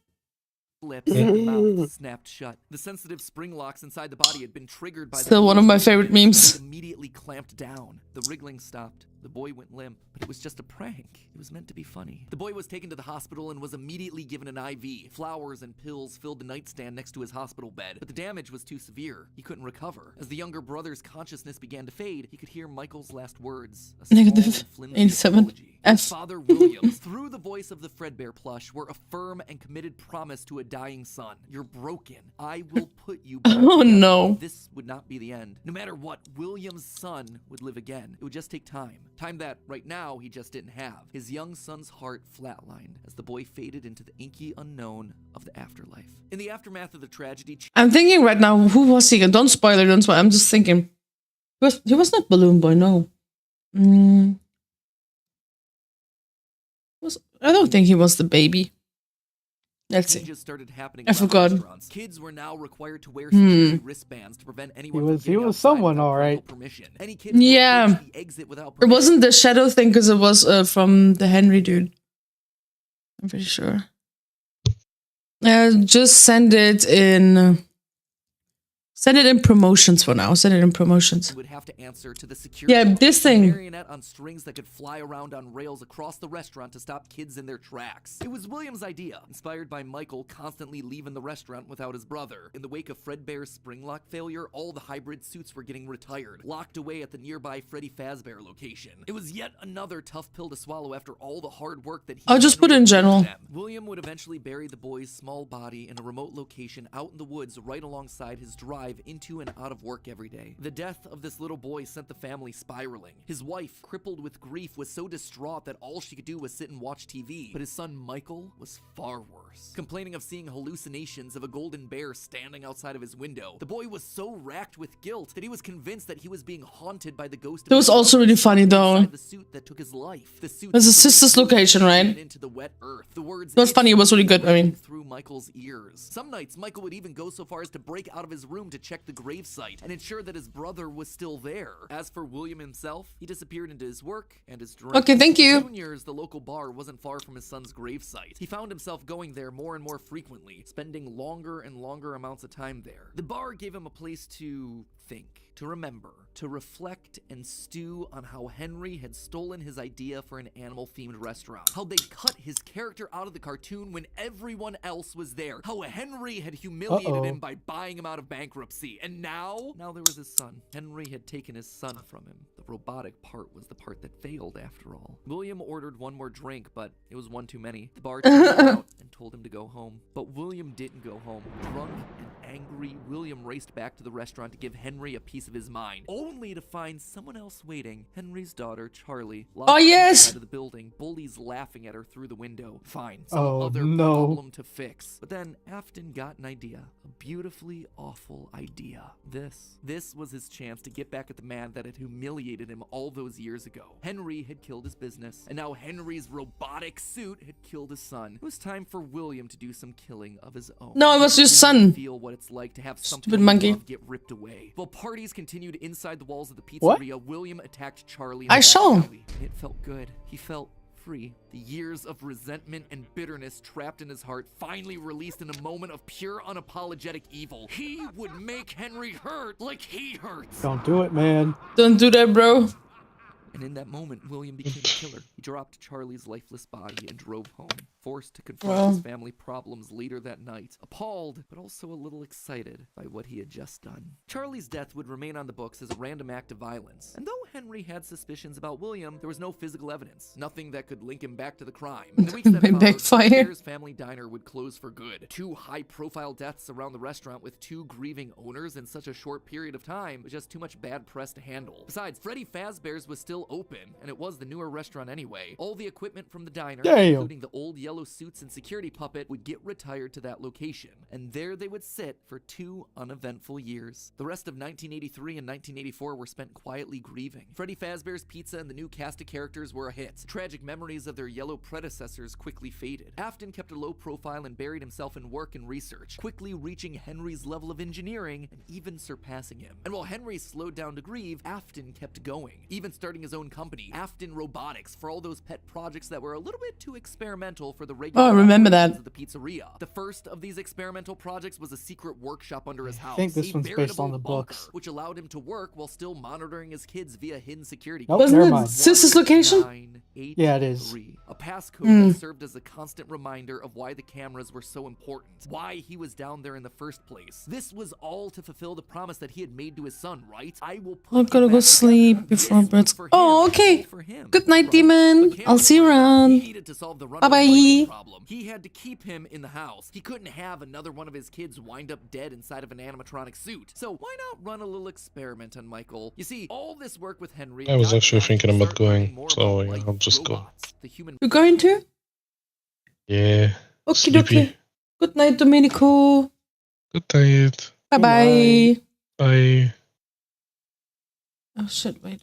lips and mouth snapped shut. The sensitive spring locks inside the body had been triggered by Still the one of my favorite memes. Immediately clamped down. The wriggling stopped. The boy went limp, but it was just a prank. It was meant to be funny. The boy was taken to the hospital and was immediately given an IV. Flowers and pills filled the nightstand next to his hospital bed, but the damage was too severe. He couldn't recover. As the younger brother's consciousness began to fade, he could hear Michael's last words. A small and flimsy 87 apology. F. His father Williams, through the voice of the Fredbear plush, were a firm and committed promise to a dying son. You're broken. I will put you back Oh together. no. This would not be the end. No matter what, William's son would live again. It would just take time. Time that, right now, he just didn't have. His young son's heart flatlined as the boy faded into the inky unknown of the afterlife. In the aftermath of the tragedy... I'm thinking right now, who was he? Don't spoil it, don't spoil. I'm just thinking. He was not Balloon Boy, no. I don't think he was the baby. Let's see. Started happening I forgot. Kids were now required to wear security wristbands to prevent anyone He was someone, all right. Any kid Yeah. the exit without It wasn't the shadow thing because it was from the Henry dude. I'm pretty sure. Just send it in. Send it in promotions for now. Send it in promotions. Would have to answer to the security. Yeah, this thing. Marionette on strings that could fly around on rails across the restaurant to stop kids in their tracks. It was William's idea, inspired by Michael constantly leaving the restaurant without his brother. In the wake of Fredbear's spring lock failure, all the hybrid suits were getting retired, locked away at the nearby Freddy Fazbear location. It was yet another tough pill to swallow after all the hard work that he I'll just put it in general. William would eventually bury the boy's small body in a remote location out in the woods right alongside his drive into and out of work every day. The death of this little boy sent the family spiraling. His wife, crippled with grief, was so distraught that all she could do was sit and watch TV. But his son Michael was far worse. Complaining of seeing hallucinations of a golden bear standing outside of his window, the boy was so racked with guilt that he was convinced that he was being haunted by the ghost of That was also really funny though. the suit that took his life. The suit It was his sister's location, right? into the wet earth. The words It was funny, it was really good, I mean. through Michael's ears. Some nights, Michael would even go so far as to break out of his room to check the gravesite and ensure that his brother was still there. As for William himself, he disappeared into his work and his drink. Okay, thank you. For years, the local bar wasn't far from his son's gravesite. He found himself going there more and more frequently, spending longer and longer amounts of time there. The bar gave him a place to think, to remember, to reflect and stew on how Henry had stolen his idea for an animal-themed restaurant. How they'd cut his character out of the cartoon when everyone else was there. How Henry had humiliated him by buying him out of bankruptcy. And now there was his son. Henry had taken his son from him. The robotic part was the part that failed after all. William ordered one more drink, but it was one too many. The bar took him out and told him to go home. But William didn't go home. Drunk and angry, William raced back to the restaurant to give Henry a piece of his mind, only to find someone else waiting. Henry's daughter, Charlie, locked inside of the building, bullies laughing at her through the window. Fine, some other problem to fix. But then Afton got an idea, a beautifully awful idea. This was his chance to get back at the man that had humiliated him all those years ago. Henry had killed his business, and now Henry's robotic suit had killed his son. It was time for William to do some killing of his own. No, it was your son. Feel what it's like to have something Stupid monkey. get ripped away. While parties continued inside the walls of the pizzeria, William attacked Charlie. I saw. It felt good. He felt free. The years of resentment and bitterness trapped in his heart finally released in a moment of pure unapologetic evil. He would make Henry hurt like he hurts. Don't do it, man. Don't do that, bro. And in that moment, William became a killer. He dropped Charlie's lifeless body and drove home, forced to confront his family problems later that night, appalled, but also a little excited by what he had just done. Charlie's death would remain on the books as a random act of violence. And though Henry had suspicions about William, there was no physical evidence, nothing that could link him back to the crime. In the weeks that followed, Bear's family diner would close for good. 2 high-profile deaths around the restaurant with 2 grieving owners in such a short period of time was just too much bad press to handle. Besides, Freddy Fazbear's was still open, and it was the newer restaurant anyway. All the equipment from the diner, including the old yellow suits and security puppet, would get retired to that location, and there they would sit for 2 uneventful years. The rest of 1983 and 1984 were spent quietly grieving. Freddy Fazbear's Pizza and the new cast of characters were a hit. Tragic memories of their yellow predecessors quickly faded. Afton kept a low profile and buried himself in work and research, quickly reaching Henry's level of engineering and even surpassing him. And while Henry slowed down to grieve, Afton kept going, even starting his his own company, Afton Robotics, for all those pet projects that were a little bit too experimental for the regular Oh, I remember operations that. of the pizzeria. The first of these experimental projects was a secret workshop under his house. I think this a one's based on veritable the bunker, books. which allowed him to work while still monitoring his kids via hidden security Nope, cameras. never Wasn't it mind. Sis's location? 983, Yeah, it is. a passcode Mm. that served as a constant reminder of why the cameras were so important, why he was down there in the first place. This was all to fulfill the promise that he had made to his son, right? I will put I'm gonna you go back sleep together. before This birds. was for him, Oh, all okay. for him, Good night, right? demon. The cameras I'll see you were enough. around. He needed to solve the runaway Bye-bye. Michael problem. He had to keep him in the house. He couldn't have another one of his kids wind up dead inside of an animatronic suit. So why not run a little experiment on Michael? You see, all this work with Henry. I was got actually him to thinking about start learning going, more so about yeah, life, I'll just go. robots, the human. You going to? Yeah. Okay, Sleepy. okay. Good night, Domenico. Good night. Bye bye. night. Bye. Oh shit! Wait.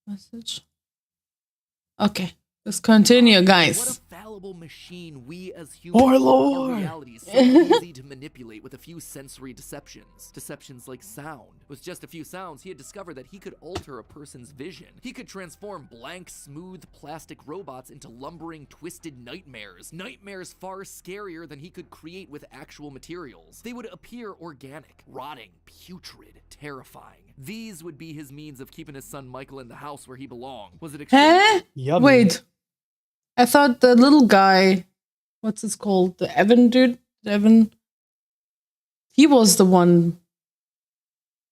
Message. Okay, let's continue, What a guys. fallible machine we as humans Our are. Lord. Our reality is so easy to manipulate with a few sensory deceptions. Deceptions like sound. With just a few sounds, he had discovered that he could alter a person's vision. He could transform blank, smooth plastic robots into lumbering, twisted nightmares. Nightmares far scarier than he could create with actual materials. They would appear organic, rotting, putrid, terrifying. These would be his means of keeping his son Michael in the house where he belonged. Was it extreme? Huh? Yummy. Wait. I thought the little guy, what's this called? The Evan dude? Evan? He was the one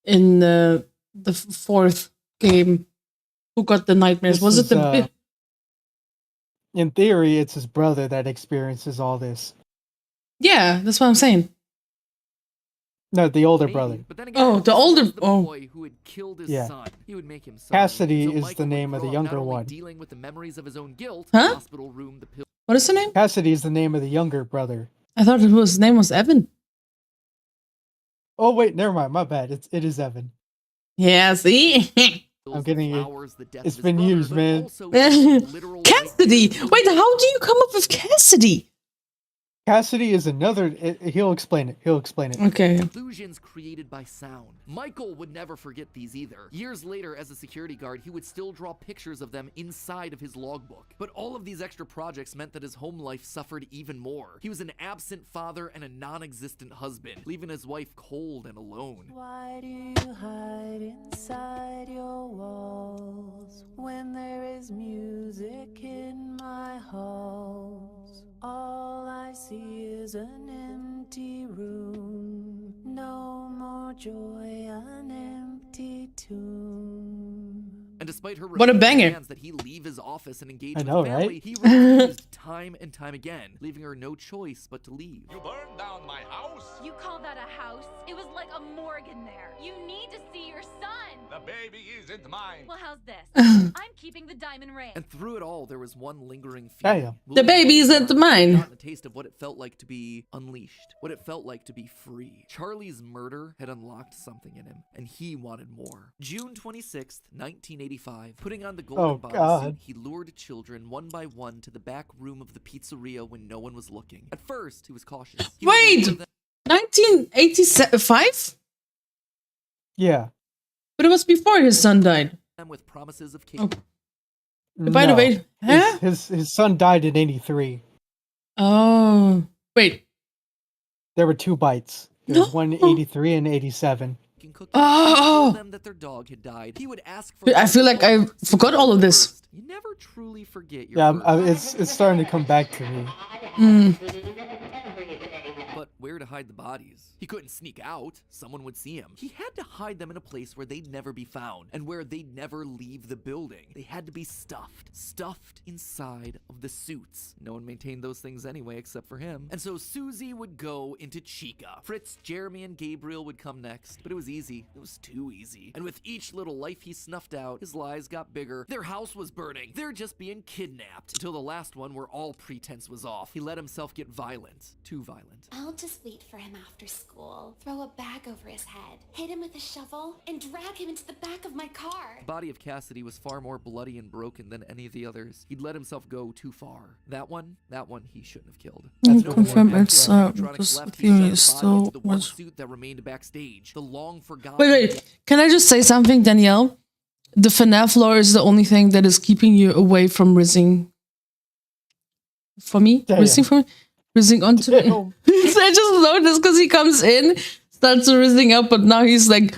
in the fourth game who got the nightmares. This Was it is, the in theory, it's his brother that experiences all this. Yeah, that's what I'm saying. No, the older Maybe, brother. but then again, Oh, the this older- was the oh. boy who had killed his Yeah. son. He would make him sorry. Cassidy So is the Michael would name of the grow up younger not only one. dealing with the memories of his own guilt, Huh? hospital room, the pill. What is the name? Cassidy is the name of the younger brother. I thought his name was Evan. Oh wait, never mind. My bad. It is Evan. Yeah, see? I'm getting it. flowers, the death It's of his been brother, used, but man. also literal Cassidy! nightmares. Wait, how do you come up with Cassidy? Cassidy is another. He'll explain it. He'll explain it. Okay. Illusions created by sound. Michael would never forget these either. Years later, as a security guard, he would still draw pictures of them inside of his logbook. But all of these extra projects meant that his home life suffered even more. He was an absent father and a non-existent husband, leaving his wife cold and alone. Why do you hide inside your walls when there is music in my halls? All I see is an empty room. No more joy, an empty tomb. And despite her What a repeated banger. demands that he leave his office and engage I with know, the family, right? he refused time and time again, leaving her no choice but to leave. You burned down my house? You call that a house? It was like a morgue in there. You need to see your son. The baby isn't mine. Well, how's this? I'm keeping the diamond ring. And through it all, there was one lingering Damn. feeling. The baby isn't mine. Gotten a taste of what it felt like to be unleashed, what it felt like to be free. Charlie's murder had unlocked something in him, and he wanted more. June 26th, 1985, putting on the golden Oh, bodysuit, God. he lured children one by one to the back room of the pizzeria when no one was looking. At first, he was cautious. He would Wait! lure them 1985? Yeah. But it was before his son died. with promises of Oh. cake. By the No. way, huh? His son died in '83. Oh. Wait. There were 2 bites. There was No. one in '83 and '87. Cookies. Oh. Told them that their dog had died. He would ask for I feel like I forgot all of this. first. You never truly forget your Yeah, first. it's starting to come back to me. But where to hide the bodies? He couldn't sneak out. Someone would see him. He had to hide them in a place where they'd never be found and where they'd never leave the building. They had to be stuffed inside of the suits. No one maintained those things anyway except for him. And so Susie would go into Chica. Fritz, Jeremy, and Gabriel would come next. But it was easy. It was too easy. And with each little life he snuffed out, his lies got bigger. Their house was burning. They're just being kidnapped. Until the last one where all pretense was off. He let himself get violent. Too violent. I'll just wait for him after school, throw a bag over his head, hit him with a shovel, and drag him into the back of my car. The body of Cassidy was far more bloody and broken than any of the others. He'd let himself go too far. That one he shouldn't have killed. You No confirm more it's after electronics this left, he feeling shoved is the body still into the one much. suit that remained backstage. The long forgotten. Wait. Can I just say something, Danielle? The FNAF lore is the only thing that is keeping you away from rizzing. For me? Damn. Rizzing for me? Rizzing onto me. Damn. I just noticed because he comes in, starts rizzing up, but now he's like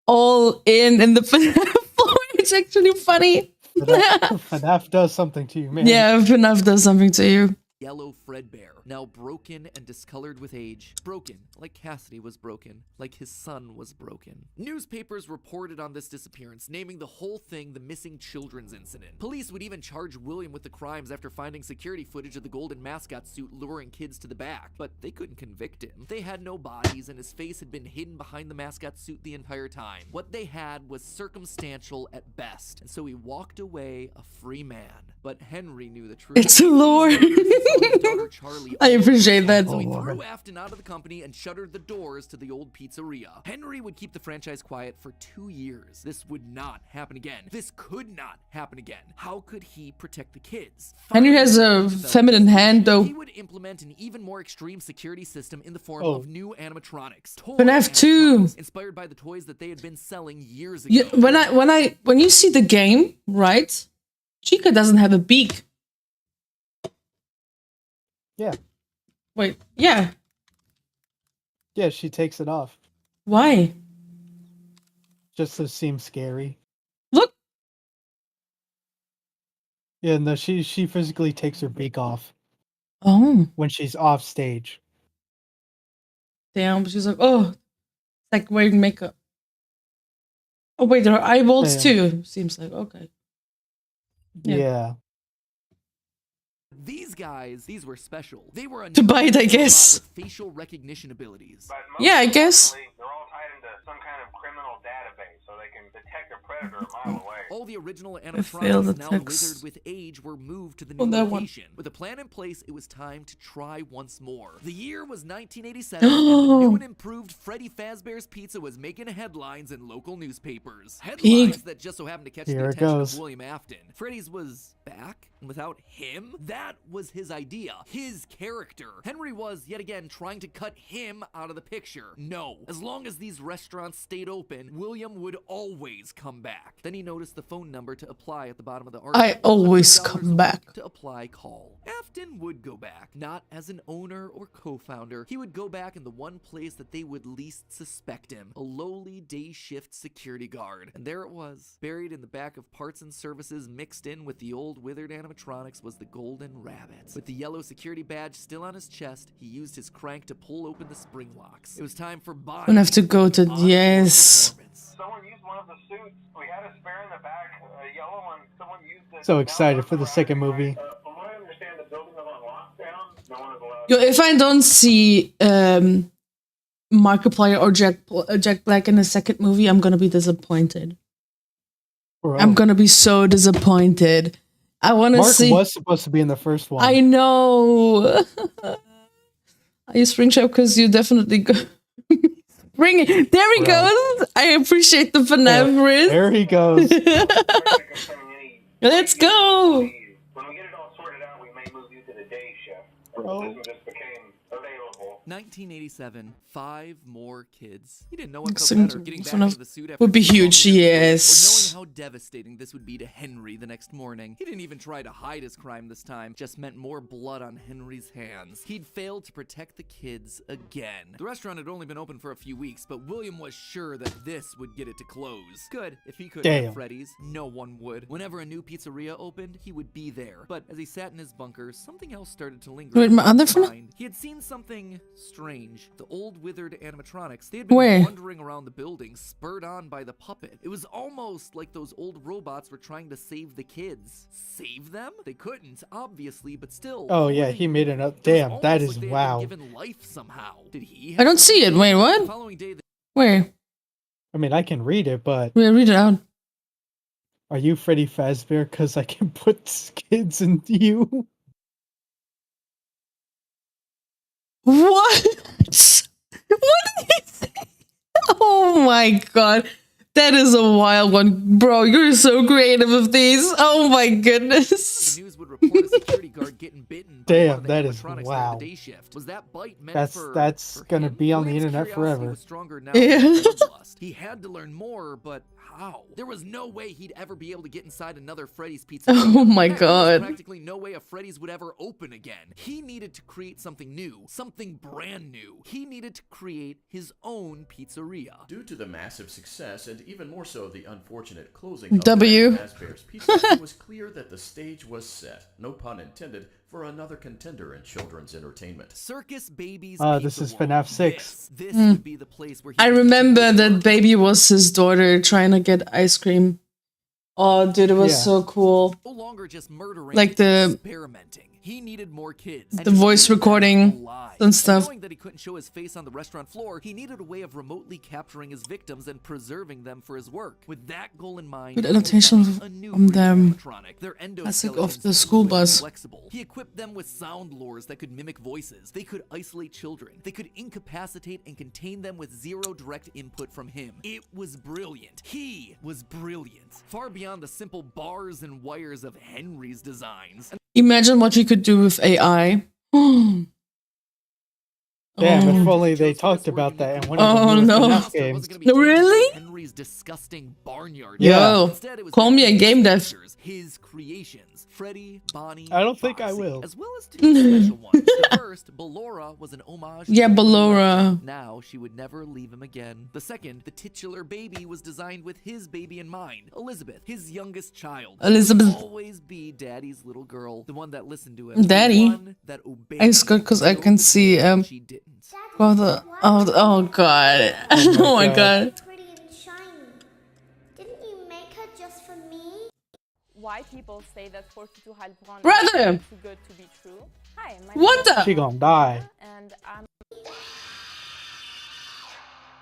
all in the FNAF lore. It's actually funny. FNAF does something to you, man. Yeah, FNAF does something to you. Yellow Fredbear, now broken and discolored with age. Broken, like Cassidy was broken, like his son was broken. Newspapers reported on this disappearance, naming the whole thing the missing children's incident. Police would even charge William with the crimes after finding security footage of the golden mascot suit luring kids to the back, but they couldn't convict him. They had no bodies, and his face had been hidden behind the mascot suit the entire time. What they had was circumstantial at best, and so he walked away a free man. But Henry knew the truth. It's a lore. I appreciate that. So he threw Afton out of the company and shuttered the doors to the old pizzeria. Henry would keep the franchise quiet for 2 years. This would not happen again. This could not happen again. How could he protect the kids? Henry has a feminine hand, though. He would implement an even more extreme security system in the form of new animatronics. FNAF 2. Inspired by the toys that they had been selling years ago. Yeah, when you see the game, right? Chica doesn't have a beak. Yeah. Wait, yeah. Yeah, she takes it off. Why? Just to seem scary. Look. Yeah, no, she physically takes her beak off. Oh. When she's off stage. Damn, she's like, oh, it's like wearing makeup. Oh wait, there are eyeballs too. Seems like okay. Yeah. These guys, these were special. They were a to bite, I guess. With facial recognition abilities. Yeah, I guess. They're all tied into some kind of criminal database, so they can detect a predator a mile away. All the original failed animatronics, now attacks. withered with age, were moved to the new location. With a plan in place, it was time to try once more. The year was 1987, and the new and improved Freddy Fazbear's Pizza was making headlines in local newspapers. Headlines that just so happened to catch the attention of William Afton. Freddy's was back, and without him, that was his idea, his character. Henry was, yet again, trying to cut him out of the picture. No, as long as these restaurants stayed open, William would always come back. Then he noticed the phone number to apply at the bottom of the article. I always come back. To apply call. Afton would go back, not as an owner or co-founder. He would go back in the one place that they would least suspect him, a lowly day shift security guard. And there it was, buried in the back of parts and services, mixed in with the old withered animatronics, was the golden rabbit. With the yellow security badge still on his chest, he used his crank to pull open the spring locks. It was time for buying. I'm gonna have to go to yes. Someone used one of the suits. We had a spare in the back, a yellow one. Someone used it. So excited for the second movie. From what I understand, the building was on lockdown. No one is allowed. Yo, if I don't see Markiplier or Jack Black in the second movie, I'm gonna be disappointed. Bro. I'm gonna be so disappointed. I want to see. Mark was supposed to be in the first one. I know. Are you spring shop? Because you definitely go. Bring it. There he goes. I appreciate the FNAF riz. There he goes. Let's go. When we get it all sorted out, we may move you to the day shift. This one just became available. 1987, 5 more kids. He didn't know what felt better, getting back into the suit after would be huge, yes. Or knowing how devastating this would be to Henry the next morning. He didn't even try to hide his crime this time, just meant more blood on Henry's hands. He'd failed to protect the kids again. The restaurant had only been open for a few weeks, but William was sure that this would get it to close. Good, if he could have Freddy's, no one would. Whenever a new pizzeria opened, he would be there. But as he sat in his bunker, something else started to linger Wait, in my other his phone? mind. He had seen something strange. The old withered animatronics. They had been wandering around the building, spurred on by the puppet. It was almost like those old robots were trying to save the kids. Save them? They couldn't, obviously, but still. Oh yeah, he made it up. Damn, that is wow. Given life somehow. Did he? I don't see it. Wait, what? Where? I mean, I can read it, but Wait, read it out. Are you Freddy Fazbear? Because I can put kids in you. What? What did he say? Oh my god. That is a wild one. Bro, you're so creative with these. Oh my goodness. The news would report a security guard getting bitten. Damn, that is wow. Day shift. Was that bite meant that's gonna be on the internet forever. He had to learn more, but how. There was no way he'd ever be able to get inside another Freddy's Pizza. Oh my Heck, there was god. practically no way a Freddy's would ever open again. He needed to create something new, something brand new. He needed to create his own pizzeria. Due to the massive success and even more so the unfortunate closing of W. Fazbear's Pizza, it was clear that the stage was set, no pun intended, for another contender in children's entertainment. Circus Baby's This is Pizza FNAF World. 6. This would be the place where he I could remember teach that art. Baby was his daughter trying to get ice cream. Oh, dude, it was Yeah. so cool. No longer just murdering, Like the- experimenting. He needed more kids. The voice recording and stuff. Knowing that he couldn't show his face on the restaurant floor, he needed a way of remotely capturing his victims and preserving them for his work. With that goal in mind, Good he adaptation designed a new from them. animatronic. Their Classic of endoskeletons the school fluid and bus. Flexible. He equipped them with sound lures that could mimic voices. They could isolate children. They could incapacitate and contain them with zero direct input from him. It was brilliant. He was brilliant. Far beyond the simple bars and wires of Henry's designs. Imagine what you could do with AI. Damn, Oh. if only they talked about that in one of Oh, the no. FNAF games. Really? Henry's disgusting barnyard. Yeah. Instead, it was Call me a game dev. His creations, Freddy, Bonnie, I don't think I Foxy, will. as well as two special ones. The first, Ballora, was an homage. Yeah, to Ballora. Now she would never leave him again. The second, the titular baby, was designed with his baby in mind, Elizabeth, his youngest child. Elizabeth. She would always be Daddy's little girl, the one that listened to him, Daddy? the one that obeyed. It's good because I can see She didn't. oh god. Oh my god. Pretty and shiny. Didn't you make her just for me? Why people say that 42 Heilbronn Brother! is too good to be true. Hi, my What name is the- She gonna die. and I'm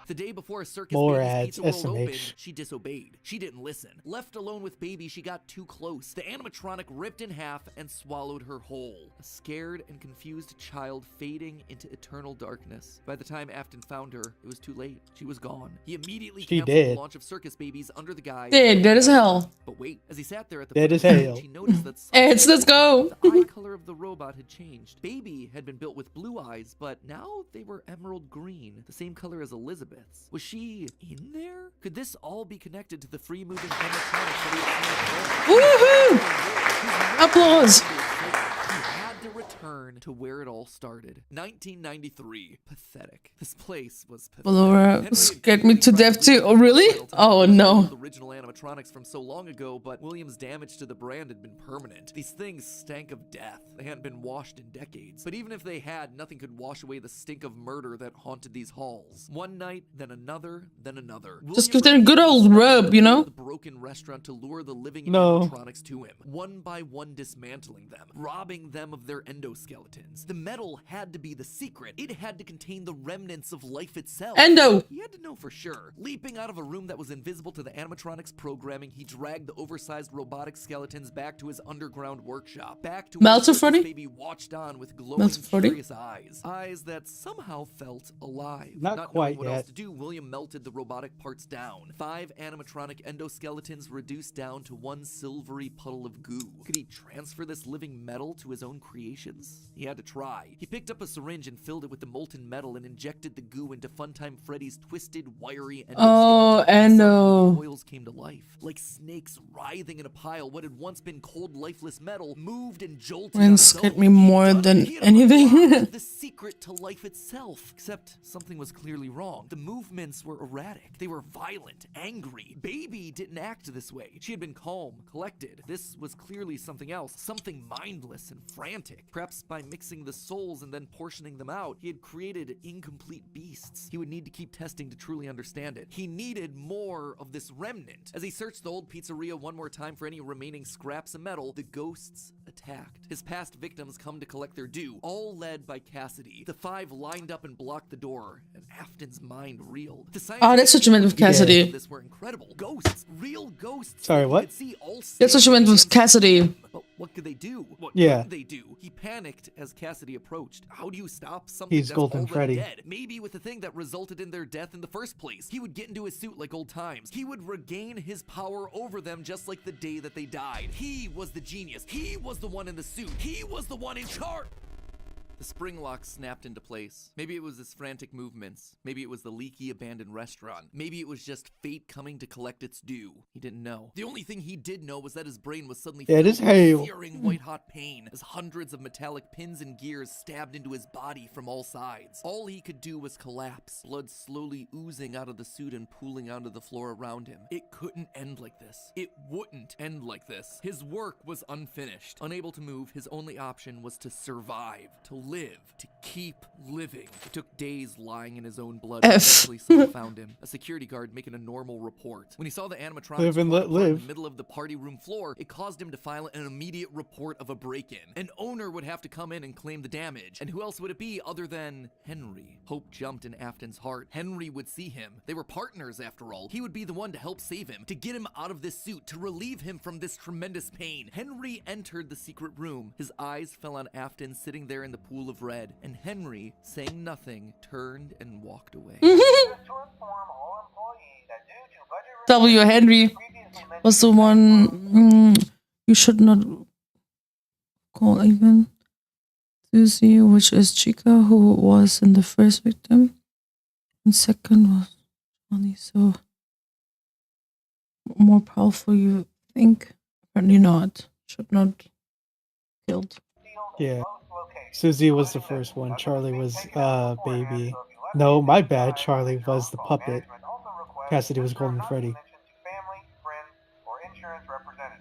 The day before Circus More Baby's ads, Pizza World SMH. opened, she disobeyed. She didn't listen. Left alone with Baby, she got too close. The animatronic ripped in half and swallowed her whole. A scared and confused child fading into eternal darkness. By the time Afton found her, it was too late. She was gone. He immediately She canceled dead. the launch of Circus Babies under the guise. Dead as hell. But wait, as he sat there at the Dead foot as of the hell. bed, she noticed that Eds, let's go. the eye color of the robot had changed. Baby had been built with blue eyes, but now they were emerald green, the same color as Elizabeth's. Was she in there? Could this all be connected to the free-moving animatronics that he had seen? Applause. He had to return to where it all started. 1993. Pathetic. This place was pathetic. Ballora scared me to death too. Oh, really? Oh, no. The original animatronics from so long ago, but Williams' damage to the brand had been permanent. These things stank of death. They hadn't been washed in decades. But even if they had, nothing could wash away the stink of murder that haunted these halls. One night, then another, then another. Just give them a good old rub, you know? The broken restaurant to lure the living No. animatronics to him, one by one dismantling them, robbing them of their endoskeletons. The metal had to be the secret. It had to contain the remnants of life itself. Endo. He had to know for sure. Leaping out of a room that was invisible to the animatronics programming, he dragged the oversized robotic skeletons back to his underground workshop. Back to where Melted Circus Freddy? Baby watched on with glowing, Melted Freddy? curious eyes. Eyes that somehow felt alive. Not knowing quite what yet. else to do, William melted the robotic parts down. 5 animatronic endoskeletons reduced down to one silvery puddle of goo. Could he transfer this living metal to his own creations? He had to try. He picked up a syringe and filled it with the molten metal and injected the goo into Funtime Freddy's twisted, wiry Oh, endoskeleton. Endo. Suddenly, coils came to life. Like snakes writhing in a pile, what had once been cold, lifeless metal moved and jolted on Friend its scared own. me more than He had anything. unlocked the secret to life itself. Except something was clearly wrong. The movements were erratic. They were violent, angry. Baby didn't act this way. She had been calm, collected. This was clearly something else. Something mindless and frantic. Perhaps by mixing the souls and then portioning them out, he had created incomplete beasts. He would need to keep testing to truly understand it. He needed more of this remnant. As he searched the old pizzeria one more time for any remaining scraps of metal, the ghosts attacked. His past victims come to collect their due, all led by Cassidy. The 5 lined up and blocked the door, and Afton's mind reeled. The Oh, that's what you meant with Cassidy. of this were incredible. Ghosts, real ghosts. Sorry, that he what? could see all That's what you meant with Cassidy. But what could they do? What Yeah. could they do? He panicked as Cassidy approached. How do you stop something He's that's Golden already Freddy. dead? Maybe with the thing that resulted in their death in the first place. He would get into his suit like old times. He would regain his power over them just like the day that they died. He was the genius. He was the one in the suit. He was the one in charge. The spring lock snapped into place. Maybe it was his frantic movements. Maybe it was the leaky abandoned restaurant. Maybe it was just fate coming to collect its due. He didn't know. The only thing he did know was that his brain was suddenly filled with searing white-hot pain as hundreds of metallic pins and gears stabbed into his body from all sides. All he could do was collapse, blood slowly oozing out of the suit and pooling onto the floor around him. It couldn't end like this. It wouldn't end like this. His work was unfinished. Unable to move, his only option was to survive, to live, to keep living. It took days lying in his own blood. Eventually someone found him, a security guard making a normal report. When he saw the animatronics Live and let live. in the middle of the party room floor, it caused him to file an immediate report of a break-in. An owner would have to come in and claim the damage, and who else would it be other than Henry? Hope jumped in Afton's heart. Henry would see him. They were partners after all. He would be the one to help save him, to get him out of this suit, to relieve him from this tremendous pain. Henry entered the secret room. His eyes fell on Afton sitting there in the pool of red, and Henry, saying nothing, turned and walked away. W. Henry was the one you should not call even. Susie, which is Chica, who was in the first victim. And second was Johnny, so more powerful you think? Apparently not. Should not killed. Yeah. Susie was the first one. Charlie was baby. No, my bad. Charlie was the puppet. Cassidy was Golden Freddy.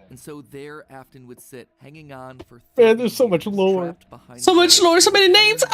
And so there Afton would sit, hanging on for 30 Man, there's so much lore. So much lore, so many names.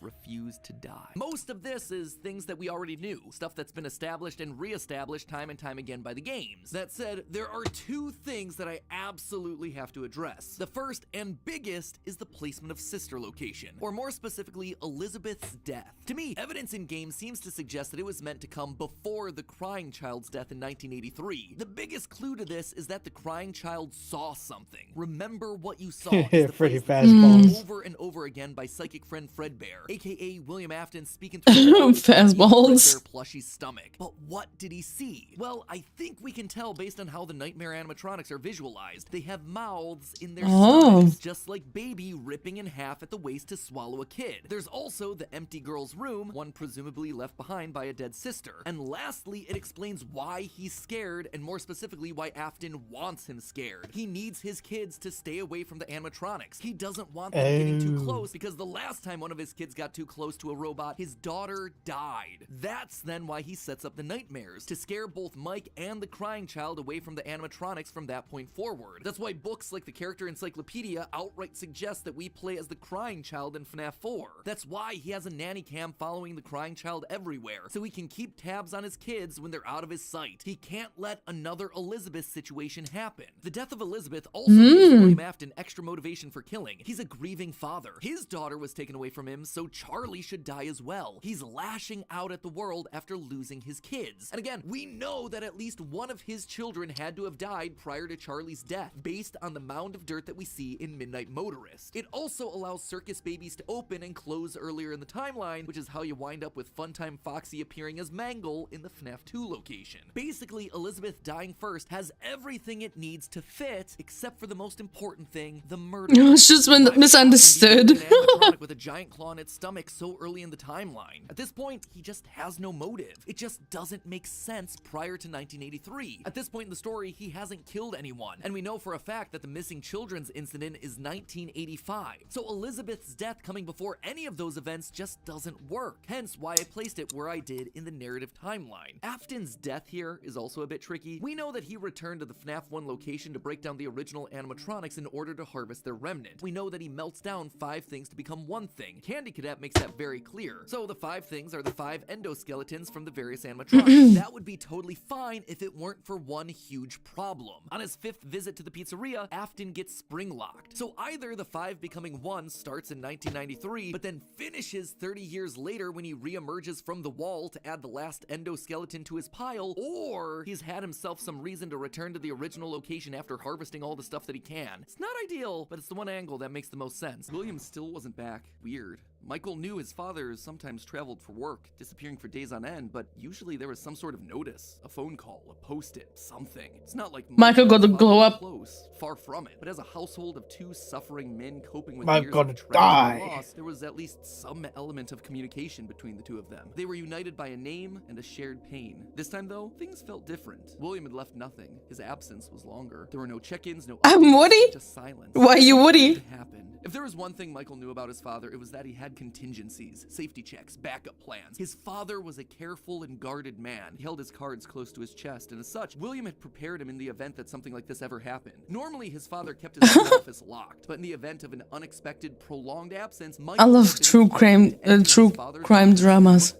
Refused to die. Most of this is things that we already knew, stuff that's been established and re-established time and time again by the games. That said, there are two things that I absolutely have to address. The first and biggest is the placement of sister location, or more specifically, Elizabeth's death. To me, evidence in game seems to suggest that it was meant to come before the crying child's death in 1983. The biggest clue to this is that the crying child saw something. Remember what you saw. Freddy Fazballs. Over and over again by psychic friend Fredbear, aka William Afton, speaking through Fazballs. Their plushy stomach. But what did he see? Well, I think we can tell based on how the nightmare animatronics are visualized. They have mouths in their stomachs, just like Baby ripping in half at the waist to swallow a kid. There's also the empty girl's room, one presumably left behind by a dead sister. And lastly, it explains why he's scared, and more specifically why Afton wants him scared. He needs his kids to stay away from the animatronics. He doesn't want them getting too close, because the last time one of his kids got too close to a robot, his daughter died. That's then why he sets up the nightmares, to scare both Mike and the crying child away from the animatronics from that point forward. That's why books like the Character Encyclopedia outright suggest that we play as the crying child in FNAF 4. That's why he has a nanny cam following the crying child everywhere, so he can keep tabs on his kids when they're out of his sight. He can't let another Elizabeth situation happen. The death of Elizabeth also gives William Afton extra motivation for killing. He's a grieving father. His daughter was taken away from him, so Charlie should die as well. He's lashing out at the world after losing his kids. And again, we know that at least one of his children had to have died prior to Charlie's death, based on the mound of dirt that we see in Midnight Motorist. It also allows circus babies to open and close earlier in the timeline, which is how you wind up with Funtime Foxy appearing as Mangle in the FNAF 2 location. Basically, Elizabeth dying first has everything it needs to fit, except for the most important thing, the murder. It's just been misunderstood. With a giant claw in its stomach so early in the timeline. At this point, he just has no motive. It just doesn't make sense prior to 1983. At this point in the story, he hasn't killed anyone, and we know for a fact that the missing children's incident is 1985. So Elizabeth's death coming before any of those events just doesn't work. Hence why I placed it where I did in the narrative timeline. Afton's death here is also a bit tricky. We know that he returned to the FNAF 1 location to break down the original animatronics in order to harvest their remnant. We know that he melts down 5 things to become one thing. Candy Cadet makes that very clear. So the 5 things are the 5 endoskeletons from the various animatronics. That would be totally fine if it weren't for one huge problem. On his 5th visit to the pizzeria, Afton gets spring locked. So either the 5 becoming 1 starts in 1993, but then finishes 30 years later when he re-emerges from the wall to add the last endoskeleton to his pile, or he's had himself some reason to return to the original location after harvesting all the stuff that he can. It's not ideal, but it's the one angle that makes the most sense. William still wasn't back. Weird. Michael knew his father sometimes traveled for work, disappearing for days on end, but usually there was some sort of notice, a phone call, a post-it, something. It's not like Michael got to glow up. Close, far from it. But as a household of two suffering men coping with I'm years gonna of tragedy die. and loss, there was at least some element of communication between the two of them. They were united by a name and a shared pain. This time, though, things felt different. William had left nothing. His absence was longer. There were no check-ins, no I'm updates, Woody? just silence. Why you Woody? It happened. If there was one thing Michael knew about his father, it was that he had contingencies, safety checks, backup plans. His father was a careful and guarded man. He held his cards close to his chest, and as such, William had prepared him in the event that something like this ever happened. Normally, his father kept his office locked, but in the event of an unexpected, prolonged absence, Michael I love true crime dramas.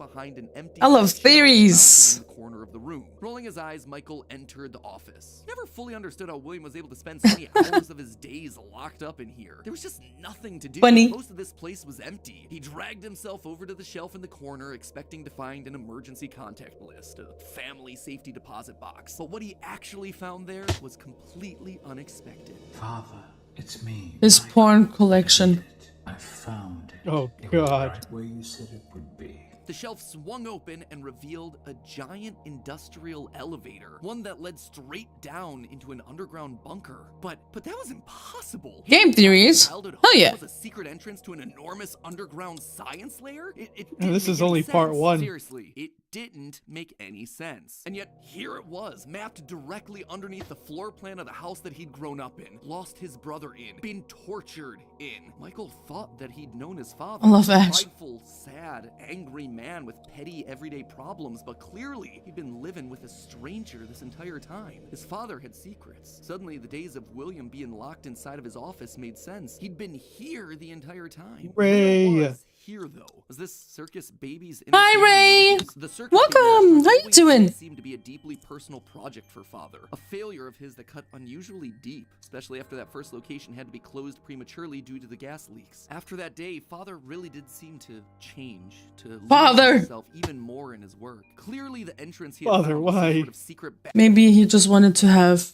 I love theories. In the corner of the room. Rolling his eyes, Michael entered the office. Never fully understood how William was able to spend so many hours of his days locked up in here. There was just nothing to do. Funny. Most of this place was empty. He dragged himself over to the shelf in the corner, expecting to find an emergency contact list, a family safety deposit box. But what he actually found there was completely unexpected. Father, it's me. His porn collection. I found it. Oh It was God. right where you said it would be. The shelf swung open and revealed a giant industrial elevator, one that led straight down into an underground bunker. But that was impossible. Game theories? Hell yeah. Was a secret entrance to an enormous underground science lair? This is make only any part sense. one. Seriously, it didn't make any sense. And yet, here it was, mapped directly underneath the floor plan of the house that he'd grown up in, lost his brother in, been tortured in. Michael thought that he'd known his father. I love that. Prideful, sad, angry man with petty everyday problems, but clearly he'd been living with a stranger this entire time. His father had secrets. Suddenly, the days of William being locked inside of his office made sense. He'd been here the entire time. Ray. Where was here, though? Was this circus baby's Hi, Ray. the circus Welcome. How you doing? Seemed to be a deeply personal project for father. A failure of his that cut unusually deep, especially after that first location had to be closed prematurely due to the gas leaks. After that day, father really did seem to change, to lose himself even more in his work. Clearly, the entrance he had Father, found was some why? sort of secret Maybe he just wanted to have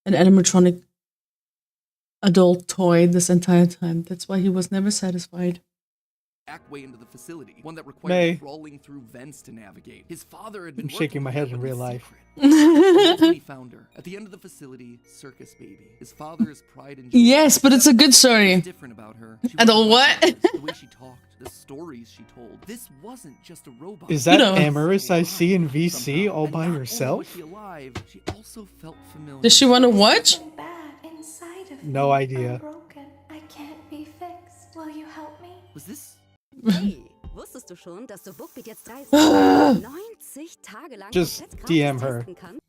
an animatronic adult toy this entire time. That's why he was never satisfied. back way into the facility, one that May. required crawling through vents to navigate. His father had been I'm shaking my head in real life. He found her at the end of the facility, circus baby. His father's pride and joy. Yes, but it's a good story. Different about her. And the what? The way she talked, the stories she told. This wasn't just a robot. Is that Amaris I see in VC all by herself? She alive, she also felt familiar. Does she want to watch? Inside of No me, idea. I'm broken. I can't be fixed. Will you help me? Was this? Hey, wusstest du schon, dass du Bookbeat jetzt 90 Tage lang Just komplett gratis DM her. testen kannst?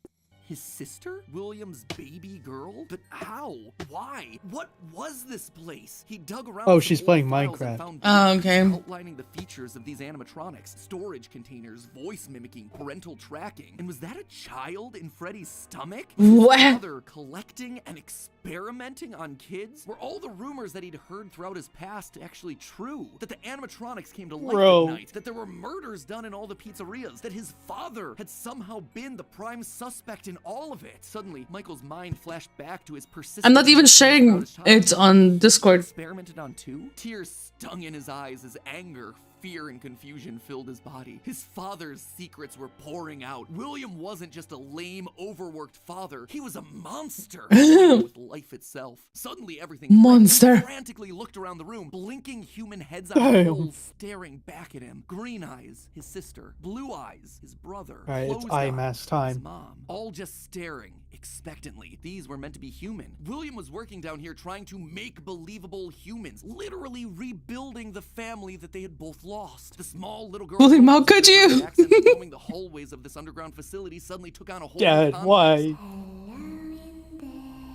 His sister? William's baby girl? But how? Why? What was this place? He dug around. Oh, some she's old playing files and Minecraft. found Oh, documents okay. outlining the features of these animatronics, storage containers, voice mimicking, parental tracking. And was that a child in Freddy's stomach? What? His father collecting and experimenting on kids? Were all the rumors that he'd heard throughout his past actually true? That the animatronics came to life Bro. at night? That there were murders done in all the pizzerias? That his father had somehow been the prime suspect in all of it? Suddenly, Michael's mind flashed back to his persistent... I'm not even sharing it on Discord. Experimented on too? Tears stung in his eyes as anger, fear, and confusion filled his body. His father's secrets were pouring out. William wasn't just a lame, overworked father. He was a monster with life itself. Suddenly, everything Monster. He frantically looked around the room, blinking human heads out Damn. holes, staring back at him. Green eyes, his sister. Blue eyes, his brother. Alright, it's Closed eye eyes, mask his time. mom. All just staring expectantly. These were meant to be human. William was working down here trying to make believable humans, literally rebuilding the family that they had both lost. The small little girl William, how could you? roaming the hallways of this underground facility suddenly took on a whole Dad, new context. why?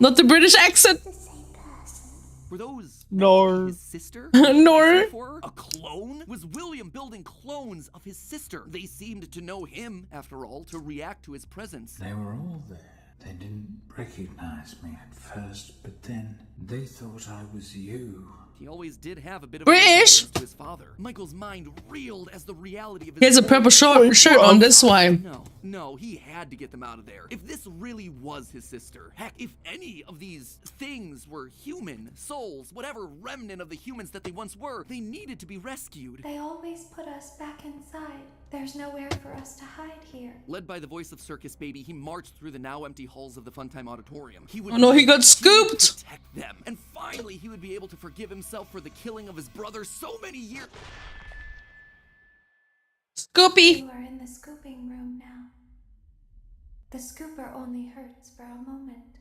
Not the British accent. Were those Nor. his sister? Nor. A clone? Was William building clones of his sister? They seemed to know him, after all, to react to his presence. They were all there. They didn't recognize me at first, but then they thought I was you. He always did have a bit of British? a to his father. Michael's mind reeled as the reality of his He has a purple shirt on, this why. No, he had to get them out of there. If this really was his sister, heck, if any of these things were human, souls, whatever remnant of the humans that they once were, they needed to be rescued. They always put us back inside. There's nowhere for us to hide here. Led by the voice of Circus Baby, he marched through the now empty halls of the Funtime Auditorium. He would oh no, he got scooped! Protect them. And finally, he would be able to forgive himself for the killing of his brother so many years. Scoopy! You are in the scooping room now. The scooper only hurts for a moment.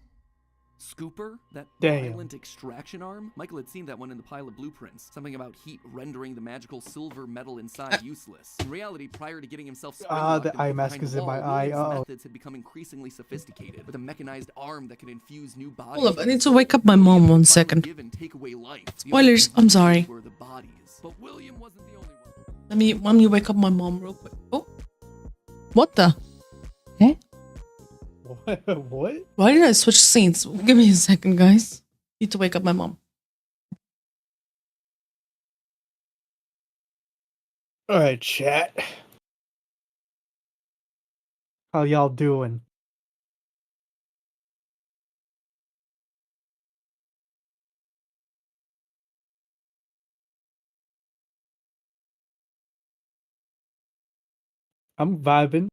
Scooper? That Damn. violent extraction arm? Michael had seen that one in the pile of blueprints. Something about heat rendering the magical silver metal inside useless. In reality, prior to getting himself the eye mask is in my eye. Methods had become increasingly sophisticated, with a mechanized arm that could infuse new bodies. Hold up, I need to wake up my mom 1 second. Spoilers, I'm sorry. But William wasn't the only one. Let me wake up my mom real quick. Oh. What the? Eh? What? Why did I switch scenes? Give me a second, guys. Need to wake up my mom. Alright, chat. How y'all doing? I'm vibing.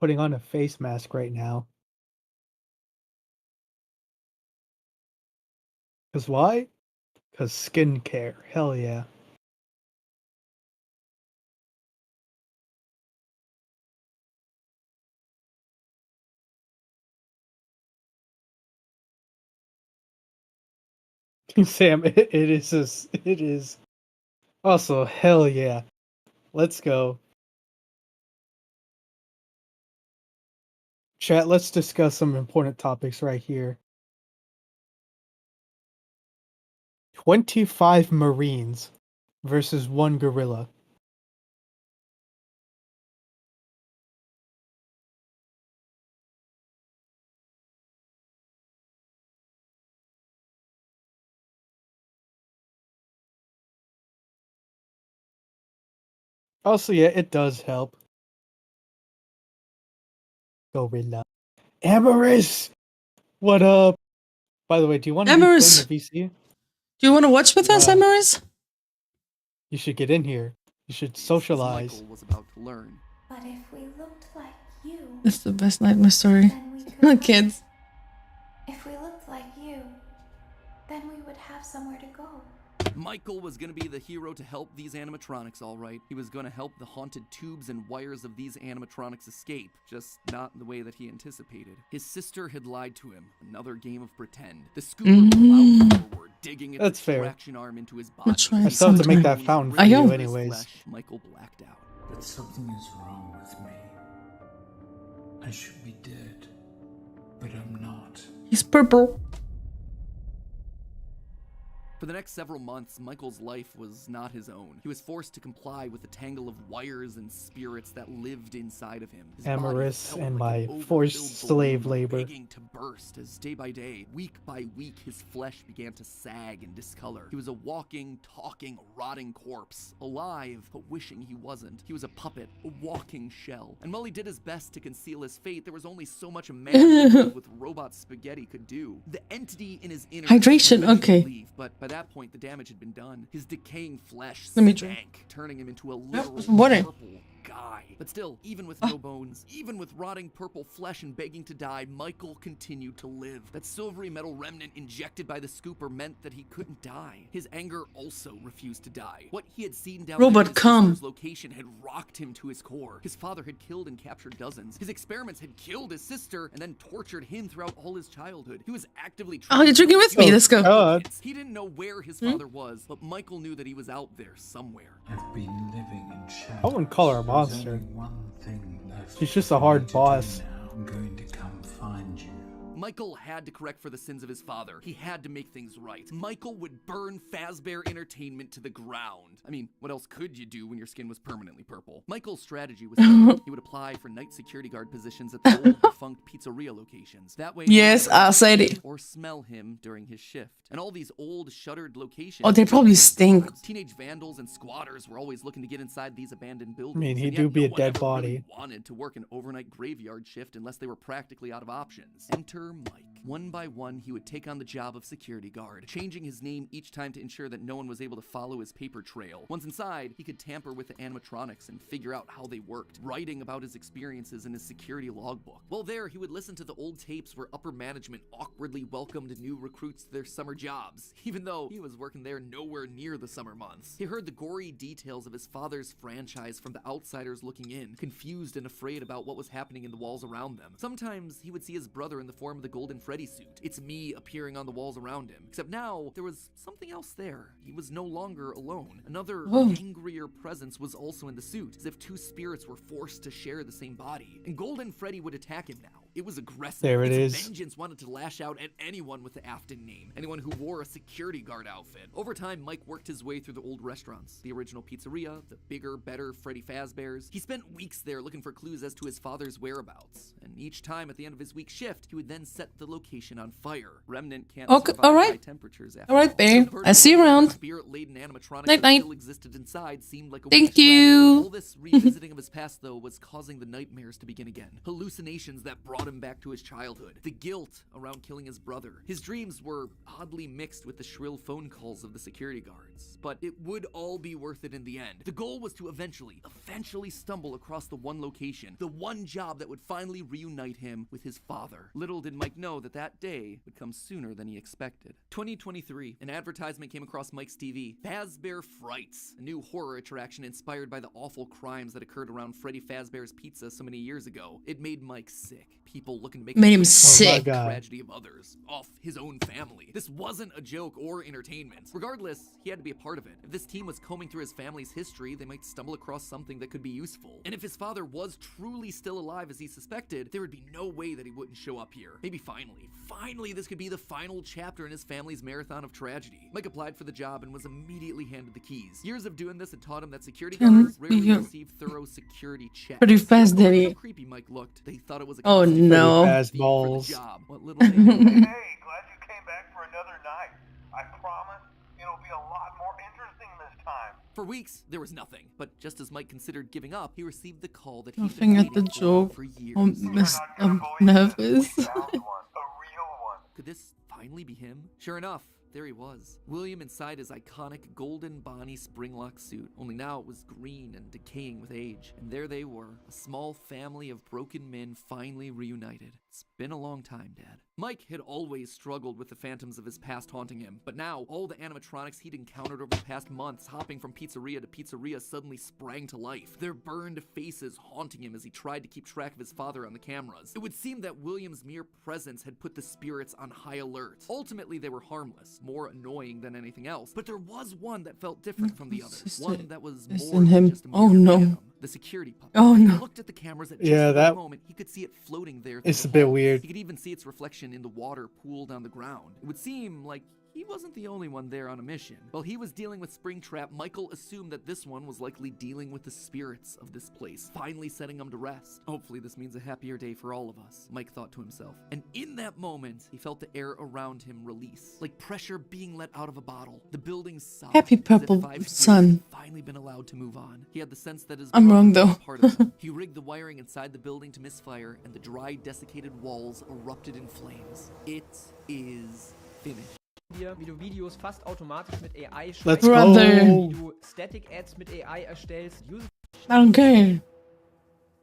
Putting on a face mask right now. Cause why? Cause skincare. Hell yeah. Sam, it is. Also, hell yeah. Let's go. Chat, let's discuss some important topics right here. 25 Marines versus 1 gorilla. Also, yeah, it does help. Gorilla. Amaris! What up? By the way, do you want to join Amaris! the VC? Do you want to watch with us, Amaris? You should get in here. You should socialize. Michael was about to learn. But if we looked like you... It's the best nightmare story. Kids. If we looked like you, then we would have somewhere to go. Michael was gonna be the hero to help these animatronics, all right. He was gonna help the haunted tubes and wires of these animatronics escape, just not in the way that he anticipated. His sister had lied to him. Another game of pretend. The scooper plowed forward, digging its extraction arm into his body. I still have to make that fountain for you anyways. Michael blacked out. But something is wrong with me. I should be dead, but I'm not. He's purple. For the next several months, Michael's life was not his own. He was forced to comply with the tangle of wires and spirits that lived inside of him. Amaris and my forced slave labor. Begging to burst as day by day, week by week, his flesh began to sag and discolor. He was a walking, talking, rotting corpse, alive, but wishing he wasn't. He was a puppet, a walking shell. And while he did his best to conceal his fate, there was only so much a man with robot spaghetti could do. The entity in his inner hydration, okay. Leave, but by that point, the damage had been done. His decaying flesh Let me drink. stank, turning him into a literal water. purple guy. But still, even with no bones, even with rotting purple flesh and begging to die, Michael continued to live. That silvery metal remnant injected by the scooper meant that he couldn't die. His anger also refused to die. What he had seen down Robot, at his come. sister's location had rocked him to his core. His father had killed and captured dozens. His experiments had killed his sister and then tortured him throughout all his childhood. He was actively Oh, you're drinking with me. Let's go. He didn't know where his father was, but Michael knew that he was out there somewhere. I've been living in shadow. I wouldn't call her a monster. She's just a hard boss. I'm going to come find you. Michael had to correct for the sins of his father. He had to make things right. Michael would burn Fazbear Entertainment to the ground. I mean, what else could you do when your skin was permanently purple? Michael's strategy was simple. He would apply for night security guard positions at the old defunct pizzeria locations. That way, yes, no one I said would it. see or smell him during his shift. And all these old shuttered locations. Oh, they probably stink. Teenage vandals and squatters were always looking to get inside these abandoned I buildings. mean, he and do yet be no a one dead ever really body. wanted to work an overnight graveyard shift unless they were practically out of options. Enter Mike. One by one, he would take on the job of security guard, changing his name each time to ensure that no one was able to follow his paper trail. Once inside, he could tamper with the animatronics and figure out how they worked, writing about his experiences in his security logbook. While there, he would listen to the old tapes where upper management awkwardly welcomed new recruits to their summer jobs, even though he was working there nowhere near the summer months. He heard the gory details of his father's franchise from the outsiders looking in, confused and afraid about what was happening in the walls around them. Sometimes he would see his brother in the form of the Golden Freddy suit. It's me appearing on the walls around him. Except now, there was something else there. He was no longer alone. Another angrier presence was also in the suit, as if two spirits were forced to share the same body. And Golden Freddy would attack him now. It was aggressive. There it its is. vengeance wanted to lash out at anyone with the Afton name, anyone who wore a security guard outfit. Over time, Mike worked his way through the old restaurants, the original pizzeria, the bigger, better Freddy Fazbear's. He spent weeks there looking for clues as to his father's whereabouts, and each time at the end of his week's shift, he would then set the location on fire. Remnant can't survive high temperatures after all right, babe. I see you around. Spirit-laden animatronics Night, that night. still existed inside seemed like a Thank wish you. All this revisiting of his past, though, was causing the nightmares to begin again. Hallucinations that brought him back to his childhood. The guilt around killing his brother. His dreams were oddly mixed with the shrill phone calls of the security guards. But it would all be worth it in the end. The goal was to eventually stumble across the one location, the one job that would finally reunite him with his father. Little did Mike know that that day would come sooner than he expected. 2023, an advertisement came across Mike's TV. Fazbear Frights, a new horror attraction inspired by the awful crimes that occurred around Freddy Fazbear's Pizza so many years ago. It made Mike sick. People looking to make Made him the sick. tragedy of others off his own family. This wasn't a joke or entertainment. Regardless, he had to be a part of it. If this team was combing through his family's history, they might stumble across something that could be useful. And if his father was truly still alive as he suspected, there would be no way that he wouldn't show up here. Maybe finally this could be the final chapter in his family's marathon of tragedy. Mike applied for the job and was immediately handed the keys. Years of doing this had taught him that security guards rarely receive thorough security checks. Pretty fast, No matter Daddy. how creepy Mike looked, they thought it was a Oh, constant no. fee Fast for the balls. job. What little they knew. Hey, glad you came back for another night. I promise it'll be a lot more interesting this time. For weeks, there was nothing. But just as Mike considered giving up, he received the call that he'd Laughing been at the waiting joke. for years. I'm nervous. Could this finally be him? Sure enough, there he was. William inside his iconic golden Bonnie Springlock suit, only now it was green and decaying with age. And there they were, a small family of broken men finally reunited. It's been a long time, Dad. Mike had always struggled with the phantoms of his past haunting him, but now all the animatronics he'd encountered over the past months, hopping from pizzeria to pizzeria, suddenly sprang to life, their burned faces haunting him as he tried to keep track of his father on the cameras. It would seem that William's mere presence had put the spirits on high alert. Ultimately, they were harmless, more annoying than anything else, but there was one that felt different from the others, one that was more in than him. just a Oh, mere no. phantom. The security puppet. Oh, He no. looked at the cameras at just Yeah, the that- right moment. He could see it floating there. through It's the a bit halls. weird. He could even see its reflection in the water pooled on the ground. It would seem like he wasn't the only one there on a mission. While he was dealing with Springtrap, Michael assumed that this one was likely dealing with the spirits of this place, finally setting them to rest. Hopefully this means a happier day for all of us, Mike thought to himself. And in that moment, he felt the air around him release, like pressure being let out of a bottle. The building sobbed. Happy as if purple 5 spirits sun. had finally been allowed to move on. He had the sense that his I'm brother wrong, was a though. part of him. He rigged the wiring inside the building to misfire, and the dry, desiccated walls erupted in flames. It is finished. Dir, wie du Videos fast automatisch mit AI Let's schneidest, go. wie du Static Ads mit AI erstellst, User I don't care.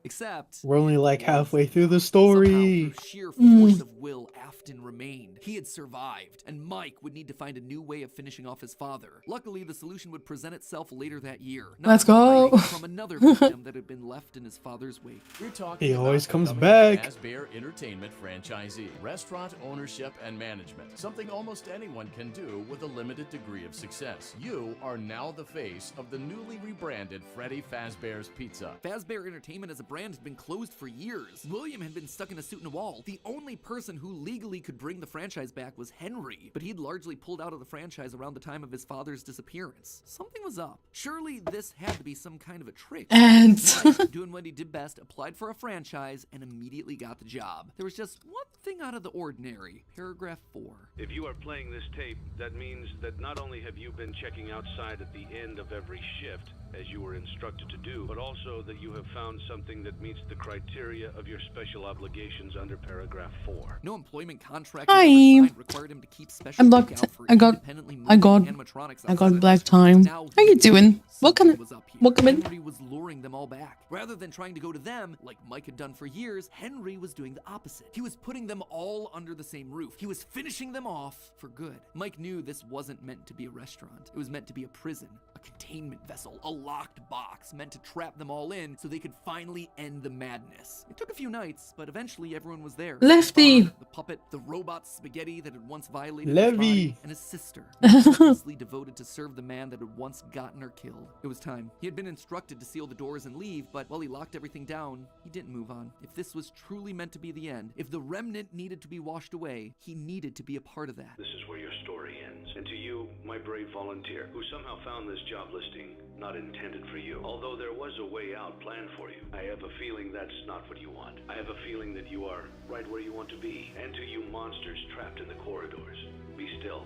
Except We're only like halfway through the story. somehow, through sheer force of will, Afton remained. He had survived, and Mike would need to find a new way of finishing off his father. Luckily, the solution would present itself later that year. Not Let's go. hiding from another victim that had been left in his father's wake. We're talking He about always comes becoming a back. Fazbear Entertainment franchisee, restaurant ownership and management, something almost anyone can do with a limited degree of success. You are now the face of the newly rebranded Freddy Fazbear's Pizza. Fazbear Entertainment is a brand had been closed for years. William had been stuck in a suit and a wall. The only person who legally could bring the franchise back was Henry, but he'd largely pulled out of the franchise around the time of his father's disappearance. Something was up. Surely this had to be some kind of a trick. And Mike, doing what he did best, applied for a franchise and immediately got the job. There was just one thing out of the ordinary. Paragraph 4. If you are playing this tape, that means that not only have you been checking outside at the end of every shift, as you were instructed to do, but also that you have found something that meets the criteria of your special obligations under paragraph 4. No employment contract required him to keep special lookout for independently moving animatronics. I got black time. How you doing? Welcome in. Henry was luring them all back. Rather than trying to go to them, like Mike had done for years, Henry was doing the opposite. He was putting them all under the same roof. He was finishing them off for good. Mike knew this wasn't meant to be a restaurant. It was meant to be a prison, a containment vessel, a locked box meant to trap them all in so they could finally end the madness. It took a few nights, but eventually everyone was there. Lefty! The puppet, the robot Spaghetti that had once violated Levy. his body, and his sister, ruthlessly devoted to serve the man that had once gotten her killed. It was time. He had been instructed to seal the doors and leave, but while he locked everything down, he didn't move on. If this was truly meant to be the end, if the remnant needed to be washed away, he needed to be a part of that. This is where your story ends. And to you, my brave volunteer, who somehow found this job listing not intended for you. Although there was a way out planned for you, I have a feeling that's not what you want. I have a feeling that you are right where you want to be. And to you monsters trapped in the corridors, be still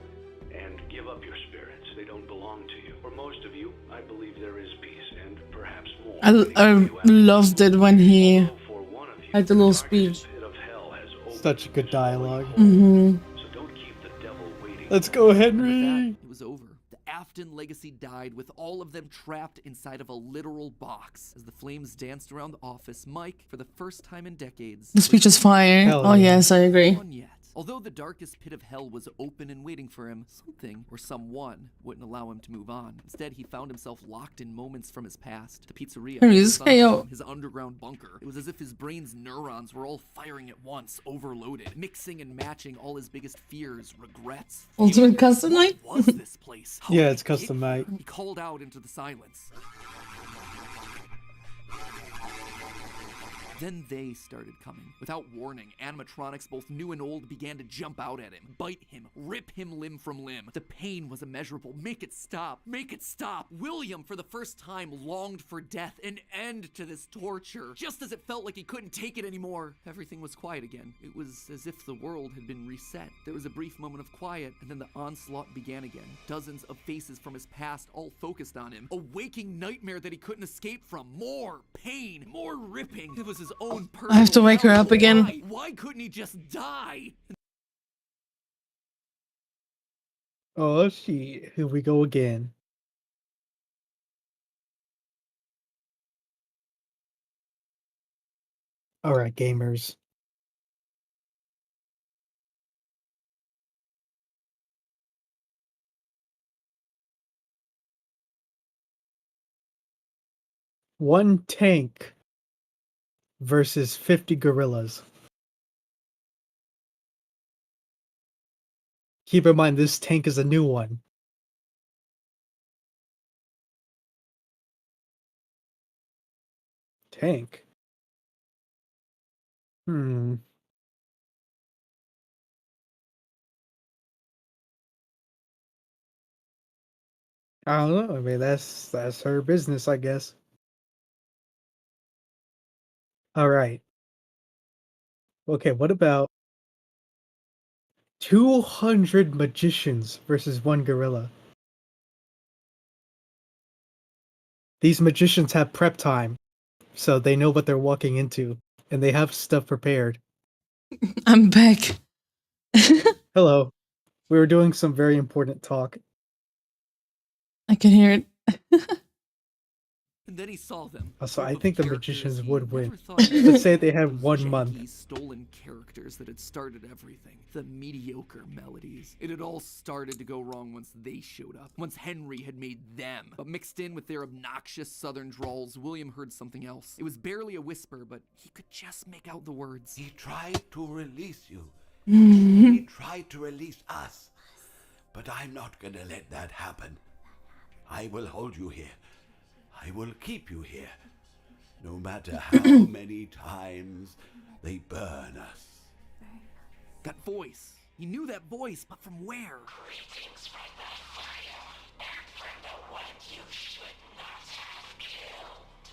and give up your spirits. They don't belong to you. For most of you, I believe there is peace and perhaps more. I loved it when he had the little speech. Such good dialogue. Mm-hmm. Let's go, Henry! It was over. The Afton legacy died with all of them trapped inside of a literal box. As the flames danced around the office, Mike, for the first time in decades... The speech is fire. Oh yes, I agree. Although the darkest pit of hell was open and waiting for him, something or someone wouldn't allow him to move on. Instead, he found himself locked in moments from his past. The pizzeria, his underground bunker. It was as if his brain's neurons were all firing at once, overloaded, mixing and matching all his biggest fears, regrets. Ultimate custom night? What was this place? Yeah, it's custom night. He called out into the silence. Then they started coming. Without warning, animatronics, both new and old, began to jump out at him, bite him, rip him limb from limb. The pain was immeasurable. Make it stop. Make it stop. William, for the first time, longed for death, an end to this torture. Just as it felt like he couldn't take it anymore, everything was quiet again. It was as if the world had been reset. There was a brief moment of quiet, and then the onslaught began again. Dozens of faces from his past, all focused on him. A waking nightmare that he couldn't escape from. More pain, more ripping. It was his own personal I have to wake her up again. Why couldn't he just die? Oh shit, here we go again. Alright, gamers. One tank versus 50 gorillas. Keep in mind, this tank is a new one. Tank? I don't know. I mean, that's her business, I guess. All right. Okay, what about 200 magicians versus one gorilla? These magicians have prep time, so they know what they're walking into, and they have stuff prepared. I'm back. Hello. We were doing some very important talk. I can hear it. And then he saw them. Also, I think the magicians would win. Let's say they had 1 month. These stolen characters that had started everything. The mediocre melodies. It had all started to go wrong once they showed up. Once Henry had made them. But mixed in with their obnoxious southern drawls, William heard something else. It was barely a whisper, but he could just make out the words. He tried to release you. He tried to release us. But I'm not gonna let that happen. I will hold you here. I will keep you here. no matter how many times they burn us. That voice. He knew that voice, but from where?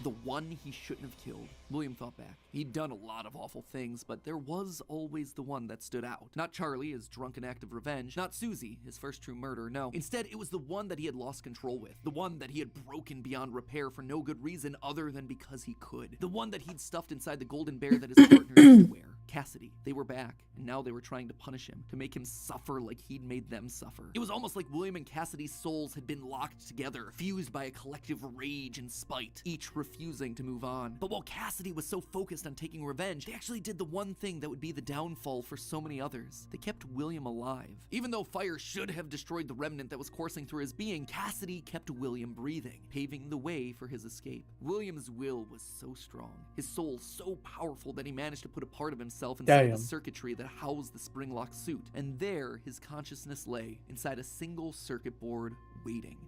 The one he shouldn't have killed. William thought back. He'd done a lot of awful things, but there was always the one that stood out. Not Charlie, his drunken act of revenge. Not Susie, his first true murder. No. Instead, it was the one that he had lost control with. The one that he had broken beyond repair for no good reason other than because he could. The one that he'd stuffed inside the golden bear that his partner used to wear. Cassidy. They were back, and now they were trying to punish him, to make him suffer like he'd made them suffer. It was almost like William and Cassidy's souls had been locked together, fused by a collective rage and spite, each refusing to move on. But while Cassidy was so focused on taking revenge, they actually did the one thing that would be the downfall for so many others. They kept William alive. Even though fire should have destroyed the remnant that was coursing through his being, Cassidy kept William breathing, paving the way for his escape. William's will was so strong, his soul so powerful that he managed to put a part of himself inside the circuitry that housed the spring-locked suit. And there, his consciousness lay, inside a single circuit board,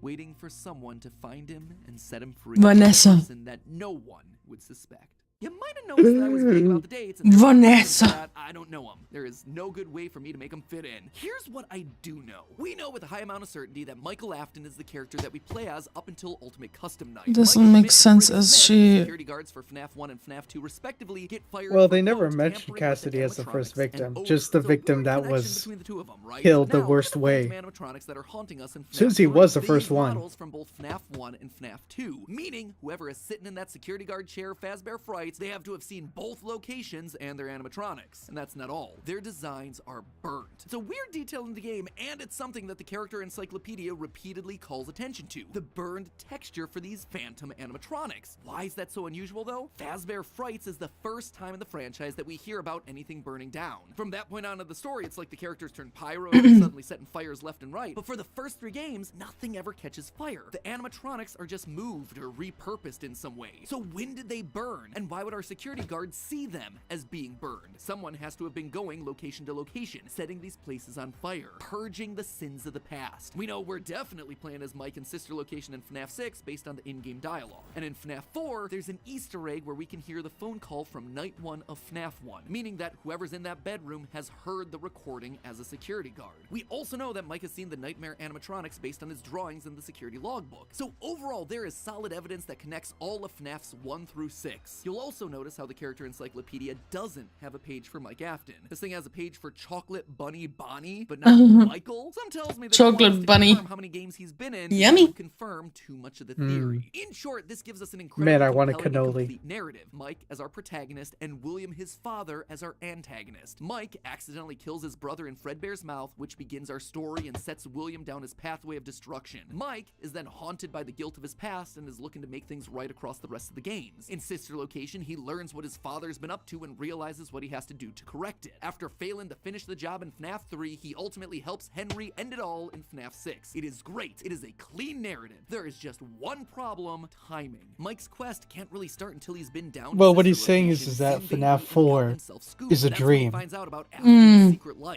waiting for someone to find him and set him free. Vanessa. A person that no one would suspect. You might have noticed that I was vague about the dates, and Vanessa. that I don't know them. There is no good way for me to make them fit in. Here's what I do know. We know with a high amount of certainty that Michael Afton is the character that we play as up until Ultimate Custom Night. Doesn't make sense as she... Security guards for FNAF 1 and FNAF 2 respectively get fired. Well, they never mentioned Cassidy as the first victim, just the victim that was killed the worst way. Susie was the first one. From both FNAF 1 and FNAF 2, meaning whoever is sitting in that security guard chair, Fazbear Frights, they have to have seen both locations and their animatronics. And that's not all. Their designs are burnt. It's a weird detail in the game, and it's something that the character encyclopedia repeatedly calls attention to. The burned texture for these phantom animatronics. Why is that so unusual though? Fazbear Frights is the first time in the franchise that we hear about anything burning down. From that point on in the story, it's like the characters turn pyro and they're suddenly setting fires left and right. But for the first 3 games, nothing ever catches fire. The animatronics are just moved or repurposed in some way. So when did they burn? And why would our security guards see them as being burned? Someone has to have been going location to location, setting these places on fire, purging the sins of the past. We know we're definitely playing as Mike and sister location in FNAF 6 based on the in-game dialogue. And in FNAF 4, there's an Easter egg where we can hear the phone call from night 1 of FNAF 1, meaning that whoever's in that bedroom has heard the recording as a security guard. We also know that Mike has seen the nightmare animatronics based on his drawings in the security logbook. So overall, there is solid evidence that connects all of FNAFs 1 through 6. You'll also notice how the character encyclopedia doesn't have a page for Mike Afton. This thing has a page for Chocolate Bunny Bonnie, but not Michael. Some tells me that Chocolate Bunny. How many games he's been in? Yummy. Confirm too much of the theory. In short, this gives us an incredible Man, I want a compelling and cannoli. complete narrative. Mike as our protagonist and William, his father, as our antagonist. Mike accidentally kills his brother in Fredbear's mouth, which begins our story and sets William down his pathway of destruction. Mike is then haunted by the guilt of his past and is looking to make things right across the rest of the games. In sister location, he learns what his father's been up to and realizes what he has to do to correct it. After failing to finish the job in FNAF 3, he ultimately helps Henry end it all in FNAF 6. It is great. It is a clean narrative. There is just one problem: timing. Mike's quest can't really start until he's been down. Well, what he's saying is that FNAF 4 is a dream.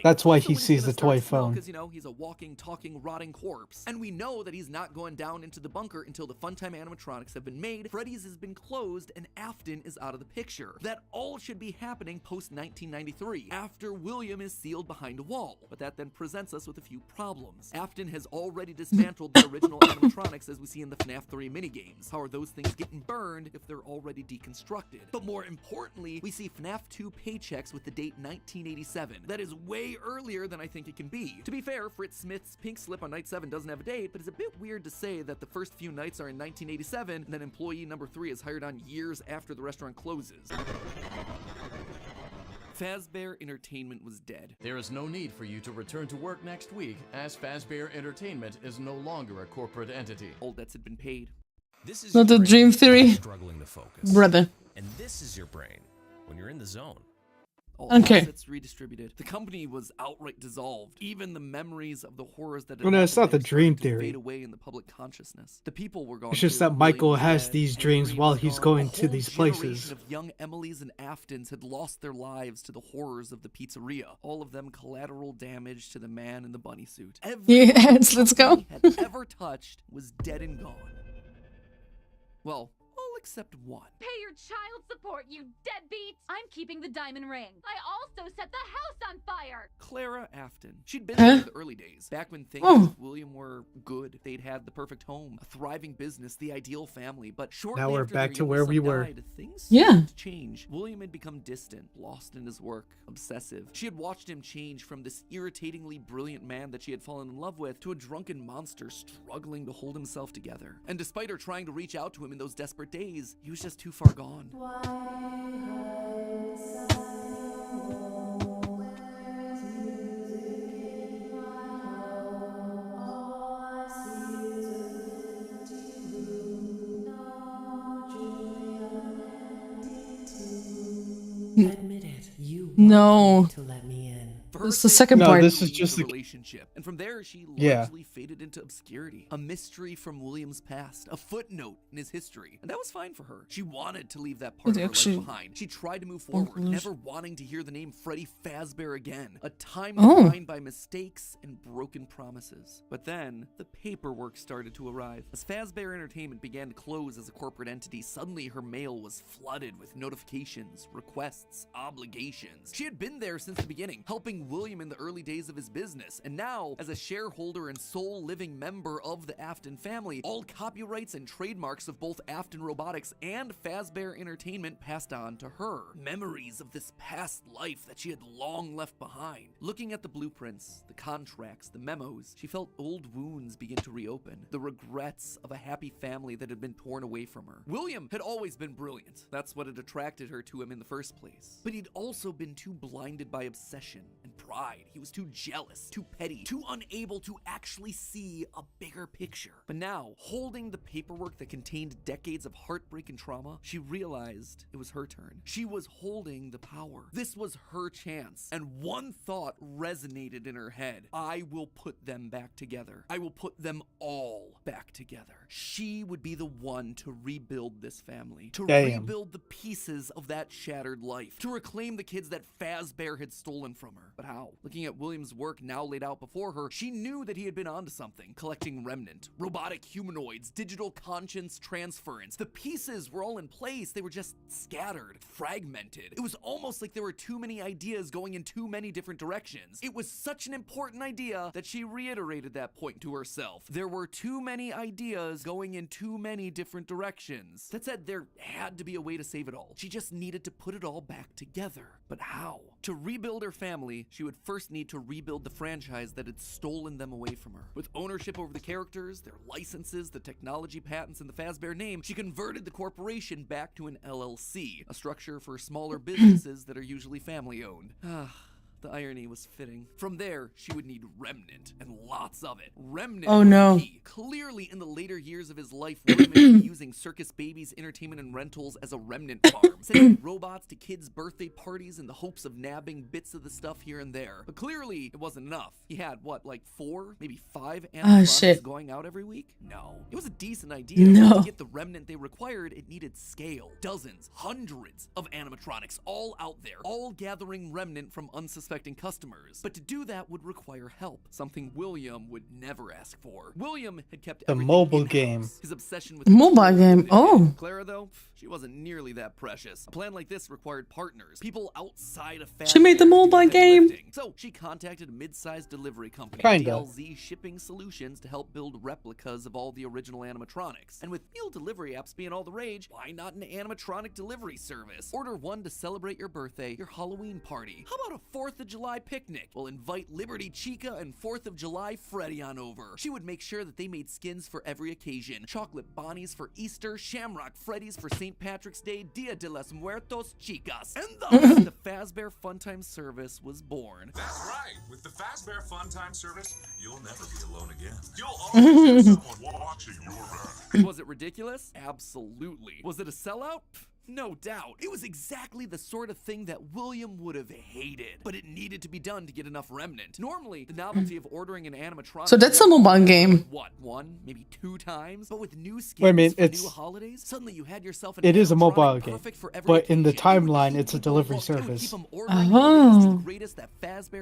That's why he sees the toy phone. Because, you know, he's a walking, talking, rotting corpse. And we know that he's not going down into the bunker until the Funtime animatronics have been made, Freddy's has been closed, and Afton is out of the picture. That all should be happening post-1993, after William is sealed behind a wall. But that then presents us with a few problems. Afton has already dismantled the original animatronics as we see in the FNAF 3 minigames. How are those things getting burned if they're already deconstructed? But more importantly, we see FNAF 2 paychecks with the date 1987. That is way earlier than I think it can be. To be fair, Fritz Smith's pink slip on night 7 doesn't have a date, but it's a bit weird to say that the first few nights are in 1987 and then employee number 3 is hired on years after the restaurant closes. Fazbear Entertainment was dead. There is no need for you to return to work next week, as Fazbear Entertainment is no longer a corporate entity. All debts had been paid. This is Not your a brain dream theory. struggling to focus. Brother. And this is your brain when you're in the zone. All Okay. assets redistributed. The company was outright dissolved. Even the memories of the horrors that had Well, no, it's not happened the dream started to theory. fade away in the public consciousness. The people were gone. It's just too. that Michael William has dead, these Henry dreams while was he's gone. going A to whole these generation places. of young Emilys and Aftons had lost their lives to the horrors of the pizzeria. All of them collateral damage to the man in the bunny suit. Yes, let's go. Had ever touched was dead and gone. Well, all except one. Pay your child support, you deadbeat! I'm keeping the diamond ring. I also set the house on fire! Clara Afton. She'd been there in the early days, back when things with William were good. They'd had the perfect home, a thriving business, the ideal family. But shortly Now we're after back their to where youngest we son were. died, things Yeah. started to change. William had become distant, lost in his work, obsessive. She had watched him change from this irritatingly brilliant man that she had fallen in love with to a drunken monster struggling to hold himself together. And despite her trying to reach out to him in those desperate days, he was just too far gone. Admit it, you No. wanted to let me in. This is the second part. This is just the the relationship, and from there she Yeah. largely faded into obscurity, a mystery from William's past, a footnote in his history, and that was fine for her. She wanted to leave that part of her life behind. She tried to move forward, never wanting to hear the name Freddy Fazbear again, a time defined by mistakes and broken promises. But then the paperwork started to arrive. As Fazbear Entertainment began to close as a corporate entity, suddenly her mail was flooded with notifications, requests, obligations. She had been there since the beginning, helping William in the early days of his business, and now, as a shareholder and sole living member of the Afton family, all copyrights and trademarks of both Afton Robotics and Fazbear Entertainment passed on to her. Memories of this past life that she had long left behind. Looking at the blueprints, the contracts, the memos, she felt old wounds begin to reopen, the regrets of a happy family that had been torn away from her. William had always been brilliant. That's what had attracted her to him in the first place. But he'd also been too blinded by obsession and pride. He was too jealous, too petty, too unable to actually see a bigger picture. But now, holding the paperwork that contained decades of heartbreak and trauma, she realized it was her turn. She was holding the power. This was her chance. And one thought resonated in her head. I will put them back together. I will put them all back together. She would be the one to rebuild this family, to rebuild the pieces of that shattered life, to reclaim the kids that Fazbear had stolen from her. But how? Looking at William's work now laid out before her, she knew that he had been onto something. Collecting remnant, robotic humanoids, digital conscience transference. The pieces were all in place. They were just scattered, fragmented. It was almost like there were too many ideas going in too many different directions. It was such an important idea that she reiterated that point to herself. There were too many ideas going in too many different directions. That said, there had to be a way to save it all. She just needed to put it all back together. But how? To rebuild her family, she would first need to rebuild the franchise that had stolen them away from her. With ownership over the characters, their licenses, the technology patents, and the Fazbear name, she converted the corporation back to an LLC, a structure for smaller businesses that are usually family-owned. The irony was fitting. From there, she would need remnant, and lots of it. Remnant was key. Clearly, in the later years of his life, William had been using Circus Babies Entertainment and Rentals as a remnant farm, sending robots to kids' birthday parties in the hopes of nabbing bits of the stuff here and there. But clearly, it wasn't enough. He had, what, like 4, maybe 5 animatronics going out every week? No. It was a decent idea. To get the remnant they required, it needed scale. Dozens, hundreds of animatronics all out there, all gathering remnant from unsuspecting customers. But to do that would require help, something William would never ask for. William had kept the mobile game. His obsession with mobile game. Oh. Clara, though, she wasn't nearly that precious. A plan like this required partners, people outside of Fazbear. She made the mobile game. So she contacted a mid-sized delivery company, Kinda. DLZ Shipping Solutions, to help build replicas of all the original animatronics. And with meal delivery apps being all the rage, why not an animatronic delivery service? Order one to celebrate your birthday, your Halloween party. How about a 4th of July picnic? We'll invite Liberty Chica and 4th of July Freddy on over. She would make sure that they made skins for every occasion. Chocolate Bonnies for Easter, Shamrock Freddy's for St. Patrick's Day, Dia de los Muertos Chicas. And thus, the Fazbear Funtime service was born. That's right. With the Fazbear Funtime service, you'll never be alone again. You'll always have someone watching your back. Was it ridiculous? Absolutely. Was it a sellout? No doubt. It was exactly the sort of thing that William would have hated, but it needed to be done to get enough remnant. Normally, the novelty of ordering an animatronic... So that's a mobile game. What, 1, maybe 2 times? But with new skins for new holidays, suddenly you had yourself an It is a mobile game, but in the timeline, it's a delivery service. Oh.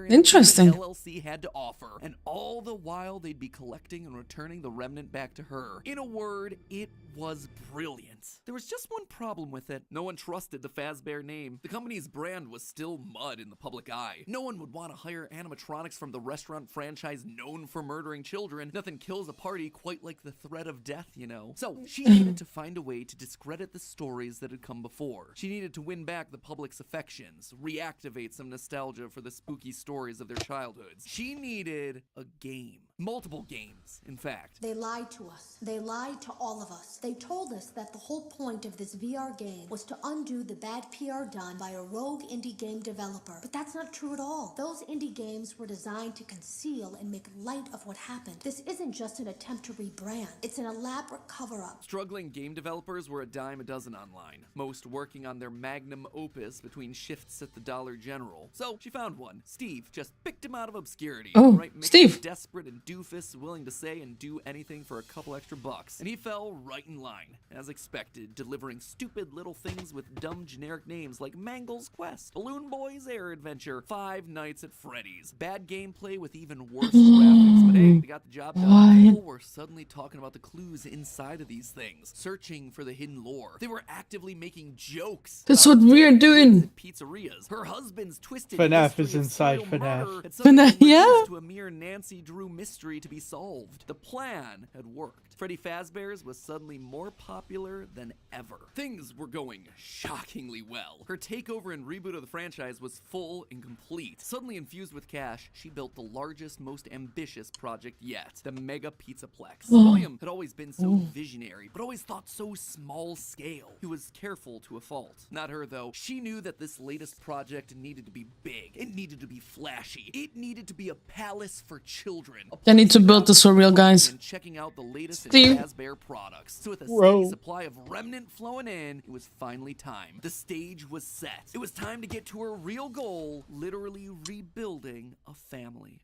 Interesting. LLC had to offer, and all the while they'd be collecting and returning the remnant back to her. In a word, it was brilliant. There was just one problem with it. No one trusted the Fazbear name. The company's brand was still mud in the public eye. No one would want to hire animatronics from the restaurant franchise known for murdering children. Nothing kills a party quite like the threat of death, you know. So she needed to find a way to discredit the stories that had come before. She needed to win back the public's affections, reactivate some nostalgia for the spooky stories of their childhoods. She needed a game. Multiple games, in fact. They lied to us. They lied to all of us. They told us that the whole point of this VR game was to undo the bad PR done by a rogue indie game developer. But that's not true at all. Those indie games were designed to conceal and make light of what happened. This isn't just an attempt to rebrand. It's an elaborate cover-up. Struggling game developers were a dime a dozen online, most working on their magnum opus between shifts at the Dollar General. So she found one. Steve just picked him out of obscurity. Oh, right, Steve. Desperate and doofus, willing to say and do anything for a couple extra bucks. And he fell right in line, as expected, delivering stupid little things with dumb generic names like Mangle's Quest, Balloon Boy's Air Adventure, Five Nights at Freddy's. Bad gameplay with even worse graphics, but hey, they got the job done. People were suddenly talking about the clues inside of these things, searching for the hidden lore. They were actively making jokes. That's what we're doing. Pizzerias. Her husband's twisted FNAF is inside FNAF. FNAF, yeah. To a mere Nancy Drew mystery to be solved. The plan had worked. Freddy Fazbear's was suddenly more popular than ever. Things were going shockingly well. Her takeover and reboot of the franchise was full and complete. Suddenly infused with cash, she built the largest, most ambitious project yet, the Mega Pizzaplex. William had always been so visionary, but always thought so small scale. He was careful to a fault. Not her, though. She knew that this latest project needed to be big. It needed to be flashy. It needed to be a palace for children. I need to build this for real, guys. And checking out the latest Steve. Fazbear products. So with a steady supply of remnant flowing in, it was finally time. The stage was set. It was time to get to her real goal, literally rebuilding a family.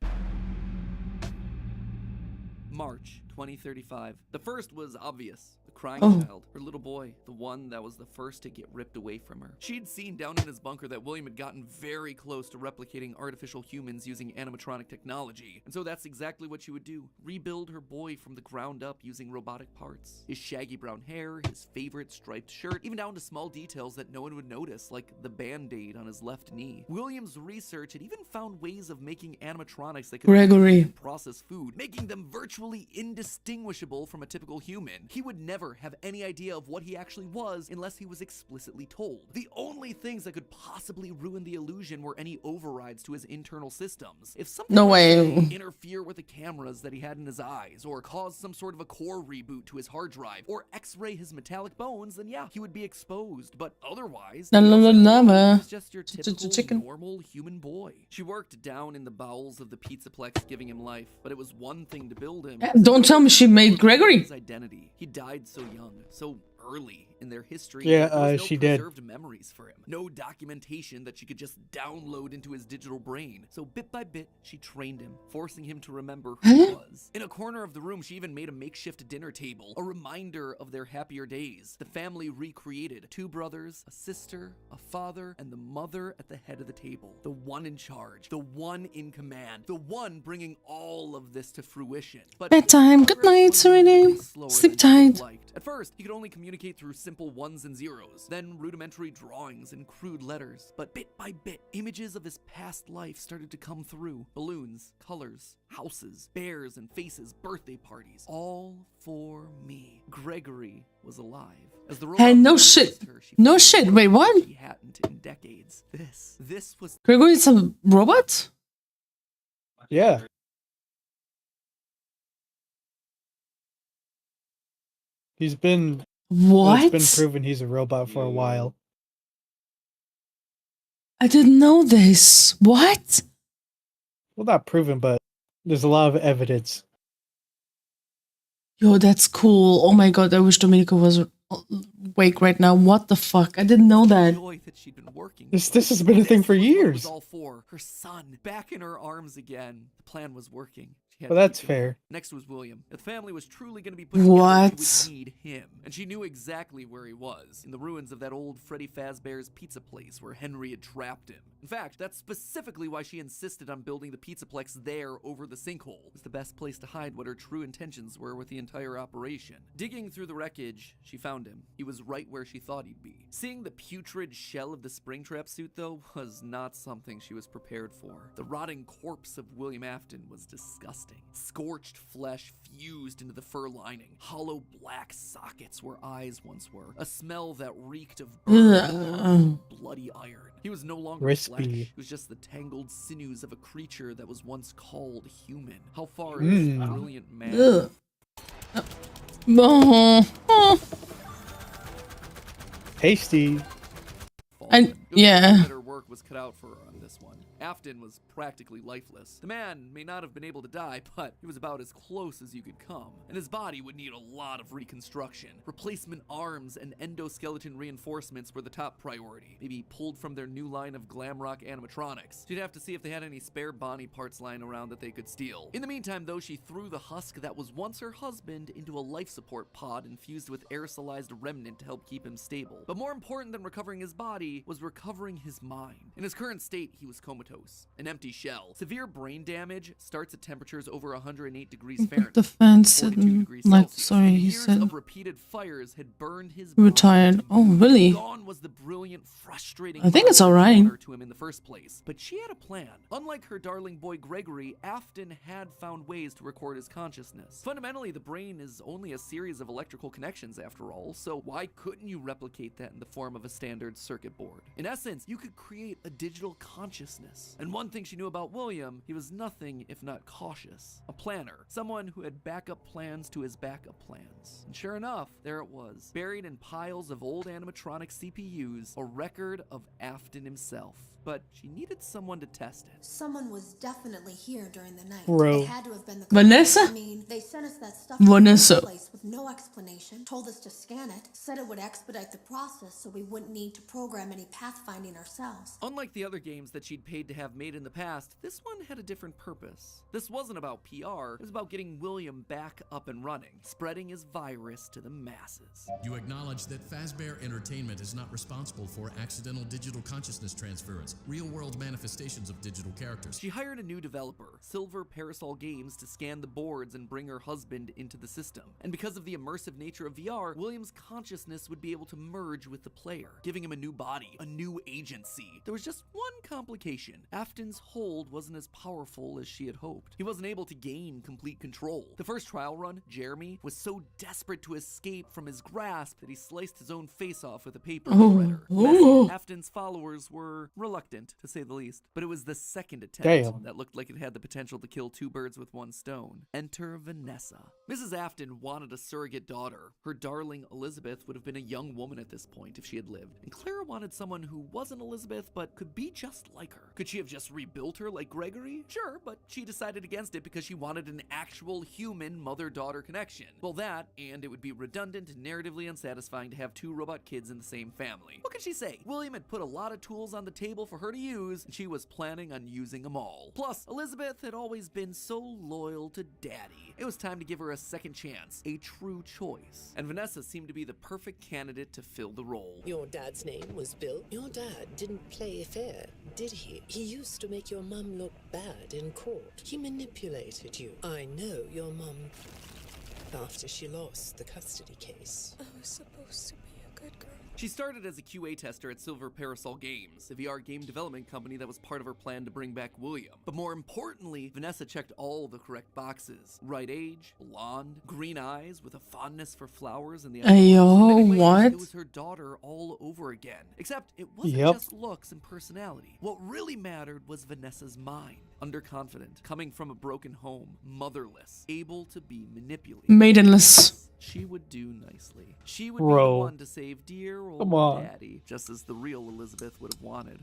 March 2035. The first was obvious. The crying child. Her little boy. The one that was the first to get ripped away from her. She'd seen down in his bunker that William had gotten very close to replicating artificial humans using animatronic technology. And so that's exactly what she would do. Rebuild her boy from the ground up using robotic parts. His shaggy brown hair, his favorite striped shirt, even down to small details that no one would notice, like the band-aid on his left knee. William's research had even found ways of making animatronics that could process food, making them virtually indistinguishable from a typical human. He would never have any idea of what he actually was unless he was explicitly told. The only things that could possibly ruin the illusion were any overrides to his internal systems. If something interfere with the cameras that he had in his eyes, or cause some sort of a core reboot to his hard drive, or x-ray his metallic bones, then yeah, he would be exposed. But otherwise, he was just your typical normal human boy. She worked down in the bowels of the Pizzaplex, giving him life, but it was one thing to build him. Don't tell me she made Gregory. His identity. He died so young, so early in their history. Yeah, there was no she did. preserved memories for him. No documentation that she could just download into his digital brain. So bit by bit, she trained him, forcing him to remember who he was. In a corner of the room, she even made a makeshift dinner table, a reminder of their happier days. The family recreated. 2 brothers, a sister, a father, and the mother at the head of the table. The one in charge, the one in command, the one bringing all of this to fruition. But bedtime. Good night, sweetie. Sleep tight. At first, he could only communicate through simple ones and zeros, then rudimentary drawings and crude letters. But bit by bit, images of his past life started to come through. Balloons, colors, houses, bears and faces, birthday parties. All for me. Gregory was alive. As the Hey, no shit. No shit. Wait, what? He hadn't in decades. This was Gregory's a robot? Yeah. He's been What? It's been proven he's a robot for a while. I didn't know this. What? Well, not proven, but there's a lot of evidence. Yo, that's cool. Oh my god, I wish Domenico was awake right now. What the fuck? I didn't know that. This has been a thing for years. All for her son back in her arms again. The plan was working. Well, that's fair. Next was William. If the family was truly going to be put together, What? she would need him. And she knew exactly where he was, in the ruins of that old Freddy Fazbear's pizza place where Henry had trapped him. In fact, that's specifically why she insisted on building the Pizzaplex there over the sinkhole. It was the best place to hide what her true intentions were with the entire operation. Digging through the wreckage, she found him. He was right where she thought he'd be. Seeing the putrid shell of the Springtrap suit, though, was not something she was prepared for. The rotting corpse of William Afton was disgusting. Scorched flesh fused into the fur lining. Hollow black sockets where eyes once were. A smell that reeked of burned, bloody iron. He was no longer Crispy. flesh. It was just the tangled sinews of a creature that was once called human. How far is this brilliant man? Tasty. Yeah. Her work was cut out for her on this one. Afton was practically lifeless. The man may not have been able to die, but he was about as close as you could come, and his body would need a lot of reconstruction. Replacement arms and endoskeleton reinforcements were the top priority, maybe pulled from their new line of glam rock animatronics. She'd have to see if they had any spare Bonnie parts lying around that they could steal. In the meantime, though, she threw the husk that was once her husband into a life support pod infused with aerosolized remnant to help keep him stable. But more important than recovering his body was recovering his mind. In his current state, he was comatose, an empty shell. Severe brain damage starts at temperatures over 108 degrees Fahrenheit. Defense and like, sorry, he Years said of repeated fires had burned his retired. Oh, really? Gone was the brilliant, frustrating I think it's all right. to him in the first place. But she had a plan. Unlike her darling boy Gregory, Afton had found ways to record his consciousness. Fundamentally, the brain is only a series of electrical connections after all, so why couldn't you replicate that in the form of a standard circuit board? In essence, you could create a digital consciousness. And one thing she knew about William, he was nothing if not cautious. A planner. Someone who had backup plans to his backup plans. And sure enough, there it was. Buried in piles of old animatronic CPUs, a record of Afton himself. But she needed someone to test it. Someone was definitely here during the night. Bro. It had to have been the Vanessa? I mean, they sent us that stuff Vanessa. to the place with no explanation, told us to scan it, said it would expedite the process so we wouldn't need to program any pathfinding ourselves. Unlike the other games that she'd paid to have made in the past, this one had a different purpose. This wasn't about PR, it was about getting William back up and running, spreading his virus to the masses. You acknowledge that Fazbear Entertainment is not responsible for accidental digital consciousness transference, real-world manifestations of digital characters. She hired a new developer, Silver Parasol Games, to scan the boards and bring her husband into the system. And because of the immersive nature of VR, William's consciousness would be able to merge with the player, giving him a new body, a new agency. There was just one complication. Afton's hold wasn't as powerful as she had hoped. He wasn't able to gain complete control. The first trial run, Jeremy, was so desperate to escape from his grasp that he sliced his own face off with a paper shredder. Afton's followers were reluctant, to say the least, but it was the second attempt that looked like it had the potential to kill two birds with one stone. Enter Vanessa. Mrs. Afton wanted a surrogate daughter. Her darling Elizabeth would have been a young woman at this point if she had lived, and Clara wanted someone who wasn't Elizabeth but could be just like her. Could she have just rebuilt her like Gregory? Sure, but she decided against it because she wanted an actual human mother-daughter connection. Well, that, and it would be redundant and narratively unsatisfying to have two robot kids in the same family. What could she say? William had put a lot of tools on the table for her to use, and she was planning on using them all. Plus, Elizabeth had always been so loyal to Daddy. It was time to give her a second chance, a true choice. And Vanessa seemed to be the perfect candidate to fill the role. Your dad's name was Bill? Your dad didn't play fair, did he? He used to make your mum look bad in court. He manipulated you. I know your mum after she lost the custody case. I was supposed to be a good girl. She started as a QA tester at Silver Parasol Games, a VR game development company that was part of her plan to bring back William. But more importantly, Vanessa checked all the correct boxes. Right age, blonde, green eyes with a fondness for flowers and the what? It was her daughter all over again. Except it wasn't just looks and personality. What really mattered was Vanessa's mind. Underconfident, coming from a broken home, motherless, able to be manipulated. Maidenless. She would do nicely. She would be the one to save dear old Daddy, just as the real Elizabeth would have wanted.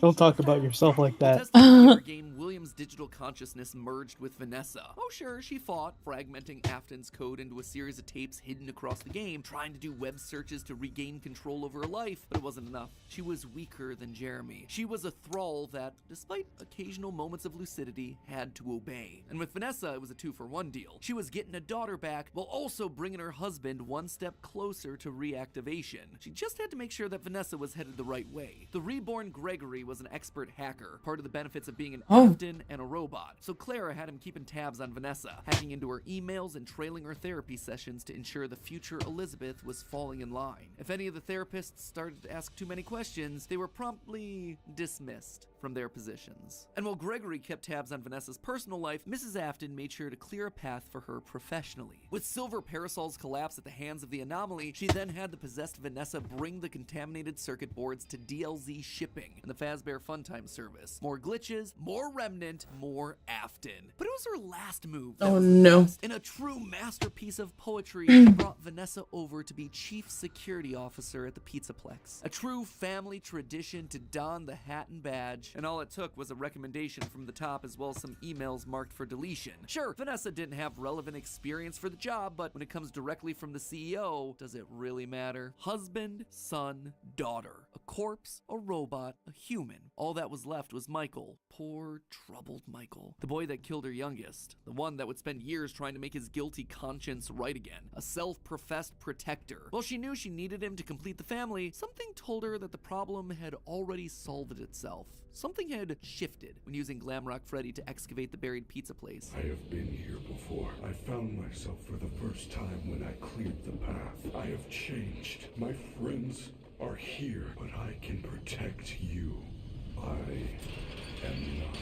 Don't talk about yourself like that. To game, William's digital consciousness merged with Vanessa. Oh sure, she fought, fragmenting Afton's code into a series of tapes hidden across the game, trying to do web searches to regain control over her life, but it wasn't enough. She was weaker than Jeremy. She was a thrall that, despite occasional moments of lucidity, had to obey. And with Vanessa, it was a 2-for-1 deal. She was getting a daughter back while also bringing her husband one step closer to reactivation. She just had to make sure that Vanessa was headed the right way. The reborn Gregory was an expert hacker, part of the benefits of being an Afton and a robot. So Clara had him keeping tabs on Vanessa, hacking into her emails and trailing her therapy sessions to ensure the future Elizabeth was falling in line. If any of the therapists started to ask too many questions, they were promptly dismissed from their positions. And while Gregory kept tabs on Vanessa's personal life, Mrs. Afton made sure to clear a path for her professionally. With Silver Parasol's collapse at the hands of the Anomaly, she then had the possessed Vanessa bring the contaminated circuit boards to DLZ shipping and the Fazbear Funtime service. More glitches, more Remnant, more Afton. But it was her last move that was the best. In a true masterpiece of poetry, she brought Vanessa over to be Chief Security Officer at the Pizzaplex. A true family tradition to don the hat and badge. And all it took was a recommendation from the top as well as some emails marked for deletion. Sure, Vanessa didn't have relevant experience for the job, but when it comes directly from the CEO, does it really matter? Husband, son, daughter. A corpse, a robot, a human. All that was left was Michael. Poor, troubled Michael. The boy that killed her youngest. The one that would spend years trying to make his guilty conscience right again. A self-professed protector. While she knew she needed him to complete the family, something told her that the problem had already solved itself. Something had shifted when using Glamrock Freddy to excavate the buried pizza place. I have been here before. I found myself for the first time when I cleared the path. I have changed. My friends are here, but I can protect you. I am not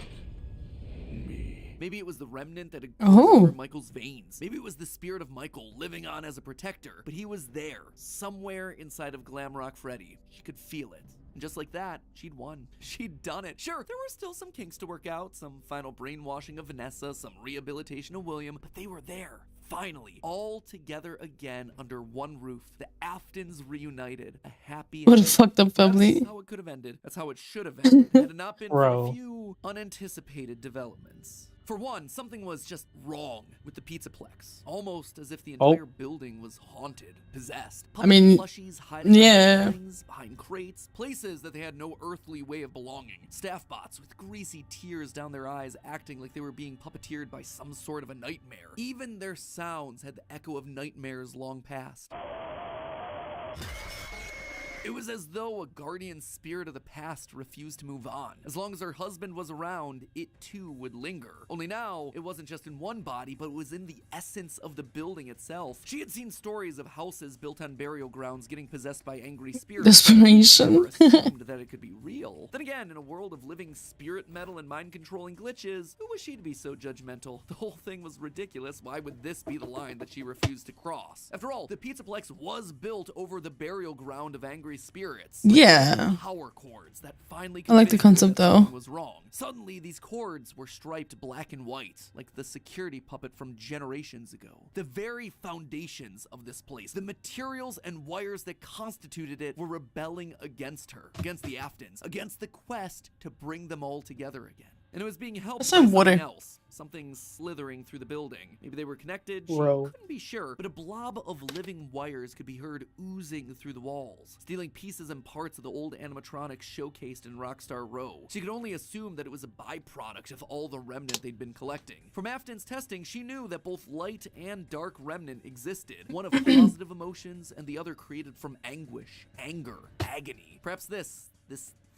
me. Maybe it was the remnant that had gone through Michael's veins. Maybe it was the spirit of Michael living on as a protector. But he was there, somewhere inside of Glamrock Freddy. She could feel it. And just like that, she'd won. She'd done it. Sure, there were still some kinks to work out, some final brainwashing of Vanessa, some rehabilitation of William, but they were there. Finally, all together again under one roof. The Aftons reunited. A happy What a fucked up family. That's how it could have ended. That's how it should have ended. Had it not been for a few unanticipated developments. For one, something was just wrong with the Pizzaplex. Almost as if the entire building was haunted, possessed. Public plushies hiding behind crates, places that they had no earthly way of belonging. Staff bots with greasy tears down their eyes acting like they were being puppeteered by some sort of a nightmare. Even their sounds had the echo of nightmares long past. It was as though a guardian spirit of the past refused to move on. As long as her husband was around, it too would linger. Only now, it wasn't just in one body, but it was in the essence of the building itself. She had seen stories of houses built on burial grounds getting possessed by angry spirits. Desperation. Never assumed that it could be real. Then again, in a world of living spirit metal and mind-controlling glitches, who was she to be so judgmental? The whole thing was ridiculous. Why would this be the line that she refused to cross? After all, the Pizzaplex was built over the burial ground of angry spirits. Yeah. Power cords that finally I like the concept though. Was wrong. Suddenly, these cords were striped black and white, like the security puppet from generations ago. The very foundations of this place, the materials and wires that constituted it, were rebelling against her, against the Aftons, against the quest to bring them all together again. And it was being helped by something else. Something slithering through the building. Maybe they were connected, she couldn't be sure, but a blob of living wires could be heard oozing through the walls, stealing pieces and parts of the old animatronics showcased in Rockstar Row. She could only assume that it was a byproduct of all the remnant they'd been collecting. From Afton's testing, she knew that both light and dark remnant existed, one of positive emotions and the other created from anguish, anger, agony. Perhaps this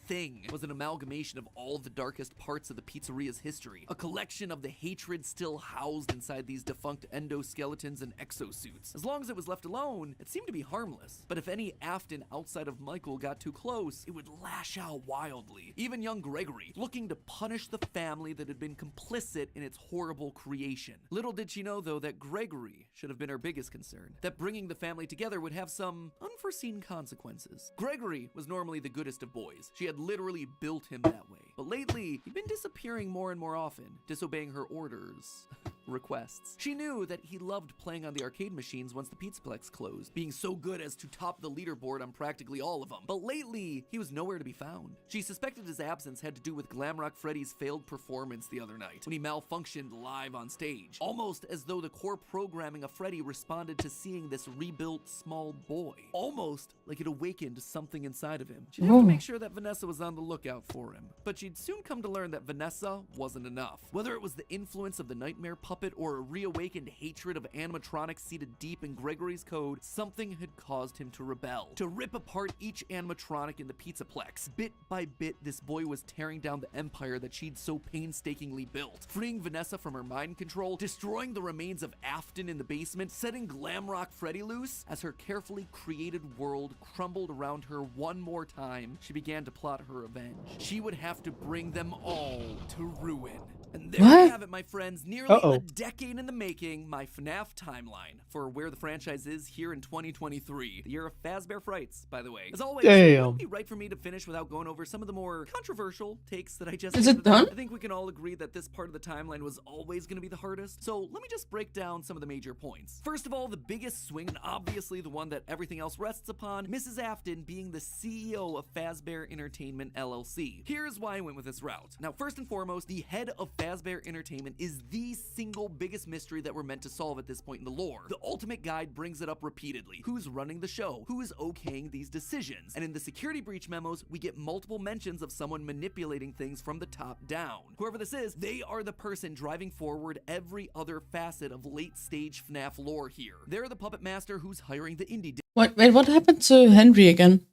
thing was an amalgamation of all the darkest parts of the pizzeria's history, a collection of the hatred still housed inside these defunct endoskeletons and exosuits. As long as it was left alone, it seemed to be harmless. But if any Afton outside of Michael got too close, it would lash out wildly. Even young Gregory, looking to punish the family that had been complicit in its horrible creation. Little did she know, though, that Gregory should have been her biggest concern, that bringing the family together would have some unforeseen consequences. Gregory was normally the goodest of boys. She had literally built him that way. But lately, he'd been disappearing more and more often, disobeying her orders, requests. She knew that he loved playing on the arcade machines once the Pizzaplex closed, being so good as to top the leaderboard on practically all of them. But lately, he was nowhere to be found. She suspected his absence had to do with Glamrock Freddy's failed performance the other night, when he malfunctioned live on stage, almost as though the core programming of Freddy responded to seeing this rebuilt small boy. Almost like it awakened something inside of him. She'd have to make sure that Vanessa was on the lookout for him. But she'd soon come to learn that Vanessa wasn't enough. Whether it was the influence of the nightmare puppet or a reawakened hatred of animatronics seated deep in Gregory's code, something had caused him to rebel, to rip apart each animatronic in the Pizzaplex. Bit by bit, this boy was tearing down the empire that she'd so painstakingly built, freeing Vanessa from her mind control, destroying the remains of Afton in the basement, setting Glamrock Freddy loose. As her carefully created world crumbled around her one more time, she began to plot her revenge. She would have to bring them all to ruin. And there you have it, my friends. Nearly a decade in the making, my FNAF timeline for where the franchise is here in 2023. The year of Fazbear Frights, by the way. As always, it wouldn't be right for me to finish without going over some of the more controversial takes that I just Is it done? I think we can all agree that this part of the timeline was always going to be the hardest. So let me just break down some of the major points. First of all, the biggest swing, and obviously the one that everything else rests upon, Mrs. Afton being the CEO of Fazbear Entertainment LLC. Here's why I went with this route. Now, first and foremost, the head of Fazbear Entertainment is the single biggest mystery that we're meant to solve at this point in the lore. The Ultimate Guide brings it up repeatedly. Who's running the show? Who is okaying these decisions? And in the security breach memos, we get multiple mentions of someone manipulating things from the top down. Whoever this is, they are the person driving forward every other facet of late-stage FNAF lore here. They're the puppet master who's hiring the indie... Wait, what happened to Henry again?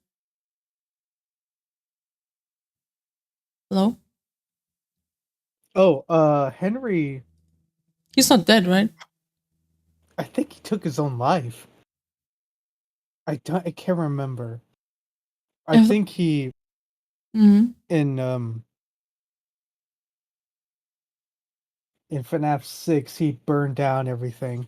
Hello? Oh, Henry... He's not dead, right? I think he took his own life. I can't remember. I think he... In FNAF 6, he burned down everything.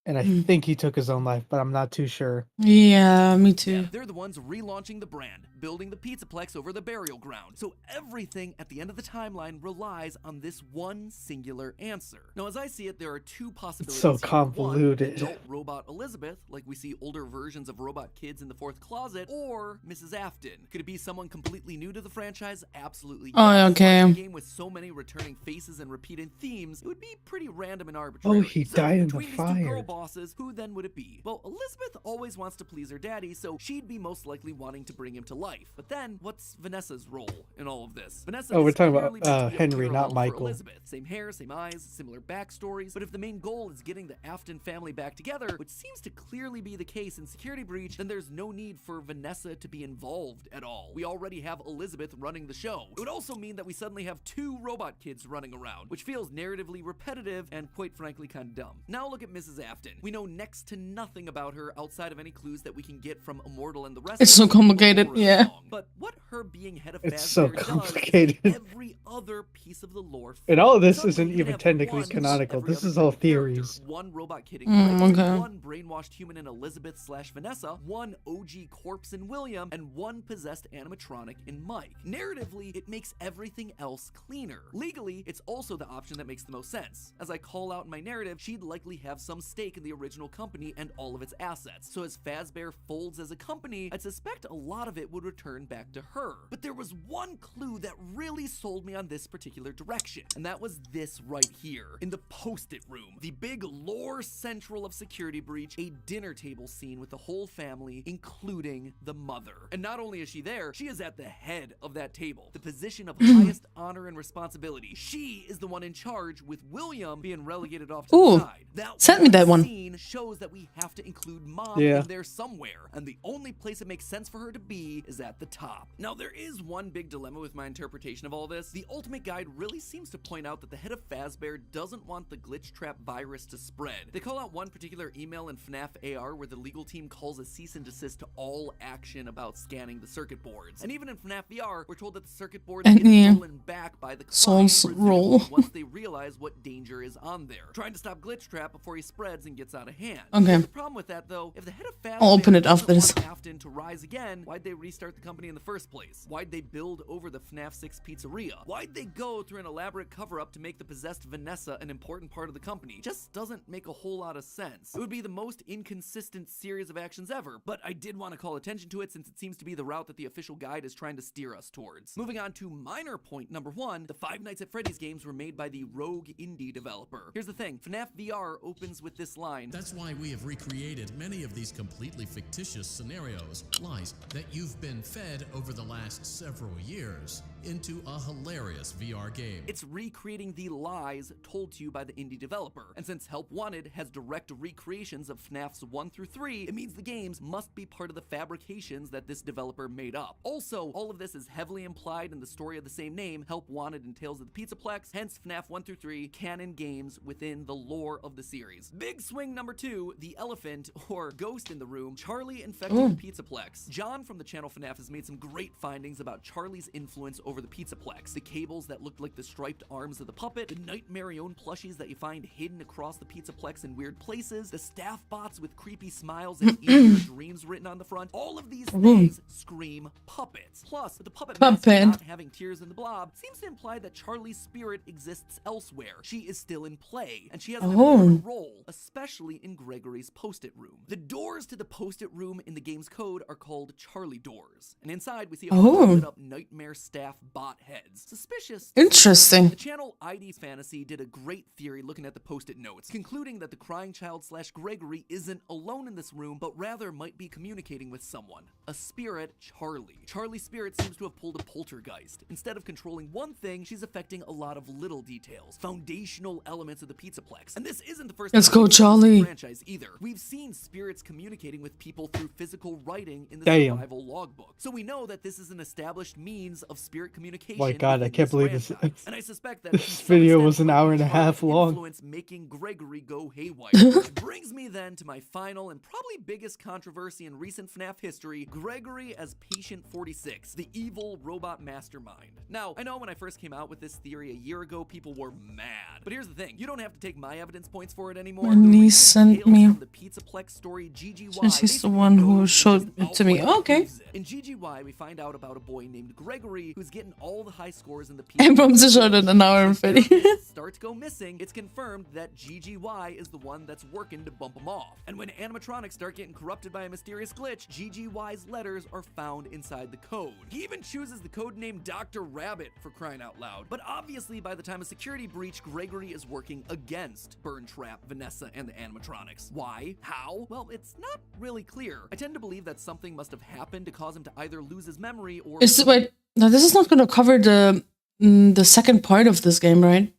And I think he took his own life, but I'm not too sure. Yeah, me too. They're the ones relaunching the brand, building the Pizzaplex over the burial ground. So everything at the end of the timeline relies on this one singular answer. Now, as I see it, there are two possibilities. It's so convoluted. One, adult robot Elizabeth, like we see older versions of robot kids in the fourth closet, or Mrs. Afton. Could it be someone completely new to the franchise? Absolutely. Oh, okay. In a game with so many returning faces and repeated themes, it would be pretty random and arbitrary. Oh, he died in the Between these fire. two girl bosses, who then would it be? Well, Elizabeth always wants to please her daddy, so she'd be most likely wanting to bring him to life. But then, what's Vanessa's role in all of this? Vanessa we're is talking clearly about meant to be a Henry, hero not for Michael. Elizabeth. Same hair, same eyes, similar backstories. But if the main goal is getting the Afton family back together, which seems to clearly be the case in Security Breach, then there's no need for Vanessa to be involved at all. We already have Elizabeth running the show. It would also mean that we suddenly have two robot kids running around, which feels narratively repetitive and quite frankly kind of dumb. Now look at Mrs. Afton. We know next to nothing about her outside of any clues that we can get from Immortal and the rest. It's so complicated, yeah. But what her being head of It's so Fazbear complicated. does, every other piece of the lore. And all of this Suddenly, isn't you can even have technically one canonical. every This other is all kind of character, theories. One robot kid in okay. one brainwashed human in Elizabeth/Vanessa, one OG corpse in William, and one possessed animatronic in Mike. Narratively, it makes everything else cleaner. Legally, it's also the option that makes the most sense. As I call out in my narrative, she'd likely have some stake in the original company and all of its assets. So as Fazbear folds as a company, I'd suspect a lot of it would return back to her. But there was one clue that really sold me on this particular direction, and that was this right here, in the Post-it room, the big lore central of Security Breach, a dinner table scene with the whole family, including the mother. And not only is she there, she is at the head of that table, the position of highest honor and responsibility. She is the one in charge, with William being relegated off to the side. Send me that one. Scene shows that we have to include Mom Yeah. in there somewhere, and the only place it makes sense for her to be is at the top. Now, there is one big dilemma with my interpretation of all this. The Ultimate Guide really seems to point out that the head of Fazbear doesn't want the glitch trap virus to spread. They call out one particular email in FNAF AR where the legal team calls a cease and desist to all action about scanning the circuit boards. And even in FNAF VR, we're told that the circuit boards get stolen back by the Soul's client roll. once they realize what danger is on there, trying to stop glitch trap before he spreads and gets out of hand. Okay. The problem with that, though, if the head of Fazbear I'll open it after doesn't this. want Afton to rise again, why'd they restart the company in the first place? Why'd they build over the FNAF 6 pizzeria? Why'd they go through an elaborate cover-up to make the possessed Vanessa an important part of the company? Just doesn't make a whole lot of sense. It would be the most inconsistent series of actions ever, but I did want to call attention to it since it seems to be the route that the official guide is trying to steer us towards. Moving on to minor point number 1, the Five Nights at Freddy's games were made by the rogue indie developer. Here's the thing, FNAF VR opens with this line. That's why we have recreated many of these completely fictitious scenarios, lies that you've been fed over the last several years. into a hilarious VR game. It's recreating the lies told to you by the indie developer. And since Help Wanted has direct recreations of FNAFs 1 through 3, it means the games must be part of the fabrications that this developer made up. Also, all of this is heavily implied in the story of the same name, Help Wanted and Tales of the Pizzaplex, hence FNAF 1 through 3, canon games within the lore of the series. Big swing number 2, the elephant, or ghost in the room, Charlie infecting the Pizzaplex. John from the channel FNAF has made some great findings about Charlie's influence over the Pizzaplex. The cables that looked like the striped arms of the puppet, the Nightmare-owned plushies that you find hidden across the Pizzaplex in weird places, the staff bots with creepy smiles and easier dreams written on the front. All of these things scream puppets. Plus, the puppet mask not having tears in the blob seems to imply that Charlie's spirit exists elsewhere. She is still in play, and she has an important role, especially in Gregory's post-it room. The doors to the post-it room in the game's code are called Charlie doors, and inside we see a lit up nightmare staff bot heads. Suspicious. Interesting. The channel ID's Fantasy did a great theory looking at the post-it notes, concluding that the crying child / Gregory isn't alone in this room, but rather might be communicating with someone. A spirit, Charlie. Charlie's spirit seems to have pulled a poltergeist. Instead of controlling one thing, she's affecting a lot of little details, foundational elements of the Pizzaplex. And this isn't the first Let's go, Charlie. franchise either. We've seen spirits communicating with people through physical writing in the survival logbook. So we know that this is an established means of spirit communication. My God, I can't believe this. And I suspect that This video was an hour and a half long. Influence making Gregory go haywire. Which brings me then to my final and probably biggest controversy in recent FNAF history, Gregory as Patient 46, the evil robot mastermind. Now, I know when I first came out with this theory a year ago, people were mad. But here's the thing, you don't have to take my evidence points for it anymore. My niece sent me. The Pizzaplex story GGY. She's the one who showed it to me. Oh, okay. In GGY, we find out about a boy named Gregory who's getting all the high scores in the En waarom ze zouden een hour en 40. Start to go missing, it's confirmed that GGY is the one that's working to bump him off. And when animatronics start getting corrupted by a mysterious glitch, GGY's letters are found inside the code. He even chooses the code name Dr. Rabbit, for crying out loud. But obviously, by the time of security breach, Gregory is working against Burn Trap, Vanessa, and the animatronics. Why? How? Well, it's not really clear. I tend to believe that something must have happened to cause him to either lose his memory or... Wait, no, this is not going to cover the second part of this game, right?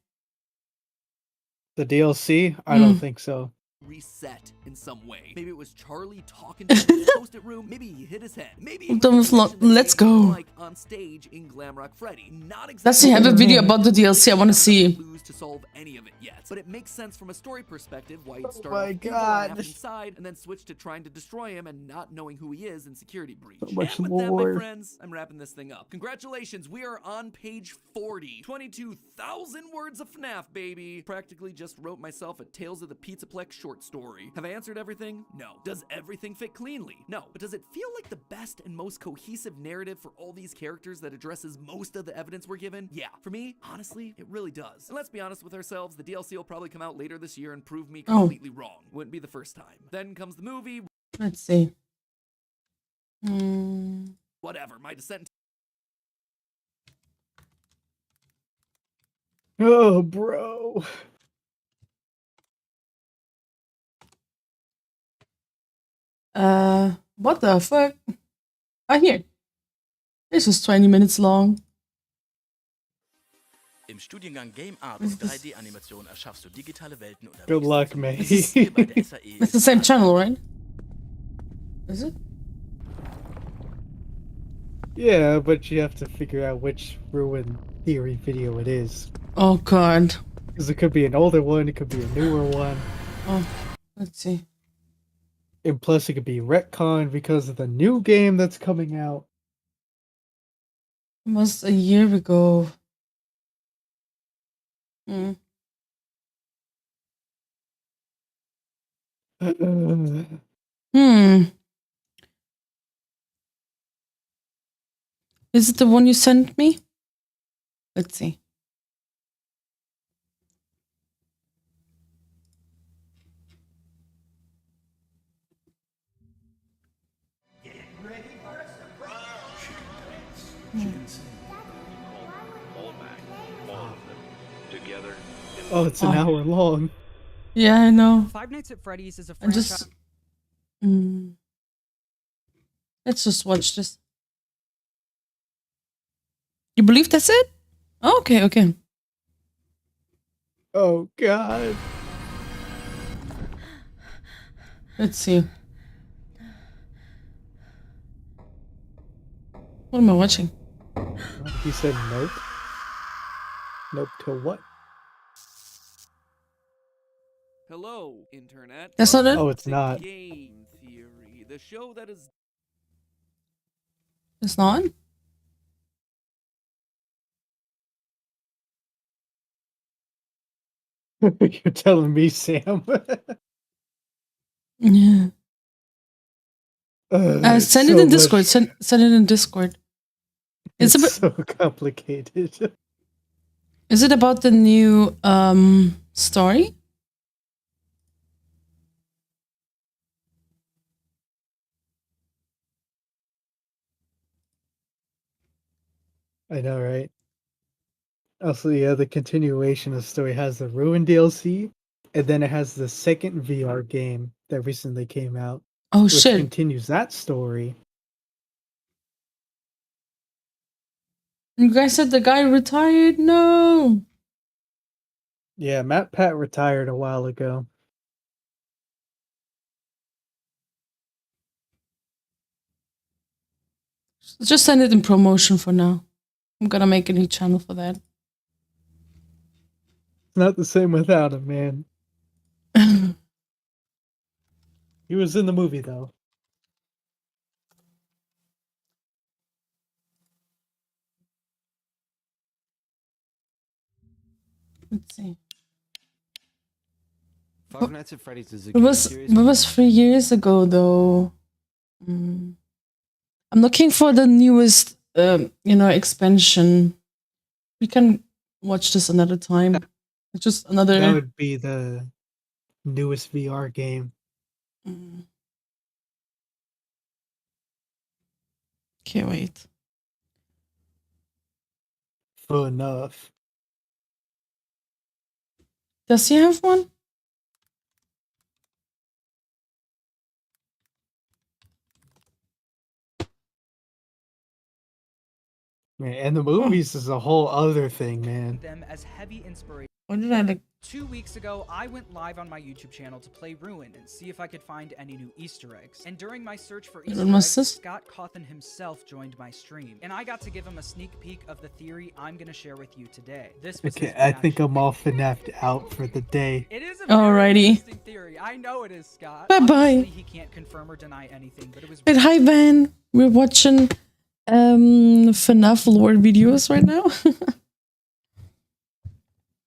The DLC? I don't think so. Reset in some way. Maybe it was Charlie talking to him in the post-it room. Maybe he hit his head. Maybe he let's go. Like on stage in Glamrock Freddy. Not exactly. Let's see. Have a video about the DLC. I want to see. To solve any of it yet, but it makes sense from a story perspective why you'd start off inside and then switch to trying to destroy him and not knowing who he is in security breach. And with that, my friends, I'm wrapping this thing up. Congratulations, we are on page 40. 22,000 words of FNAF, baby. Practically just wrote myself a Tales of the Pizzaplex short story. Have I answered everything? No. Does everything fit cleanly? No. But does it feel like the best and most cohesive narrative for all these characters that addresses most of the evidence we're given? Yeah. For me, honestly, it really does. And let's be honest with ourselves, the DLC will probably come out later this year and prove me completely wrong. Wouldn't be the first time. Then comes the movie. Let's see. Whatever, my descent. Oh, bro. What the fuck? Ah, here. This was 20 minutes long. Im Studiengang Game Art und 3D-Animation erschaffst du digitale Welten und Good luck, mate. It's the same channel, right? Is it? Yeah, but you have to figure out which Ruin Theory video it is. Oh god. Because it could be an older one, it could be a newer one. Oh, let's see. And plus it could be retcon because of the new game that's coming out. Almost a year ago. Is it the one you sent me? Let's see. Get ready for a surprise. She can dance. She can sing. All back. All of them. Together. Oh, it's an hour long. Yeah, I know. Five Nights at Freddy's is a And franchise. Let's just watch this. You believe that's it? Oh, okay, okay. Oh God. Let's see. What am I watching? He said nope. Nope to what? Hello, internet. That's not it? Oh, it's to not. Game Theory, the show that is It's not? You're telling me, Sam? Yeah. It's Send it so in Discord. much. Send it in Discord. It's It's about, so complicated. is it about the new story? I know, right? Also, yeah, the continuation of the story has the Ruin DLC, and then it has the second VR game that recently came out, Oh which shit. continues that story. You guys said the guy retired? No. Yeah, Matt Pat retired a while ago. Just send it in promotion for now. I'm gonna make a new channel for that. It's not the same without him, man. He was in the movie, though. Let's see. Five Nights at Freddy's is a It game was series. it was 3 years ago though. I'm looking for the newest expansion. We can watch this another time. It's just another That would be the newest VR game. Okay, wait. Enough. Does he have one? Man, and the movies is a whole other thing, man. Them as heavy inspiration. What did I like? 2 weeks ago, I went live on my YouTube channel to play Ruin and see if I could find any new Easter eggs. And during my search for Easter eggs, Scott Cawthon himself joined my stream, and I got to give him a sneak peek of the theory I'm gonna share with you today. This was Okay, I think I'm all FNAF'd out for the day. It is a very Alrighty. interesting theory. I know it is, Scott. Bye bye. Obviously, he can't confirm or deny anything, but it was. But hi Van, we're watching FNAF lore videos right now.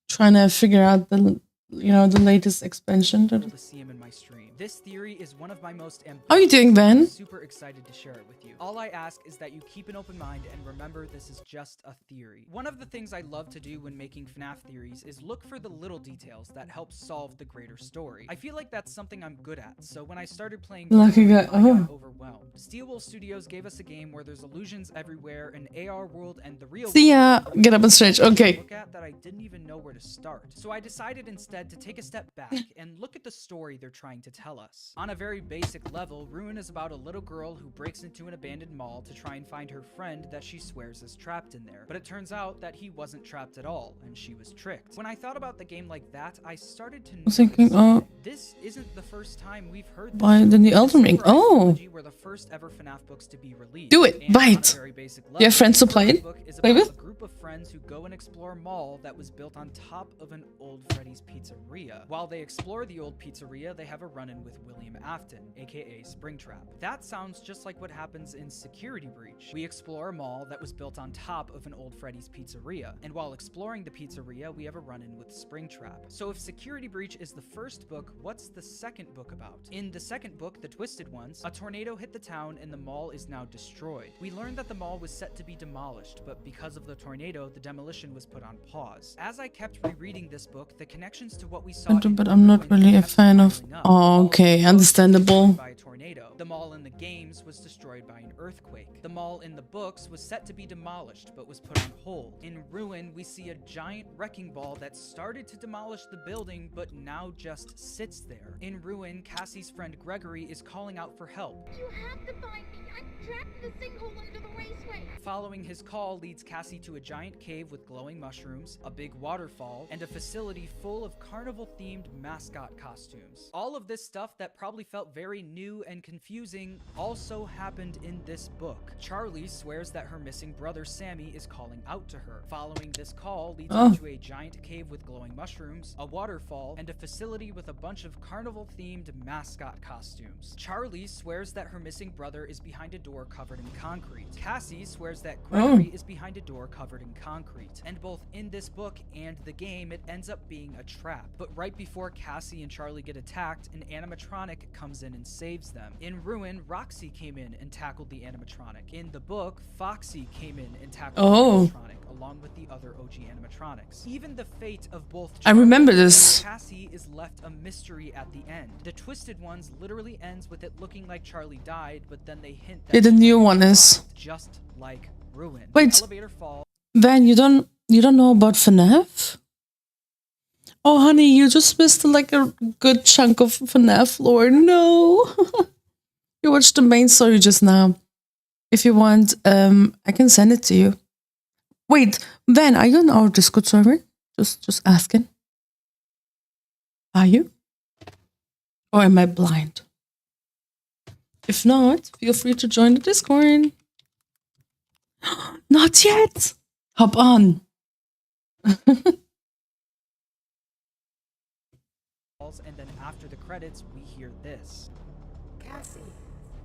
Trying to figure out the latest expansion. To see him in my stream. This theory is one of my most ambitious. How are you doing, Ben? I'm super excited to share it with you. All I ask is that you keep an open mind and remember this is just a theory. One of the things I love to do when making FNAF theories is look for the little details that help solve the greater story. I feel like that's something I'm good at, so when I started playing Lucky guy. I got overwhelmed. Steelwool Studios gave us a game where there's illusions everywhere, an AR world, and the real See ya. world Get up and stretch. Okay. look at that I didn't even know where to start. So I decided instead to take a step back and look at the story they're trying to tell us. On a very basic level, Ruin is about a little girl who breaks into an abandoned mall to try and find her friend that she swears is trapped in there. But it turns out that he wasn't trapped at all, and she was tricked. When I thought about the game like that, I started to notice thinking, this isn't the first time we've heard Why the new Elden Ring? Oh. were the first ever FNAF books to be released. Do it. And Buy on a it. very basic Do you have level, friends to the play first it? book is Play about with? a group of friends who go and explore a mall that was built on top of an old Freddy's Pizzeria. While they explore the old pizzeria, they have a run-in with William Afton, aka Springtrap. That sounds just like what happens in Security Breach. We explore a mall that was built on top of an old Freddy's Pizzeria, and while exploring the pizzeria, we have a run-in with Springtrap. So if Security Breach is the first book, what's the second book about? In the second book, The Twisted Ones, a tornado hit the town and the mall is now destroyed. We learned that the mall was set to be demolished, but because of the tornado, the demolition was put on pause. As I kept rereading this book, the connections to what we saw But I'm not really a fan of. Oh, okay, understandable. by a tornado. The mall in the games was destroyed by an earthquake. The mall in the books was set to be demolished, but was put on hold. In Ruin, we see a giant wrecking ball that started to demolish the building, but now just sits sits there. In Ruin, Cassie's friend Gregory is calling out for help. You have to find me. I'm trapped in the sinkhole under the raceway. Following his call leads Cassie to a giant cave with glowing mushrooms, a big waterfall, and a facility full of carnival-themed mascot costumes. All of this stuff that probably felt very new and confusing also happened in this book. Charlie swears that her missing brother Sammy is calling out to her. Following this call leads her to a giant cave with glowing mushrooms, a waterfall, and a facility with a bunch of carnival-themed mascot costumes. Charlie swears that her missing brother is behind a door covered in concrete. Cassie swears that Gregory is behind a door covered in concrete. And both in this book and the game, it ends up being a trap. But right before Cassie and Charlie get attacked, an animatronic comes in and saves them. In Ruin, Roxy came in and tackled the animatronic. In the book, Foxy came in and tackled the animatronic, along with the other OG animatronics. Even the fate of both Charlie I remember and this. Cassie is left a mystery at the end. The Twisted Ones literally ends with it looking like Charlie died, but then they hint that The new one is. just like Ruin. Wait, Elevator fall. Van, you don't know about FNAF? Oh, honey, you just missed like a good chunk of FNAF lore. No, you watched the main story just now. If you want, I can send it to you. Wait, Van, are you on our Discord server? Just asking. Are you? Or am I blind? If not, feel free to join the Discord. Not yet. Hop on. And then after the credits, we hear this. Cassie.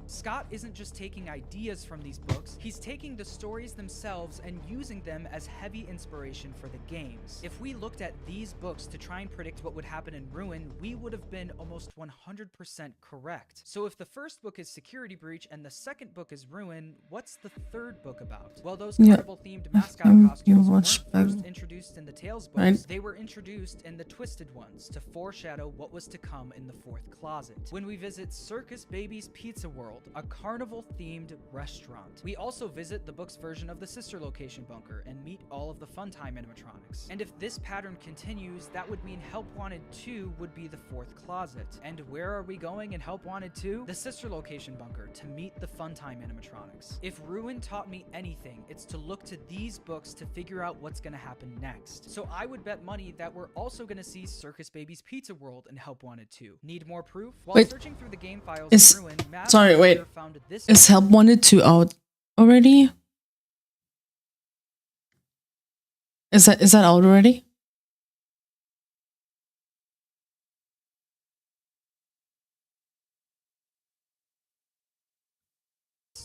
Scott isn't just taking ideas from these books, he's taking the stories themselves and using them as heavy inspiration for the games. If we looked at these books to try and predict what would happen in Ruin, we would have been almost 100% correct. So if the first book is Security Breach and the second book is Ruin, what's the third book about? Well, those carnival-themed mascot costumes weren't first introduced in the Tales books, Right. they were introduced in the Twisted Ones to foreshadow what was to come in the fourth closet. When we visit Circus Baby's Pizza World, a carnival-themed restaurant. We also visit the book's version of the Sister Location bunker and meet all of the Funtime animatronics. And if this pattern continues, that would mean Help Wanted 2 would be the fourth closet. And where are we going in Help Wanted 2? The Sister Location bunker to meet the Funtime animatronics. If Ruin taught me anything, it's to look to these books to figure out what's gonna happen next. So I would bet money that we're also gonna see Circus Baby's Pizza World in Help Wanted 2. Need more proof? While Wait, searching through the game files is- of Ruin, Matt sorry, wait. found this Is Help Wanted 2 out already? Is that out already?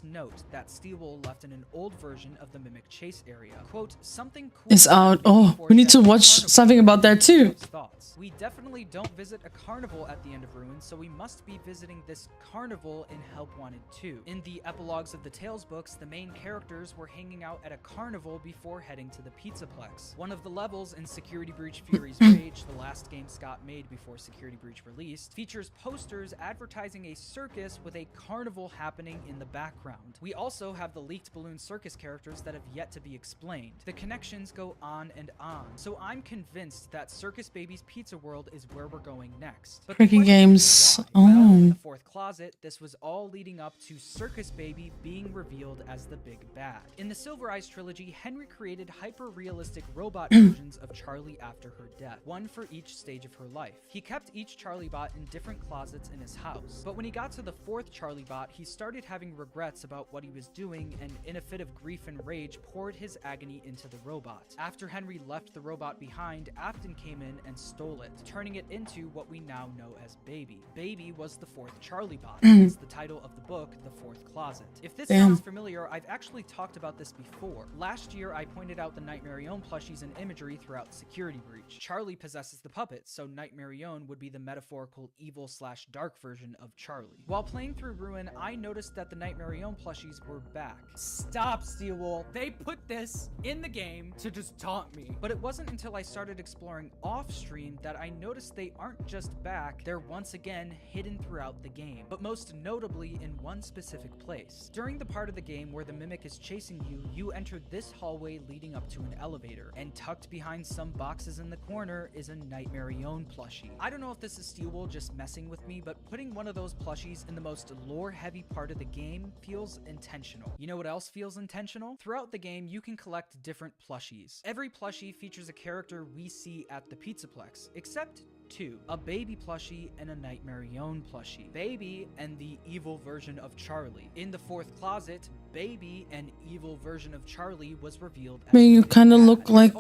note that Steelwool left in an old version of the Mimic Chase area. Quote, something cool It's out. Oh, we need to watch something about that too. Thoughts. We definitely don't visit a carnival at the end of Ruin, so we must be visiting this carnival in Help Wanted 2. In the epilogues of the Tales books, the main characters were hanging out at a carnival before heading to the Pizzaplex. One of the levels in Security Breach Fury's Rage, the last game Scott made before Security Breach released, features posters advertising a circus with a carnival happening in the background. We also have the leaked balloon circus characters that have yet to be explained. The connections go on and on, so I'm convinced that Circus Baby's Pizza World is where we're going next. But Tricky games. well, in Oh. the fourth closet, this was all leading up to Circus Baby being revealed as the big bad. In the Silver Eyes trilogy, Henry created hyper-realistic robot versions of Charlie after her death, one for each stage of her life. He kept each Charlie bot in different closets in his house, but when he got to the fourth Charlie bot, he started having regrets about what he was doing and in a fit of grief and rage poured his agony into the robot. After Henry left the robot behind, Afton came in and stole it, turning it into what we now know as Baby. Baby was the fourth Charlie bot. It's the title of the book, The Fourth Closet. If this sounds familiar, I've actually talked about this before. Last year, I pointed out the Nightmarion plushies and imagery throughout Security Breach. Charlie possesses the puppet, so Nightmarion would be the metaphorical evil/dark version of Charlie. While playing through Ruin, I noticed that the Nightmarion Own plushies were back. Stop, Steelwool. They put this in the game to just taunt me. But it wasn't until I started exploring off-stream that I noticed they aren't just back, they're once again hidden throughout the game, but most notably in one specific place. During the part of the game where the Mimic is chasing you, you enter this hallway leading up to an elevator, and tucked behind some boxes in the corner is a Nightmare Own plushie. I don't know if this is Steelwool just messing with me, but putting one of those plushies in the most lore-heavy part of the game feels intentional. You know what else feels intentional? Throughout the game, you can collect different plushies. Every plushie features a character we see at the Pizzaplex, except two, a Baby plushie and a Nightmare Own plushie. Baby and the evil version of Charlie. In the fourth closet, Baby, an evil version of Charlie, was revealed as you kind of look like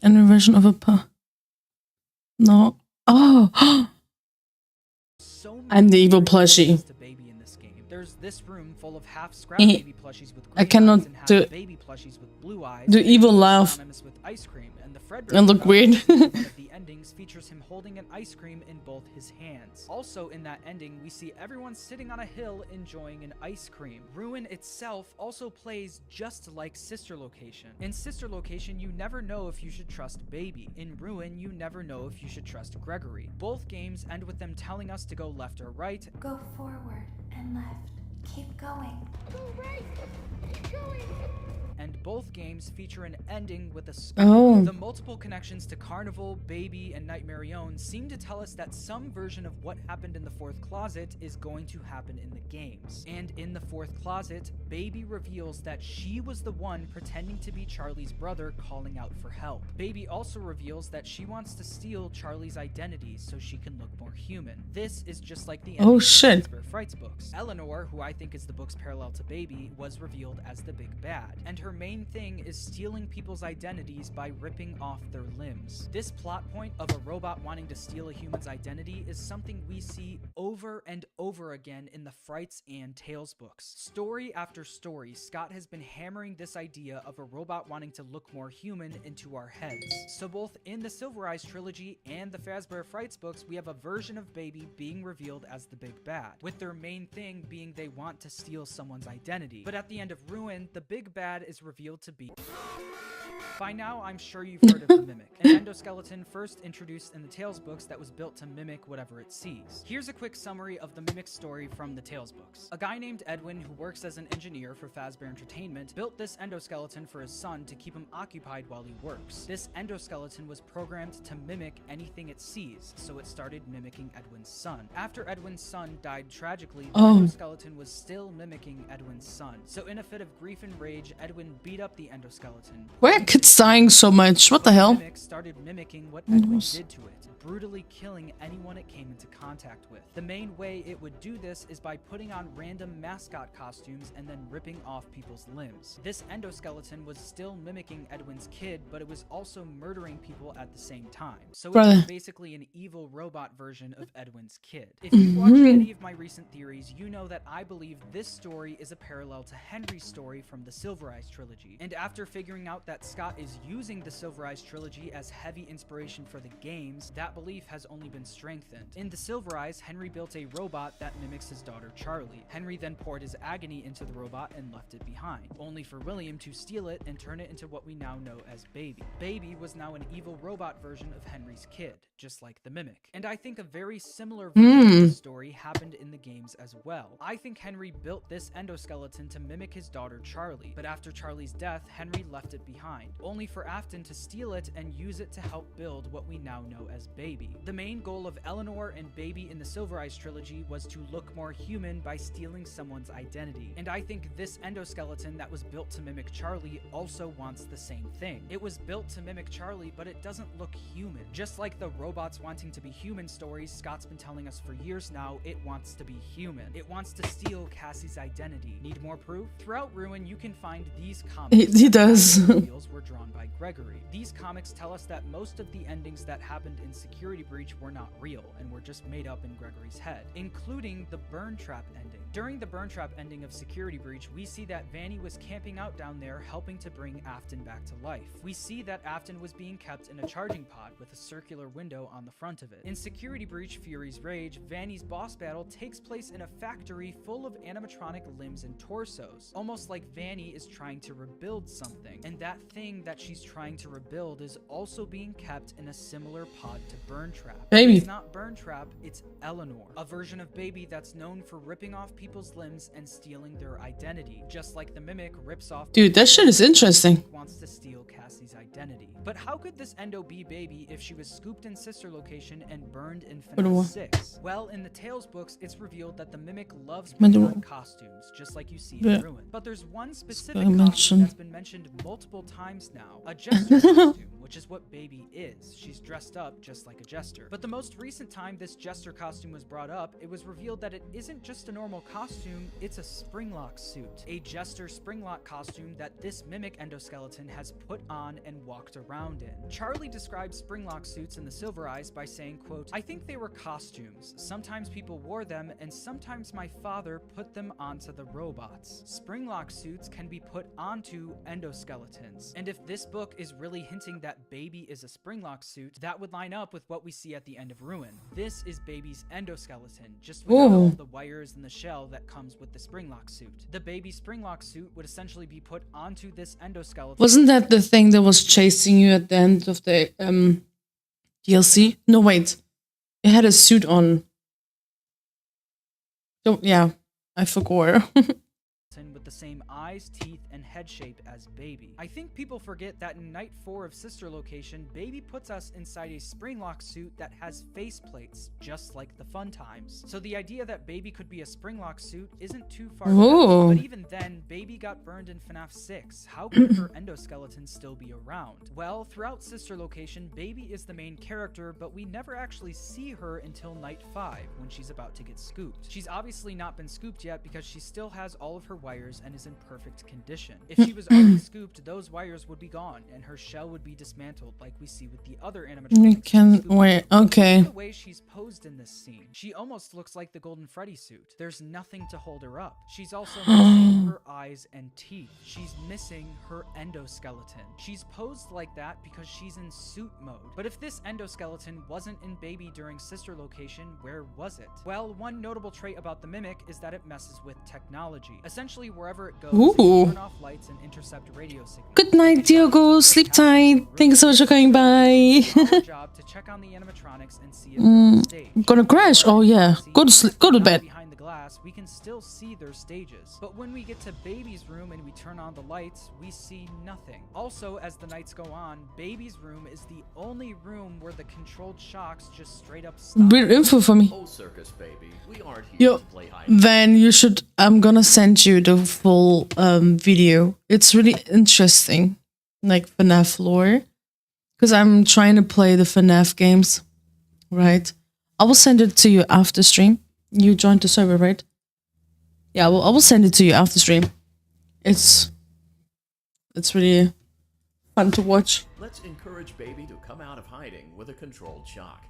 an version of a No. Oh. I'm the evil plushie. There's this room full of half scrap baby plushies with I cannot and half do baby plushies with blue eyes. the evil laugh With ice cream, and the and look weird. one of the endings features him holding an ice cream in both his hands. Also in that ending, we see everyone sitting on a hill enjoying an ice cream. Ruin itself also plays just like Sister Location. In Sister Location, you never know if you should trust Baby. In Ruin, you never know if you should trust Gregory. Both games end with them telling us to go left or right. Go forward and left. Keep going. Go right. Keep going. And both games feature an ending with a Oh. The multiple connections to Carnival, Baby, and Nightmare Own seem to tell us that some version of what happened in the fourth closet is going to happen in the games. And in the fourth closet, Baby reveals that she was the one pretending to be Charlie's brother calling out for help. Baby also reveals that she wants to steal Charlie's identity so she can look more human. This is just like the ending Oh shit. of Frights books. Eleanor, who I think is the book's parallel to Baby, was revealed as the big bad, and her main thing is stealing people's identities by ripping off their limbs. This plot point of a robot wanting to steal a human's identity is something we see over and over again in the Frights and Tales books. Story after story, Scott has been hammering this idea of a robot wanting to look more human into our heads. So both in the Silver Eyes trilogy and the Fazbear Frights books, we have a version of Baby being revealed as the big bad, with their main thing being they want to steal someone's identity. But at the end of Ruin, the big bad is revealed to be... By now, I'm sure you've heard of the Mimic, an endoskeleton first introduced in the Tales books that was built to mimic whatever it sees. Here's a quick summary of the Mimic's story from the Tales books. A guy named Edwin, who works as an engineer for Fazbear Entertainment, built this endoskeleton for his son to keep him occupied while he works. This endoskeleton was programmed to mimic anything it sees, so it started mimicking Edwin's son. After Edwin's son died tragically, the endoskeleton was still mimicking Edwin's son. So in a fit of grief and rage, Edwin beat up the endoskeleton. Why are kids dying so much? What the hell? Mimic started mimicking what Edwin did to it, brutally killing anyone it came into contact with. The main way it would do this is by putting on random mascot costumes and then ripping off people's limbs. This endoskeleton was still mimicking Edwin's kid, but it was also murdering people at the same time. So it was basically an evil robot version of Edwin's kid. If you've watched any of my recent theories, you know that I believe this story is a parallel to Henry's story from the Silver Eyes trilogy. And after figuring out that Scott is using the Silver Eyes trilogy as heavy inspiration for the games, that belief has only been strengthened. In the Silver Eyes, Henry built a robot that mimics his daughter Charlie. Henry then poured his agony into the robot and left it behind, only for William to steal it and turn it into what we now know as Baby. Baby was now an evil robot version of Henry's kid, just like the Mimic. And I think a very similar version of the story happened in the games as well. I think Henry built this endoskeleton to mimic his daughter Charlie, but after Charlie's death, Henry left it behind, only for Afton to steal it and use it to help build what we now know as Baby. The main goal of Eleanor and Baby in the Silver Eyes trilogy was to look more human by stealing someone's identity. And I think this endoskeleton that was built to mimic Charlie also wants the same thing. It was built to mimic Charlie, but it doesn't look human. Just like the robots wanting to be human stories Scott's been telling us for years now, it wants to be human. It wants to steal Cassie's identity. Need more proof? Throughout Ruin, you can find these comics. He does. Were drawn by Gregory. These comics tell us that most of the endings that happened in Security Breach were not real and were just made up in Gregory's head, including the burn trap ending. During the burn trap ending of Security Breach, we see that Vanny was camping out down there helping to bring Afton back to life. We see that Afton was being kept in a charging pod with a circular window on the front of it. In Security Breach Fury's Rage, Vanny's boss battle takes place in a factory full of animatronic limbs and torsos, almost like Vanny is trying to rebuild something, and that thing that she's trying to rebuild is also being kept in a similar pod to Burn Trap. Baby. It's not Burn Trap, it's Eleanor, a version of Baby that's known for ripping off people's limbs and stealing their identity, just like the Mimic rips off. Dude, that shit is interesting. Wants to steal Cassie's identity. But how could this Endo be Baby if she was scooped in Sister Location and burned in FNAF 6? Well, in the Tales books, it's revealed that the Mimic loves putting on costumes, just like you see in Ruin. But there's one specific costume that's been mentioned multiple times now, a Jester costume, which is what Baby is. She's dressed up just like a Jester. But the most recent time this Jester costume was brought up, it was revealed that it isn't just a normal costume, it's a Springlock suit. A Jester Springlock costume that this Mimic endoskeleton has put on and walked around in. Charlie describes Springlock suits in the Silver Eyes by saying, quote, "I think they were costumes. Sometimes people wore them, and sometimes my father put them onto the robots. Springlock suits can be put onto endoskeletons. And if this book is really hinting that Baby is a Springlock suit, that would line up with what we see at the end of Ruin. This is Baby's endoskeleton, just without all the wires and the shell that comes with the Springlock suit. The Baby Springlock suit would essentially be put onto this endoskeleton." Wasn't that the thing that was chasing you at the end of the DLC? No, wait. It had a suit on. Oh, yeah. I forgot. With the same eyes, teeth, and head shape as Baby. I think people forget that in Night 4 of Sister Location, Baby puts us inside a Springlock suit that has faceplates, just like the Fun Times. So the idea that Baby could be a Springlock suit isn't too far fetched, but even then, Baby got burned in FNAF 6. How could her endoskeleton still be around? Well, throughout Sister Location, Baby is the main character, but we never actually see her until Night 5, when she's about to get scooped. She's obviously not been scooped yet because she still has all of her wires and is in perfect condition. If she was already scooped, those wires would be gone, and her shell would be dismantled like we see with the other animatronics. You can wait. Okay. The way she's posed in this scene, she almost looks like the Golden Freddy suit. There's nothing to hold her up. She's also missing her eyes and teeth. She's missing her endoskeleton. She's posed like that because she's in suit mode. But if this endoskeleton wasn't in Baby during Sister Location, where was it? Well, one notable trait about the Mimic is that it messes with technology. Essentially, wherever it goes, it can turn off lights and intercept radio signals. Good night, Diogo. Sleep tight. Thank you so much for coming by. Our job to check on the animatronics and see if they're on stage. Gonna crash. Oh yeah. Go to sleep. Go to bed. Behind the glass, we can still see their stages. But when we get to Baby's room and we turn on the lights, we see nothing. Also, as the nights go on, Baby's room is the only room where the controlled shocks just straight up stop. Weird info for me. Oh, circus baby, we aren't here to play hide. Then you should. I'm gonna send you the full video. It's really interesting, like FNAF lore, because I'm trying to play the FNAF games. Right. I will send it to you after stream. You joined the server, right? Yeah. Well, I will send it to you after stream. It's really fun to watch. Let's encourage Baby to come out of hiding with a controlled shock.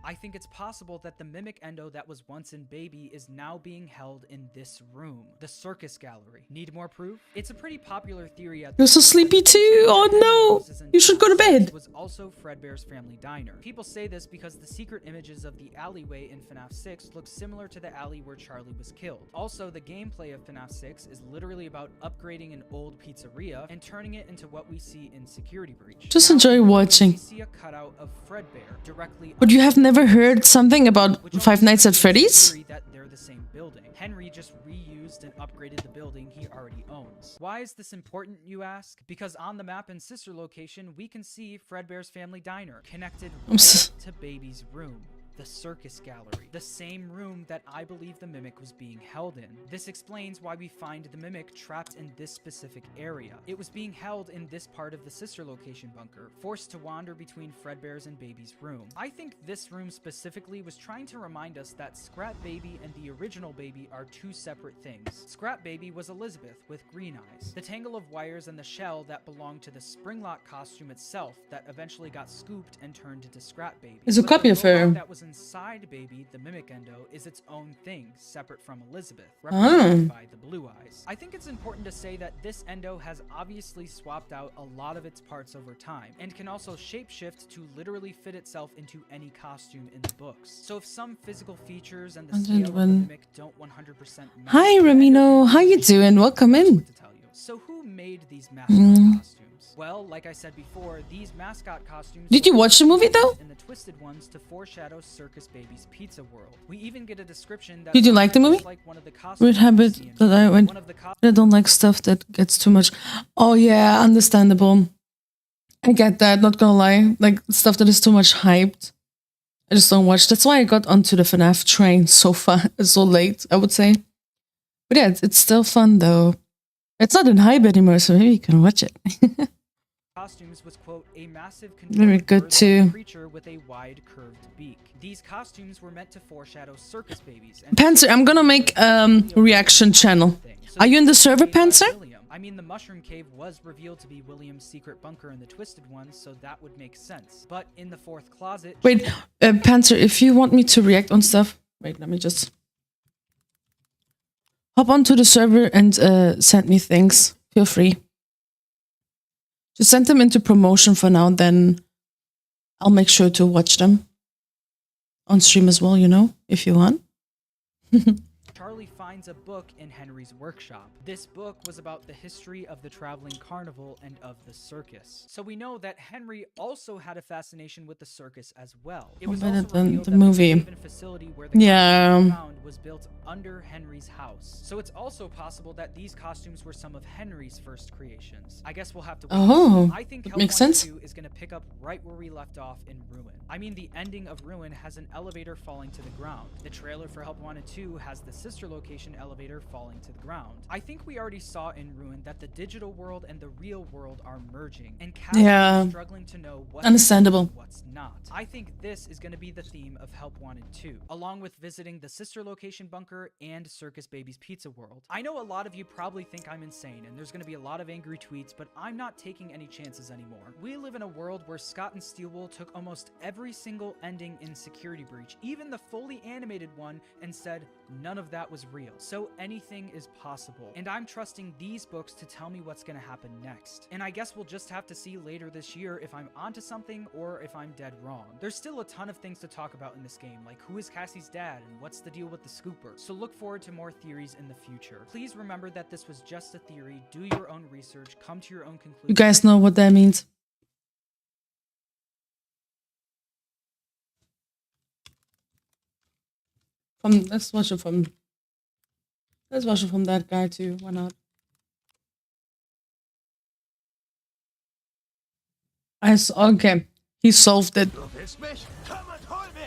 I think it's possible that the Mimic Endo that was once in Baby is now being held in this room, the Circus Gallery. Need more proof? It's a pretty popular theory at You're so sleepy too. Oh no! You should go to bed. Was also Fredbear's family diner. People say this because the secret images of the alleyway in FNAF 6 look similar to the alley where Charlie was killed. Also, the gameplay of FNAF 6 is literally about upgrading an old pizzeria and turning it into what we see in Security Breach. Just enjoy watching. We see a cutout of Fredbear directly. But you have never heard something about Five Nights at Freddy's? That they're the same building. Henry just reused and upgraded the building he already owns. Why is this important, you ask? Because on the map in Sister Location, we can see Fredbear's family diner connected right to Baby's room. The Circus Gallery, the same room that I believe the Mimic was being held in. This explains why we find the Mimic trapped in this specific area. It was being held in this part of the Sister Location bunker, forced to wander between Fredbear's and Baby's room. I think this room specifically was trying to remind us that Scrap Baby and the original Baby are two separate things. Scrap Baby was Elizabeth with green eyes. The tangle of wires and the shell that belonged to the Springlock costume itself that eventually got scooped and turned into Scrap Baby. It's a copy of her. That was inside Baby, the Mimic Endo, is its own thing, separate from Elizabeth, Oh. represented by the blue eyes. I think it's important to say that this Endo has obviously swapped out a lot of its parts over time, and can also shapeshift to literally fit itself into any costume in the books. So if some physical features and the scale of the Mimic don't 100% match, Hi, Ramino. How you doing? Welcome in. so who made these mascot costumes? Well, like I said before, these mascot costumes Did you watch the movie though? and the twisted ones to foreshadow Circus Baby's Pizza World. We even get a description that Did you like the movie? like one of the Weird habit that I went. I don't like stuff that gets too much. Oh yeah, understandable. I get that. Not gonna lie, like stuff that is too much hyped. I just don't watch. That's why I got onto the FNAF train so far, so late. I would say, but yeah, it's still fun though. It's not in hype anymore, so maybe you can watch it. costumes was, quote, a massive Very good too. creature with a wide curved beak. These costumes were meant to foreshadow Circus Babies. And Panzer, I'm gonna make reaction channel. Are you in the server, Panzer? I mean, the Mushroom Cave was revealed to be William's secret bunker in the Twisted One, so that would make sense. But in the fourth closet... Wait, Panzer, if you want me to react on stuff... Wait, let me just... hop onto the server and send me things. Feel free. Just send them into promotion for now, then I'll make sure to watch them. On stream as well, you know, if you want. Charlie finds a book in Henry's workshop. This book was about the history of the traveling carnival and of the circus. So we know that Henry also had a fascination with the circus as well. It was also revealed the that movie. the Haven facility where the costumes were found was built under Henry's house. So it's also possible that these costumes were some of Henry's first creations. I guess we'll have to wait. Oh, I think that makes sense. 2 is going to pick up right where we left off in Ruin. I mean, the ending of Ruin has an elevator falling to the ground. The trailer for Help Wanted 2 has the sister location elevator falling to the ground. I think we already saw in Ruin that the digital world and the real world are merging, and Cat is struggling to know what's understandable. and what's not. I think this is going to be the theme of Help Wanted 2, along with visiting the sister location bunker and Circus Baby's Pizza World. I know a lot of you probably think I'm insane, and there's going to be a lot of angry tweets, but I'm not taking any chances anymore. We live in a world where Scott and Steelwool took almost every single ending in Security Breach, even the fully animated one, and said none of that was real. So anything is possible, and I'm trusting these books to tell me what's gonna happen next. And I guess we'll just have to see later this year if I'm onto something or if I'm dead wrong. There's still a ton of things to talk about in this game, like who is Cassie's dad and what's the deal with the scooper. So look forward to more theories in the future. Please remember that this was just a theory. Do your own research, come to your own conclusion. You guys know what that means. Let's watch it from that guy too. Why not? Okay. He solved it.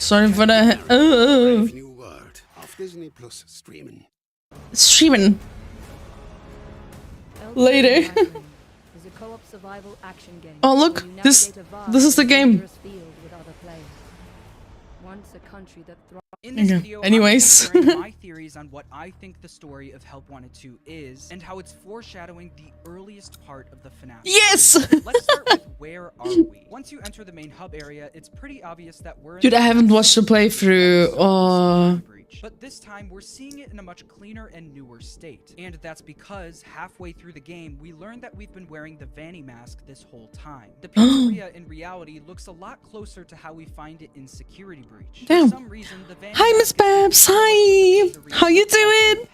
Sorry for that. New world auf Disney Plus streamen. Streaming. Later. is a co-op survival action game. Oh look, this is the game. Once a country that in this video, anyways, I'm sharing my theories on what I think the story of Help Wanted 2 is, and how it's foreshadowing the earliest part of the FNAF. Yes! Let's start with where are we? Once you enter the main hub area, it's pretty obvious that we're in dude, I haven't watched the playthrough. Oh. But this time, we're seeing it in a much cleaner and newer state. And that's because halfway through the game, we learned that we've been wearing the Vanny mask this whole time. The pizzeria in reality looks a lot closer to how we find it in Security Breach. Damn. For some reason, the Vanny Hi, Miss Babs. Hi. How you doing?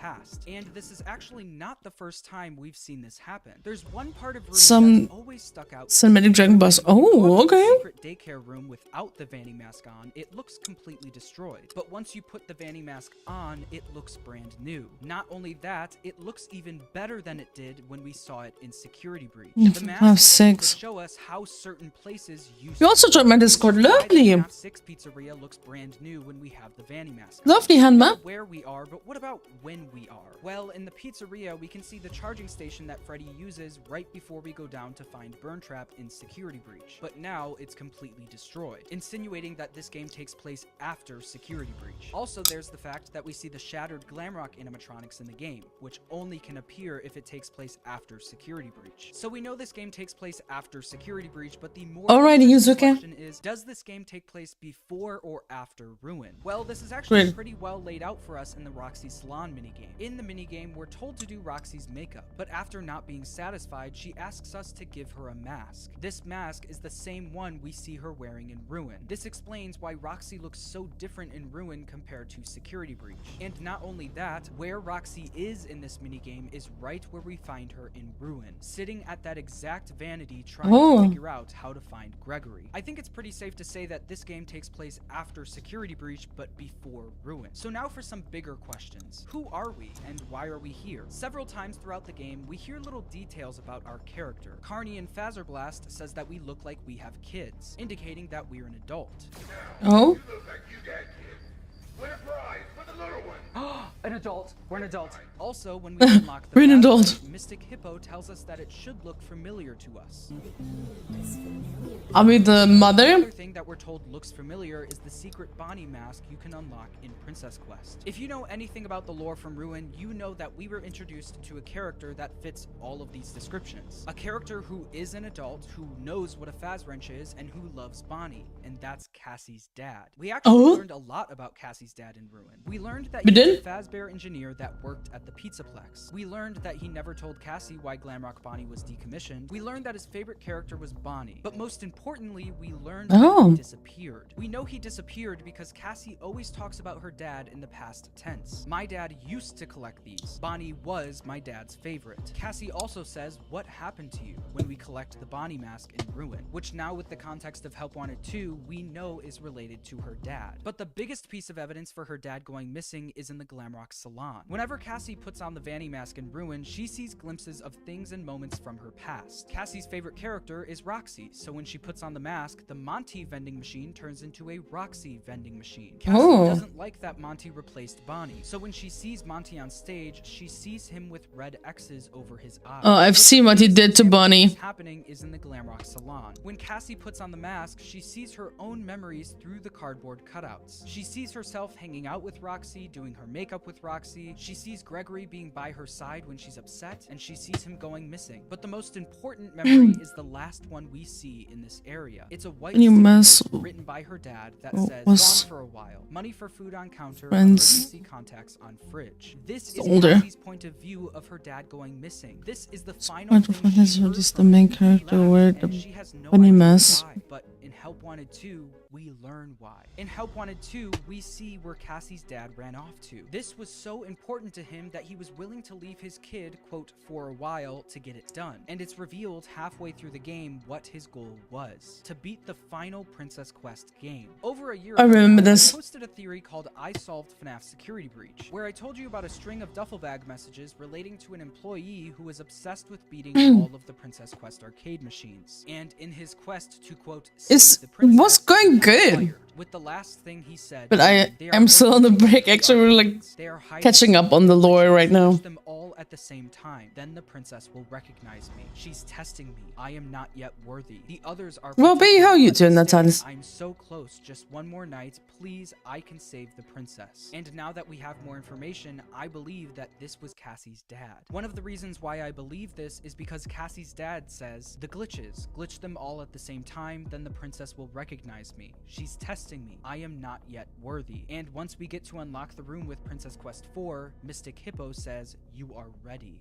And this is actually not the first time we've seen this happen. There's one part of Ruin that's always stuck out. Cinematic Dragon Bus. Oh, okay. Secret daycare room without the Vanny mask on, it looks completely destroyed. But once you put the Vanny mask on, it looks brand new. Not only that, it looks even better than it did when we saw it in Security Breach. The mask will show us how certain places used. You also joined my Discord. Lovely. The 6 pizzeria looks brand new when we have the Vanny mask on. Lovely, Hanma. Where we are, but what about when we are? Well, in the pizzeria, we can see the charging station that Freddy uses right before we go down to find Burntrap in Security Breach. But now it's completely destroyed, insinuating that this game takes place after Security Breach. Also, there's the fact that we see the shattered Glamrock animatronics in the game, which only can appear if it takes place after Security Breach. So we know this game takes place after Security Breach, but the more Alrighty, interesting Yuzuka. question is, does this game take place before or after Ruin? Well, this is actually Great. pretty well laid out for us in the Roxy Salon minigame. In the minigame, we're told to do Roxy's makeup, but after not being satisfied, she asks us to give her a mask. This mask is the same one we see her wearing in Ruin. This explains why Roxy looks so different in Ruin compared to Security Breach. And not only that, where Roxy is in this minigame is right where we find her in Ruin, sitting at that exact vanity trying to figure out how to find Gregory. I think it's pretty safe to say that this game takes place after Security Breach, but before Ruin. So now for some bigger questions. Who are we, and why are we here? Several times throughout the game, we hear little details about our character. Carney in Fazerblast says that we look like we have kids, indicating that we're an adult. Oh? An adult. We're an adult. Also, when we unlock the We're an Faz adult. Wrench, Mystic Hippo tells us that it should look familiar to us. Are we the mother? Another thing that we're told looks familiar is the secret Bonnie mask you can unlock in Princess Quest. If you know anything about the lore from Ruin, you know that we were introduced to a character that fits all of these descriptions. A character who is an adult, who knows what a Faz Wrench is, and who loves Bonnie, and that's Cassie's dad. We actually learned a lot about Cassie's dad in Ruin. We learned that he was a Fazbear engineer that worked at the Pizzaplex. We learned that he never told Cassie why Glamrock Bonnie was decommissioned. We learned that his favorite character was Bonnie. But most importantly, we learned that he disappeared. We know he disappeared because Cassie always talks about her dad in the past tense. My dad used to collect these. Bonnie was my dad's favorite. Cassie also says, what happened to you when we collect the Bonnie mask in Ruin, which now with the context of Help Wanted 2, we know is related to her dad. But the biggest piece of evidence for her dad going missing is in the Glamrock Salon. Whenever Cassie puts on the Vanny mask in Ruin, she sees glimpses of things and moments from her past. Cassie's favorite character is Roxy, so when she puts on the mask, the Monty vending machine turns into a Roxy vending machine. Cassie doesn't like that Monty replaced Bonnie, so when she sees Monty on stage, she sees him with red X's over his eyes. Oh, I've seen what he did to Bonnie. What's happening is in the Glamrock Salon. When Cassie puts on the mask, she sees her own memories through the cardboard cutouts. She sees herself hanging out with Roxy, doing her makeup with Roxy. She sees Gregory being by her side when she's upset, and she sees him going missing. But the most important memory is the last one we see in this area. It's a white note written by her dad that says, "Gone for a while. Money for food on counter, emergency contacts on fridge." This is Cassie's point of view of her dad going missing. This is the final thing she heard just the from main him. character He where left, the and she has no funny idea mess. why. But in Help Wanted 2, we learn why. In Help Wanted 2, we see where Cassie's dad ran off to. This was so important to him that he was willing to leave his kid, quote, for a while to get it done. And it's revealed halfway through the game what his goal was: to beat the final Princess Quest game. Over a year ago, remember this. I posted a theory called I Solved FNAF Security Breach, where I told you about a string of duffel bag messages relating to an employee who was obsessed with beating all of the Princess Quest arcade machines. And in his quest to, quote, save the princess, was going good. fired. With the last thing he said, But I "They are am still on the break. Actually, we're like They are hiding catching up on the lore right now. Search them all at the same time. Then the princess will recognize me. She's testing me. I am not yet worthy. The others are Well, baby, how you doing, Natalis? I'm so close. Just one more night. Please, I can save the princess." And now that we have more information, I believe that this was Cassie's dad. One of the reasons why I believe this is because Cassie's dad says, "The glitches. Glitch them all at the same time, then the princess will recognize me. She's testing me. I am not yet worthy." And once we get to unlock the room with Princess Quest 4, Mystic Hippo says, "You are ready."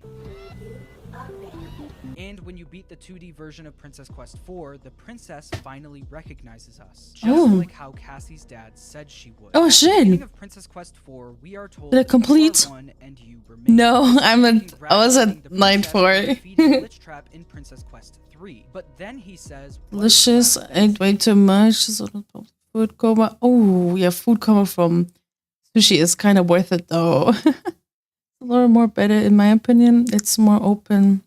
And when you beat the 2D version of Princess Quest 4, the princess finally recognizes us, just like how Cassie's dad said she would. Oh, At the shit. beginning of Princess Quest 4, we are told Did it complete? you are one and you remain. No, I was Congratulating at the night princess 4. for defeating the glitch trap in Princess Quest 3. But then he says, "What is Delicious. left?" Ate way too much. Food coma. Oh, yeah, food coma from sushi is kind of worth it though. A little more better in my opinion. It's more open.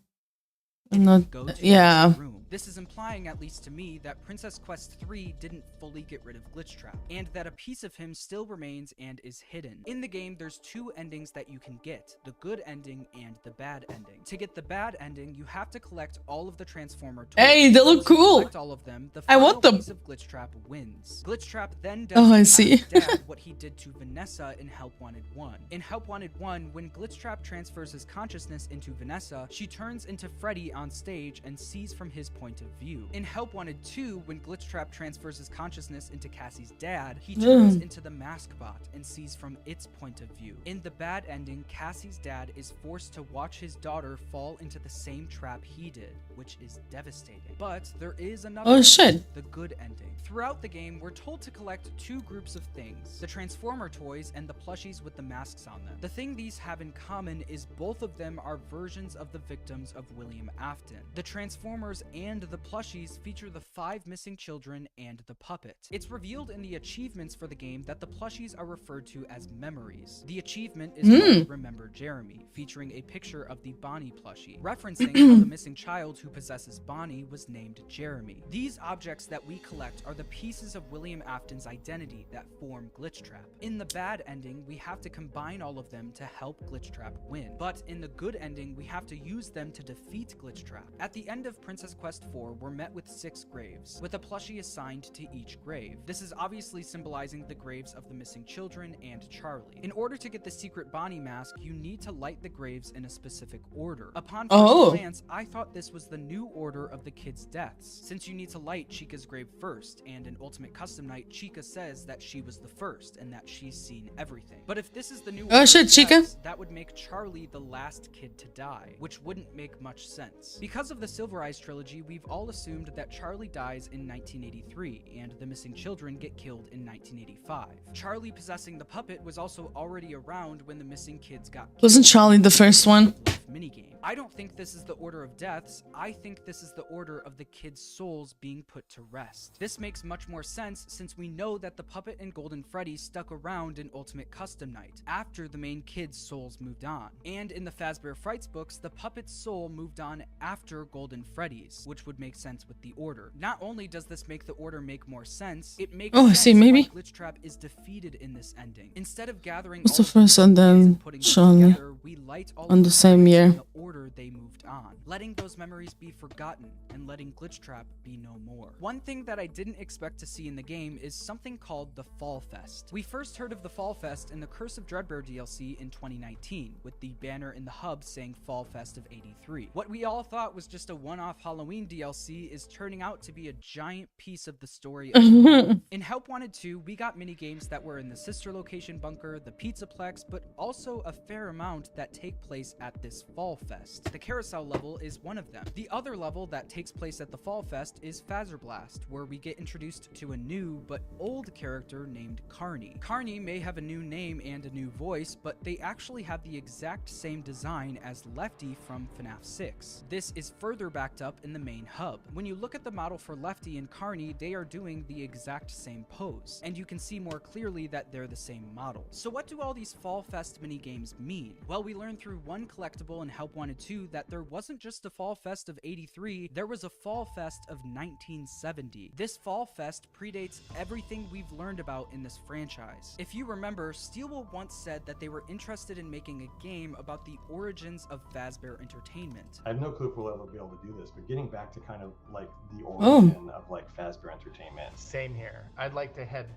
I'm not. Go to Yeah. the room. This is implying, at least to me, that Princess Quest 3 didn't fully get rid of Glitchtrap, and that a piece of him still remains and is hidden. In the game, there's two endings that you can get, the good ending and the bad ending. To get the bad ending, you have to collect all of the Transformer toys. Hey, they look cool. Collect all of them, the I want them. piece of Glitchtrap wins. Glitchtrap then does Oh, I to see. Cassie's dad what he did to Vanessa in Help Wanted 1. In Help Wanted 1, when Glitchtrap transfers his consciousness into Vanessa, she turns into Freddy on stage and sees from his point of view. In Help Wanted 2, when Glitchtrap transfers his consciousness into Cassie's dad, he turns into the Mask Bot and sees from its point of view. In the bad ending, Cassie's dad is forced to watch his daughter fall into the same trap he did, which is devastating. But there is another ending, the good ending. Throughout the game, we're told to collect two groups of things, the Transformer toys and the plushies with the masks on them. The thing these have in common is both of them are versions of the victims of William Afton. The Transformers and the plushies feature the 5 missing children and the puppet. It's revealed in the achievements for the game that the plushies are referred to as memories. The achievement is called Remember Jeremy, featuring a picture of the Bonnie plushie, referencing how the missing child who possesses Bonnie was named Jeremy. These objects that we collect are the pieces of William Afton's identity that form Glitchtrap. In the bad ending, we have to combine all of them to help Glitchtrap win. But in the good ending, we have to use them to defeat Glitchtrap. At the end of Princess Quest 4, we're met with 6 graves, with a plushie assigned to each grave. This is obviously symbolizing the graves of the missing children and Charlie. In order to get the secret Bonnie mask, you need to light the graves in a specific order. Upon first glance, I thought this was the new order of the kids' deaths, since you need to light Chica's grave first, and in Ultimate Custom Night, Chica says that she was the first and that she's seen everything. But if this is the new order of deaths, that would make Charlie the last kid to die, which wouldn't make much sense. Because of the Silver Eyes trilogy, we've all assumed that Charlie dies in 1983, and the missing children get killed in 1985. Charlie possessing the puppet was also already around when the missing kids got killed. Wasn't Charlie the first one? Minigame. I don't think this is the order of deaths, I think this is the order of the kids' souls being put to rest. This makes much more sense since we know that the puppet and Golden Freddy stuck around in Ultimate Custom Night, after the main kids' souls moved on. And in the Fazbear Frights books, the puppet's soul moved on after Golden Freddy's, which would make sense with the order. Not only does this make the order make more sense, it makes sense why Glitchtrap is defeated in this ending. Instead of gathering What's the first and then Charlie we light all on the same year? The order they moved on, letting those memories be forgotten and letting Glitchtrap be no more. One thing that I didn't expect to see in the game is something called the Fall Fest. We first heard of the Fall Fest in the Curse of Dreadbear DLC in 2019, with the banner in the hub saying Fall Fest of 83. What we all thought was just a one-off Halloween DLC is turning out to be a giant piece of the story of In Help Wanted 2, we got minigames that were in the sister location bunker, the Pizzaplex, but also a fair amount that take place at this Fall Fest. The carousel level is one of them. The other level that takes place at the Fall Fest is Fazerblast, where we get introduced to a new but old character named Carney. Carney may have a new name and a new voice, but they actually have the exact same design as Lefty from FNAF 6. This is further backed up in the main hub. When you look at the model for Lefty and Carney, they are doing the exact same pose, and you can see more clearly that they're the same model. So what do all these Fall Fest minigames mean? Well, we learned through one collectible in Help Wanted 2 that there wasn't just a Fall Fest of 83, there was a Fall Fest of 1970. This Fall Fest predates everything we've learned about in this franchise. If you remember, Steelwool once said that they were interested in making a game about the origins of Fazbear Entertainment. I have no clue if we'll ever be able to do this, but getting back to kind of like the origin of like Fazbear Entertainment. Same here. I'd like to head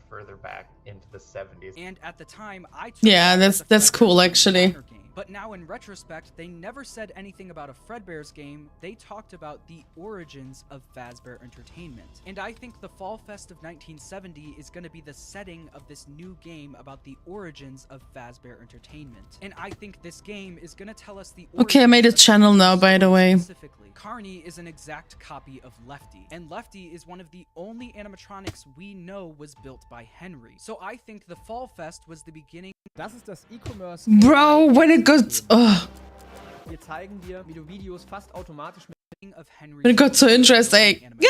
further back into the 70s. And at the time, I took that's cool actually. But now in retrospect, they never said anything about a Fredbear's game, they talked about the origins of Fazbear Entertainment. And I think the Fall Fest of 1970 is going to be the setting of this new game about the origins of Fazbear Entertainment. And I think this game is going to tell us the origins. Okay, I made a channel now, by the way. Specifically, Carney is an exact copy of Lefty, and Lefty is one of the only animatronics we know was built by Henry. So I think the Fall Fest was the beginning. Das ist das E-Commerce. Bro, when it got Wir zeigen dir, wie du Videos fast automatisch of Henry. When it got so interesting. Yeah,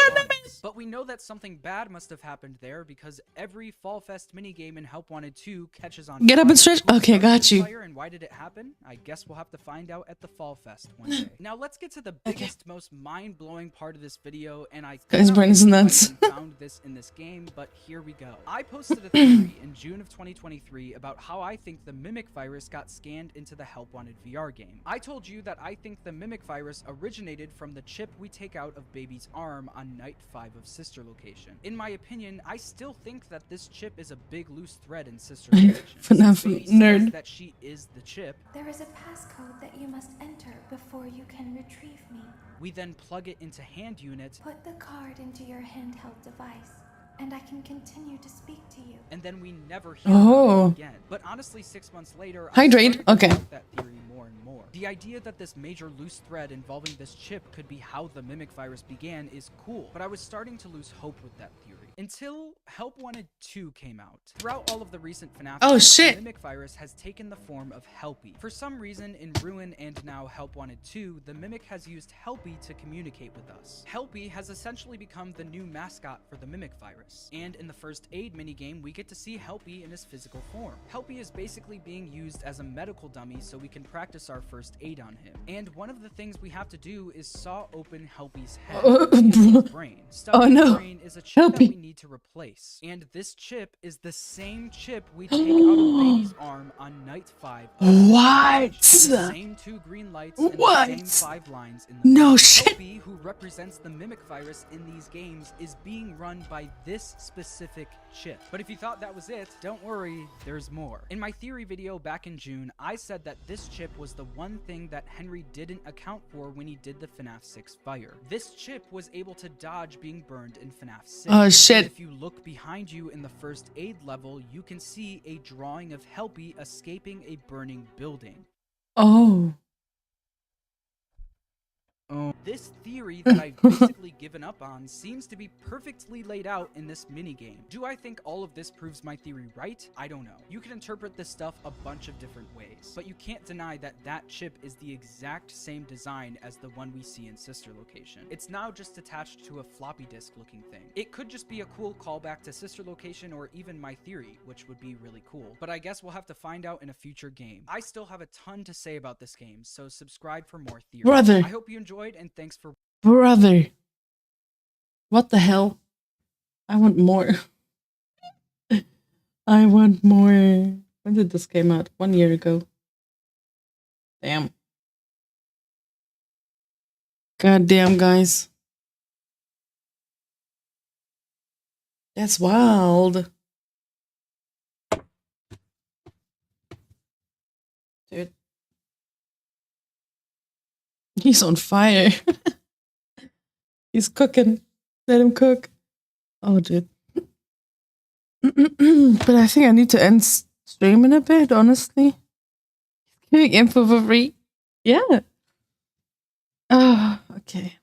Yes. But we know that something bad must have happened there because every Fall Fest minigame in Help Wanted 2 catches on Get fire. up and stretch. Who Okay, started got this you. fire and why did it happen? I guess we'll have to find out at the Fall Fest one day. Now let's get to the biggest, most mind-blowing part of this video, and I Guy's brain is nuts. found this in this game, but here we go. I posted a theory in June of 2023 about how I think the Mimic virus got scanned into the Help Wanted VR game. I told you that I think the Mimic virus originated from the chip we take out of Baby's arm on night 5 of Sister Location. In my opinion, I still think that this chip is a big loose thread in Sister Location. FNAF Baby nerd. says that she is the chip. There is a passcode that you must enter before you can retrieve me. We then plug it into hand unit. Put the card into your handheld device, and I can continue to speak to you. And then we never hear about it again. But honestly, 6 months later, I Hydrate. started to Okay. doubt that theory more and more. The idea that this major loose thread involving this chip could be how the Mimic virus began is cool, but I was starting to lose hope with that theory. Until Help Wanted 2 came out. Throughout all of the recent FNAF games, the Mimic virus has taken the form of Helpy. For some reason, in Ruin and now Help Wanted 2, the Mimic has used Helpy to communicate with us. Helpy has essentially become the new mascot for the Mimic virus. And in the first aid minigame, we get to see Helpy in his physical form. Helpy is basically being used as a medical dummy so we can practice our first aid on him. And one of the things we have to do is saw open Helpy's head. His brain. Stuff in his brain is a chip that we need to replace. And this chip is the same chip we take out of Baby's arm on night 5. What? The same 2 green lights and What? the same 5 lines in the No middle. shit. Helpy, who represents the Mimic virus in these games, is being run by this specific chip. But if you thought that was it, don't worry, there's more. In my theory video back in June, I said that this chip was the one thing that Henry didn't account for when he did the FNAF 6 fire. This chip was able to dodge being burned in FNAF 6. Oh, shit. And if you look behind you in the first aid level, you can see a drawing of Helpy escaping a burning building. Oh. This theory that I've basically given up on seems to be perfectly laid out in this minigame. Do I think all of this proves my theory right? I don't know. You can interpret this stuff a bunch of different ways, but you can't deny that that chip is the exact same design as the one we see in Sister Location. It's now just attached to a floppy disk looking thing. It could just be a cool callback to Sister Location or even my theory, which would be really cool, but I guess we'll have to find out in a future game. I still have a ton to say about this game, so subscribe for more theories. Brother. I hope you enjoyed, and thanks for... Brother. What the hell? I want more. I want more. When did this came out? 1 year ago. Damn. God damn, guys. That's wild. Dude. He's on fire. He's cooking. Let him cook. Oh, dude. But I think I need to end streaming a bit, honestly. Giving info for free. Yeah. Oh, okay.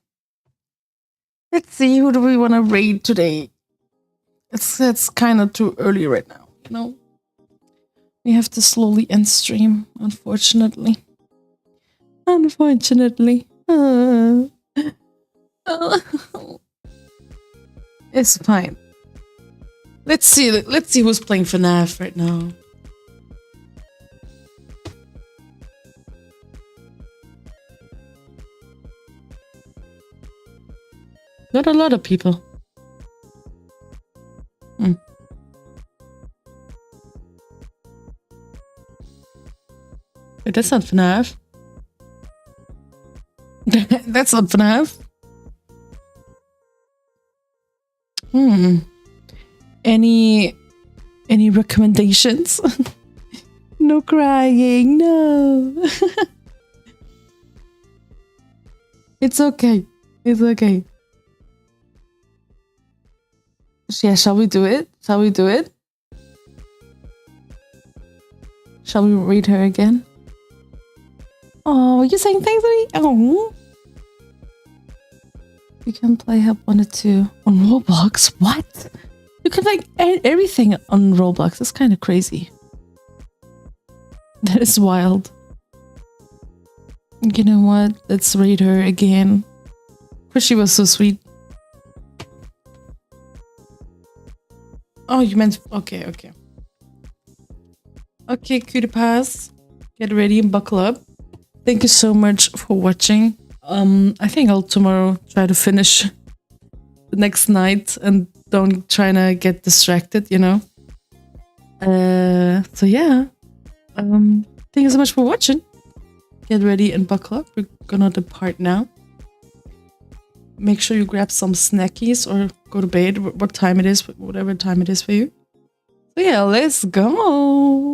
Let's see, who do we want to raid today? It's kind of too early right now, you know? We have to slowly end stream, unfortunately. Unfortunately. It's fine. Let's see who's playing FNAF right now. Not a lot of people. Wait, that's not FNAF. That's not FNAF. Any recommendations? No crying, no. It's okay. It's okay. Yeah, shall we do it? Shall we do it? Shall we read her again? Oh, you're saying thanks to me? Oh. You can play Help Wanted 2 on Roblox? What? You can like everything on Roblox. That's kind of crazy. That is wild. You know what? Let's read her again. But she was so sweet. Oh, you meant okay, okay. Okay, cutie pass. Get ready and buckle up. Thank you so much for watching. I think I'll tomorrow try to finish the next night and don't try to get distracted, you know. So yeah. Thank you so much for watching. Get ready and buckle up. We're gonna depart now. Make sure you grab some snackies or go to bed, what time it is, whatever time it is for you. So yeah, let's go.